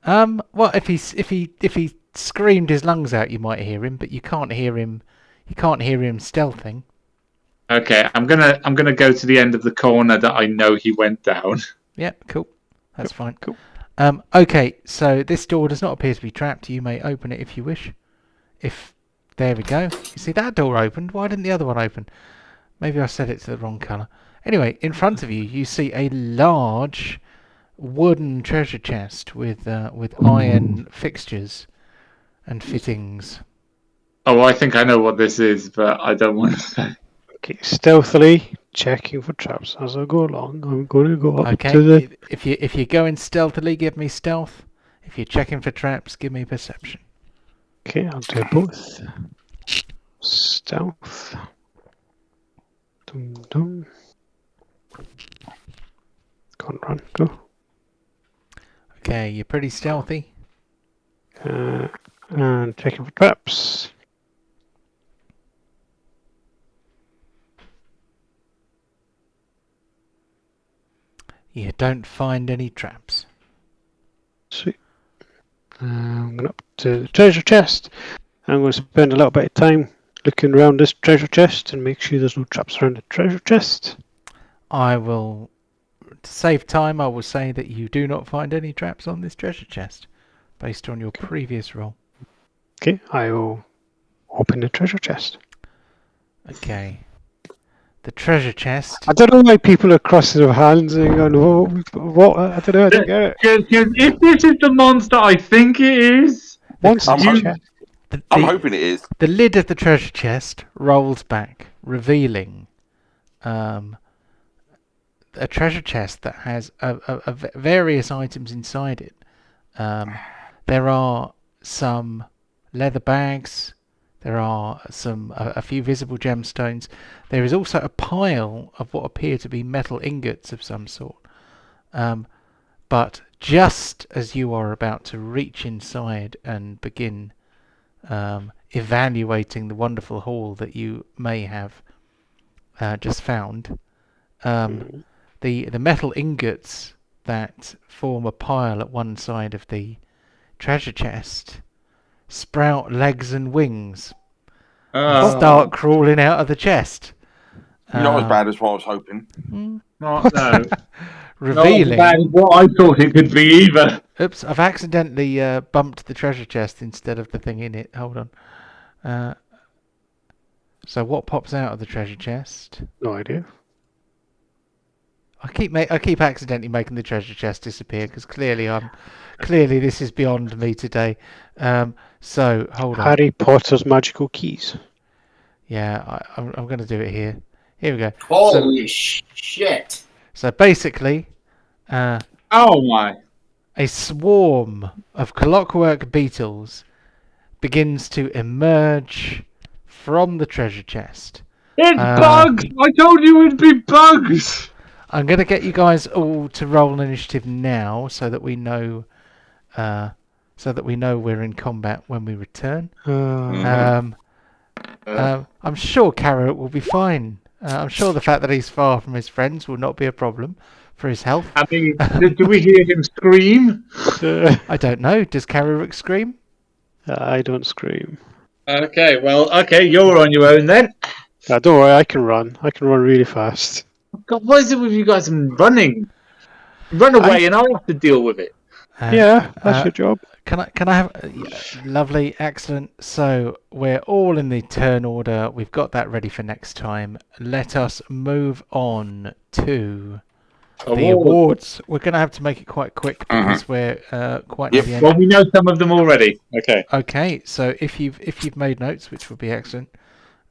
Well, if he screamed his lungs out, you might hear him, but you can't hear him. You can't hear him stealthing. Okay, I'm gonna go to the end of the corner that I know he went down. Yeah, cool. That's fine. Cool. Okay, so this door does not appear to be trapped. You may open it if you wish. There we go. You see that door opened? Why didn't the other one open? Maybe I set it to the wrong colour. Anyway, in front of you, you see a large wooden treasure chest with iron fixtures and fittings. Oh, I think I know what this is, but I don't want to say. Okay, stealthily checking for traps as I go along. I'm going to go up Okay, to the. if you're going stealthily, give me stealth. If you're checking for traps, give me perception. Okay, I'll do both. Stealth. Dum dum. Go on, run, go. Okay, you're pretty stealthy. And checking for traps. You don't find any traps. Sweet. I'm going up to the treasure chest. I'm going to spend a little bit of time looking around this treasure chest and make sure there's no traps around the treasure chest. To save time, I will say that you do not find any traps on this treasure chest, based on your previous roll. Okay, I will open the treasure chest. Okay. The treasure chest. I don't know why people are crossing their hands and going, what? I don't know, I don't get it. If this is the monster I think it is, Monster chest. I'm hoping it is. The lid of the treasure chest rolls back, revealing a treasure chest that has various items inside it. There are some leather bags. There are a few visible gemstones. There is also a pile of what appear to be metal ingots of some sort. But just as you are about to reach inside and begin evaluating the wonderful haul that you may have just found, the metal ingots that form a pile at one side of the treasure chest sprout legs and wings and start crawling out of the chest. Not as bad as what I was hoping. No. revealing. Not as bad as what I thought it could be either. Oops, I've accidentally bumped the treasure chest instead of the thing in it. Hold on. So what pops out of the treasure chest? No idea. I keep accidentally making the treasure chest disappear because clearly this is beyond me today. So hold on. Harry Potter's magical keys. Yeah, I'm going to do it here. Here we go. Holy shit! So basically, Oh my! a swarm of clockwork beetles begins to emerge from the treasure chest. It's bugs! I told you it'd be bugs! I'm going to get you guys all to roll initiative now so that we know we're in combat when we return. I'm sure Carrot will be fine. I'm sure the fact that he's far from his friends will not be a problem for his health. I mean, do we hear him scream? I don't know. Does Carrot scream? I don't scream. Okay, you're on your own then. Don't worry, I can run. I can run really fast. God, what is it with you guys and running? Run away and I'll have to deal with it. Yeah, that's your job. Can I have lovely, excellent. So we're all in the turn order. We've got that ready for next time. Let us move on to the awards. We're going to have to make it quite quick because we're quite near the end. Well, we know some of them already. Okay. Okay. So if you've made notes, which would be excellent,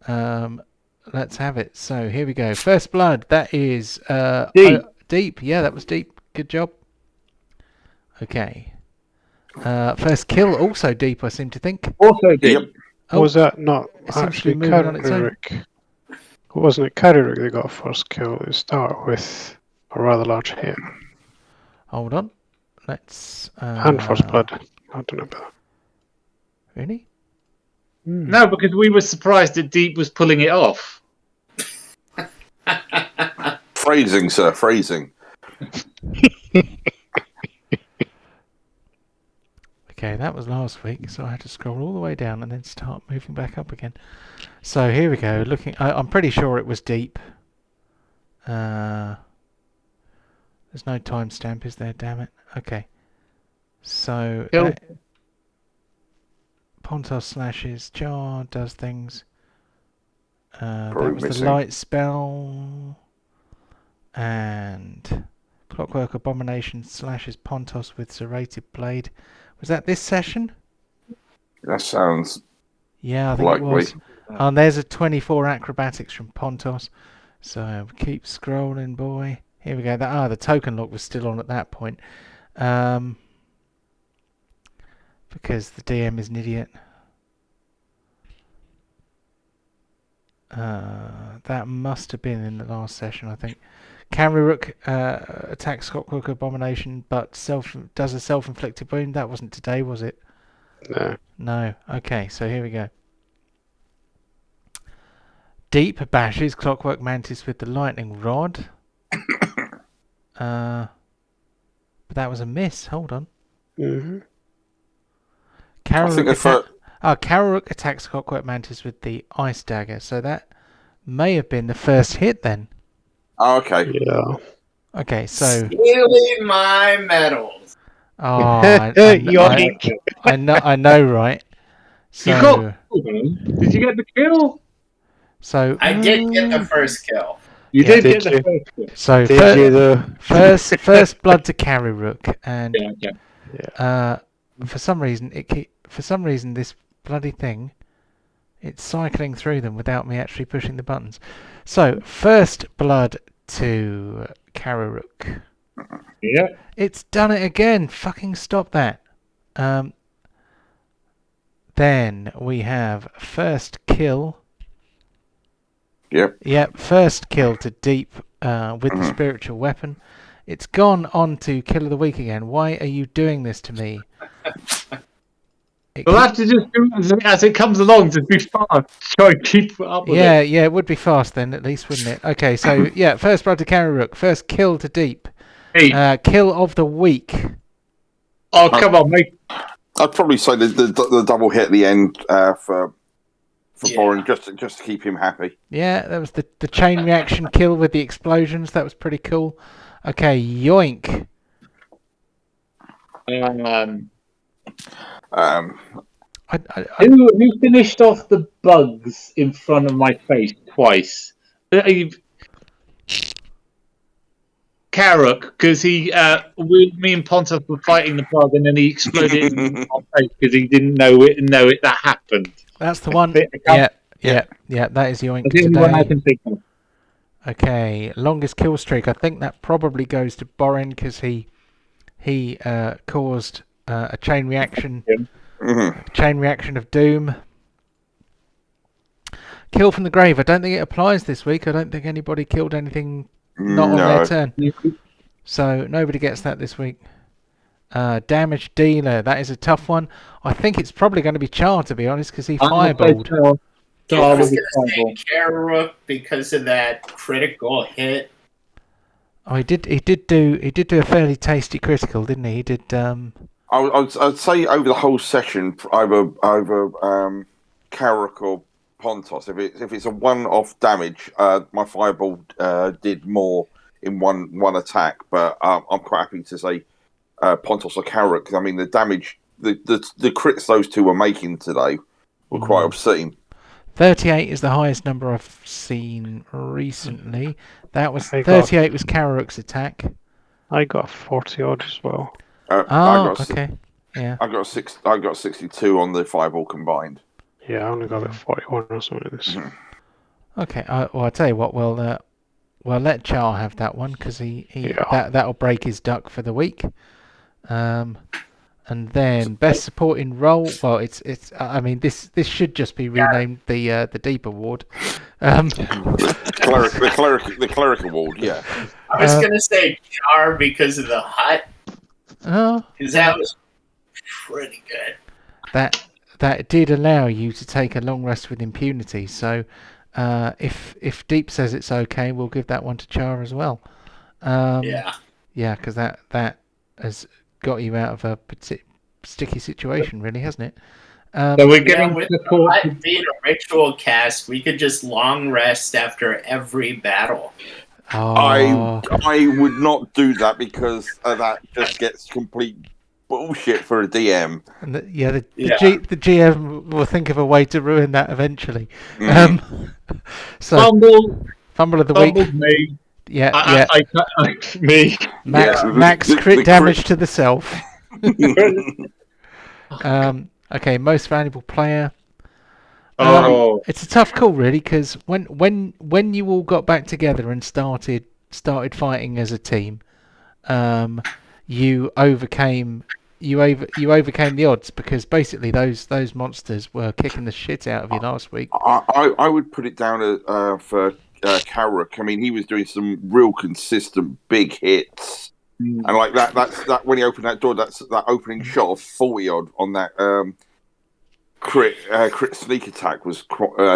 let's have it. So here we go. First blood. That is Deep. Deep. Yeah, that was deep. Good job. Okay. First kill, also deep, I seem to think. Also deep. Yep. Oh, Was that not it seems to actually be moving on its own. Carrick? Wasn't it Carrick that got first kill to start with a rather large hit? Hold on. Let's. And first blood. I don't know about that. Really? No, because we were surprised that Deep was pulling it off. Phrasing, sir, phrasing. Okay, that was last week, so I had to scroll all the way down and then start moving back up again. So here we go. I'm pretty sure it was deep. There's no timestamp, is there? Damn it. Okay. So Pontos slashes. Jar does things. That was missing. the light spell. And Clockwork Abomination slashes Pontos with serrated blade. Was that this session? That sounds Yeah, I think likely. it was. And there's a 24 acrobatics from Pontos. So keep scrolling, boy. Here we go. The token lock was still on at that point. Because the DM is an idiot. That must have been in the last session, I think. Camryrook attacks Clockwork Abomination, but does a self-inflicted wound. That wasn't today, was it? No. No. Okay, so here we go. Deep bashes Clockwork Mantis with the lightning rod. But that was a miss. Hold on. Mm-hmm. Carrock attacks Clockwork Mantis with the ice dagger. So that may have been the first hit then. Oh, okay. Yeah. Okay, so Stealing my medals. I know, right? So You got. Did you get the kill? so I did get the first kill. You Yeah, did did get you? the first kill. so Did you though? first blood to Carryrook, and Yeah. for some reason this bloody thing, it's cycling through them without me actually pushing the buttons. So first blood to Carryrook. Yeah. It's done it again. Fucking stop that. Then we have first kill. Yep. First kill to Deep with the spiritual weapon. It's gone on to kill of the week again. Why are you doing this to me? We'll have to just do it as it comes along to be fast. Try and keep up with it. Yeah, it would be fast then, at least, wouldn't it? Okay, so first blood to Carryrook. First kill to Deep. Hey. Kill of the week. Oh, come on, mate. I'd probably say the double hit at the end for Boring, just to keep him happy. Yeah, that was the chain reaction kill with the explosions. That was pretty cool. Okay, yoink. Um, Who finished off the bugs in front of my face twice? Karuk, because me and Pontus were fighting the bug, and then he exploded in my face because he didn't know it that happened. That's the one. Yeah. Yeah. That is yoink That's the only one I today. can think of. Okay, longest kill streak. I think that probably goes to Borin because he caused a chain reaction. Chain reaction of doom. Kill from the grave. I don't think it applies this week. I don't think anybody killed anything not on their turn. So nobody gets that this week. Damage dealer. That is a tough one. I think it's probably going to be Char, to be honest, because he fireballed. I was going to say Karuk because of that critical hit. Oh, he did do a fairly tasty critical, didn't he? He did. I'd say over the whole session, either Karuk or Pontos. If it's a one-off damage, my fireball did more in one attack. But I'm quite happy to say Pontos or Karuk. I mean, the damage, the crits those two were making today were quite obscene. 38 is the highest number I've seen recently. That was 38 was Karuk's attack. I got 40 odd as well. Okay. Yeah. I got 62 on the fireball combined. Yeah, I only got about 41 or something like this. Okay. Well, I'll tell you what. We'll let Char have that one because that'll break his duck for the week. And then best supporting role. Well, it's. I mean, this should just be renamed the Deep Award. The cleric award. Yeah. I was gonna say Char because of the hut. Oh. Because that was pretty good. That did allow you to take a long rest with impunity. So, if Deep says it's okay, we'll give that one to Char as well. Yeah, because that has got you out of a sticky situation, really, hasn't it? So we're getting with the being a ritual cast, we could just long rest after every battle. Oh. I would not do that because that just gets complete bullshit for a DM. And the GM will think of a way to ruin that eventually. So fumble of the week. Me. Yeah. Me. Max crit damage to the self. Okay, most valuable player. It's a tough call, really, because when you all got back together and started fighting as a team, you overcame the odds because basically those monsters were kicking the shit out of you last week. I would put it down for Karuk. I mean, he was doing some real consistent big hits. And like that when he opened that door, that opening shot of 40 odd on that crit sneak attack was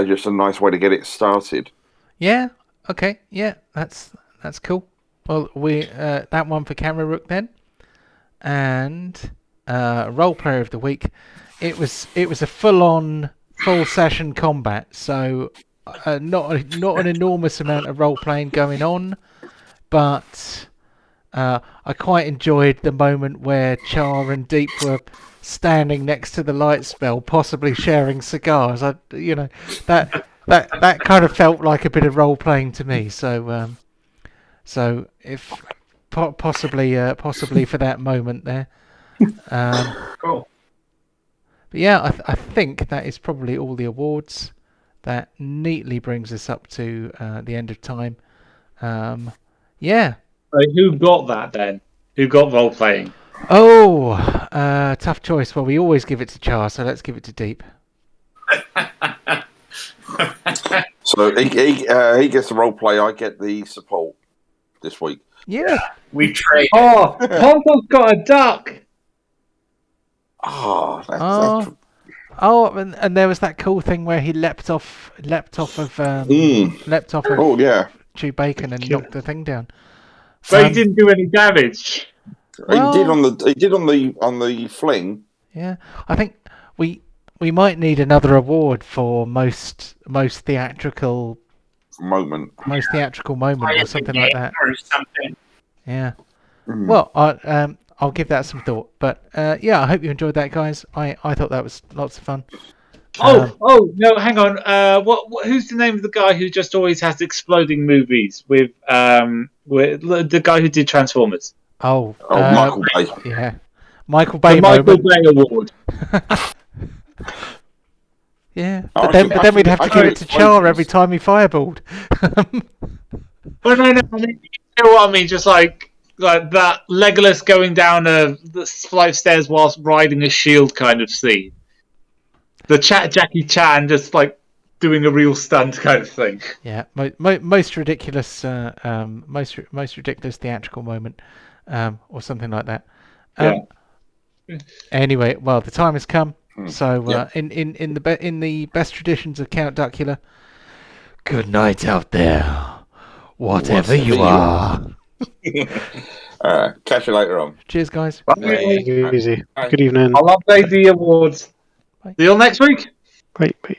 just a nice way to get it started. Yeah. Okay. Yeah. That's cool. Well, we that one for Camera then, and role player of the week. It was a full session combat. So not an enormous amount of role playing going on, but. I quite enjoyed the moment where Char and Deep were standing next to the light spell, possibly sharing cigars. That kind of felt like a bit of role playing to me. So if possibly for that moment there. Cool. But yeah, I think that is probably all the awards. That neatly brings us up to the end of time. Yeah. Who got that then? Who got role playing? Oh, tough choice. Well, we always give it to Char, so let's give it to Deep. So he gets the role play. I get the support this week. Yeah, we trade. Oh, Ponto's got a duck. And there was that cool thing where he leapt off of Oh yeah, Chew Bacon and knocked the thing down. But he didn't do any damage. He did on the fling. Yeah, I think we might need another award for most theatrical moment. Most theatrical moment or something like that. Or something. Yeah. Mm. Well, I'll give that some thought. But yeah, I hope you enjoyed that, guys. I thought that was lots of fun. Oh no! Hang on. What? Who's the name of the guy who just always has exploding movies with the guy who did Transformers? Michael Bay. Yeah, Michael Bay The Michael moment. Bay Award. Yeah, Oh, but then we'd have to give it to Char every explosions. time he fireballed. Well, no. I mean, you know what I mean? Just like that Legolas going down the flight of stairs whilst riding a shield kind of scene. The Jackie Chan just like doing a real stunt kind of thing. Yeah, most ridiculous, most ridiculous theatrical moment, or something like that. Anyway, well, the time has come. So in the best traditions of Count Duckula, good night out there, whatever you are. Catch you later on. Cheers, guys. Take it easy. Bye. Good evening. I'll update the awards. Bye. See you all next week. Bye. Bye.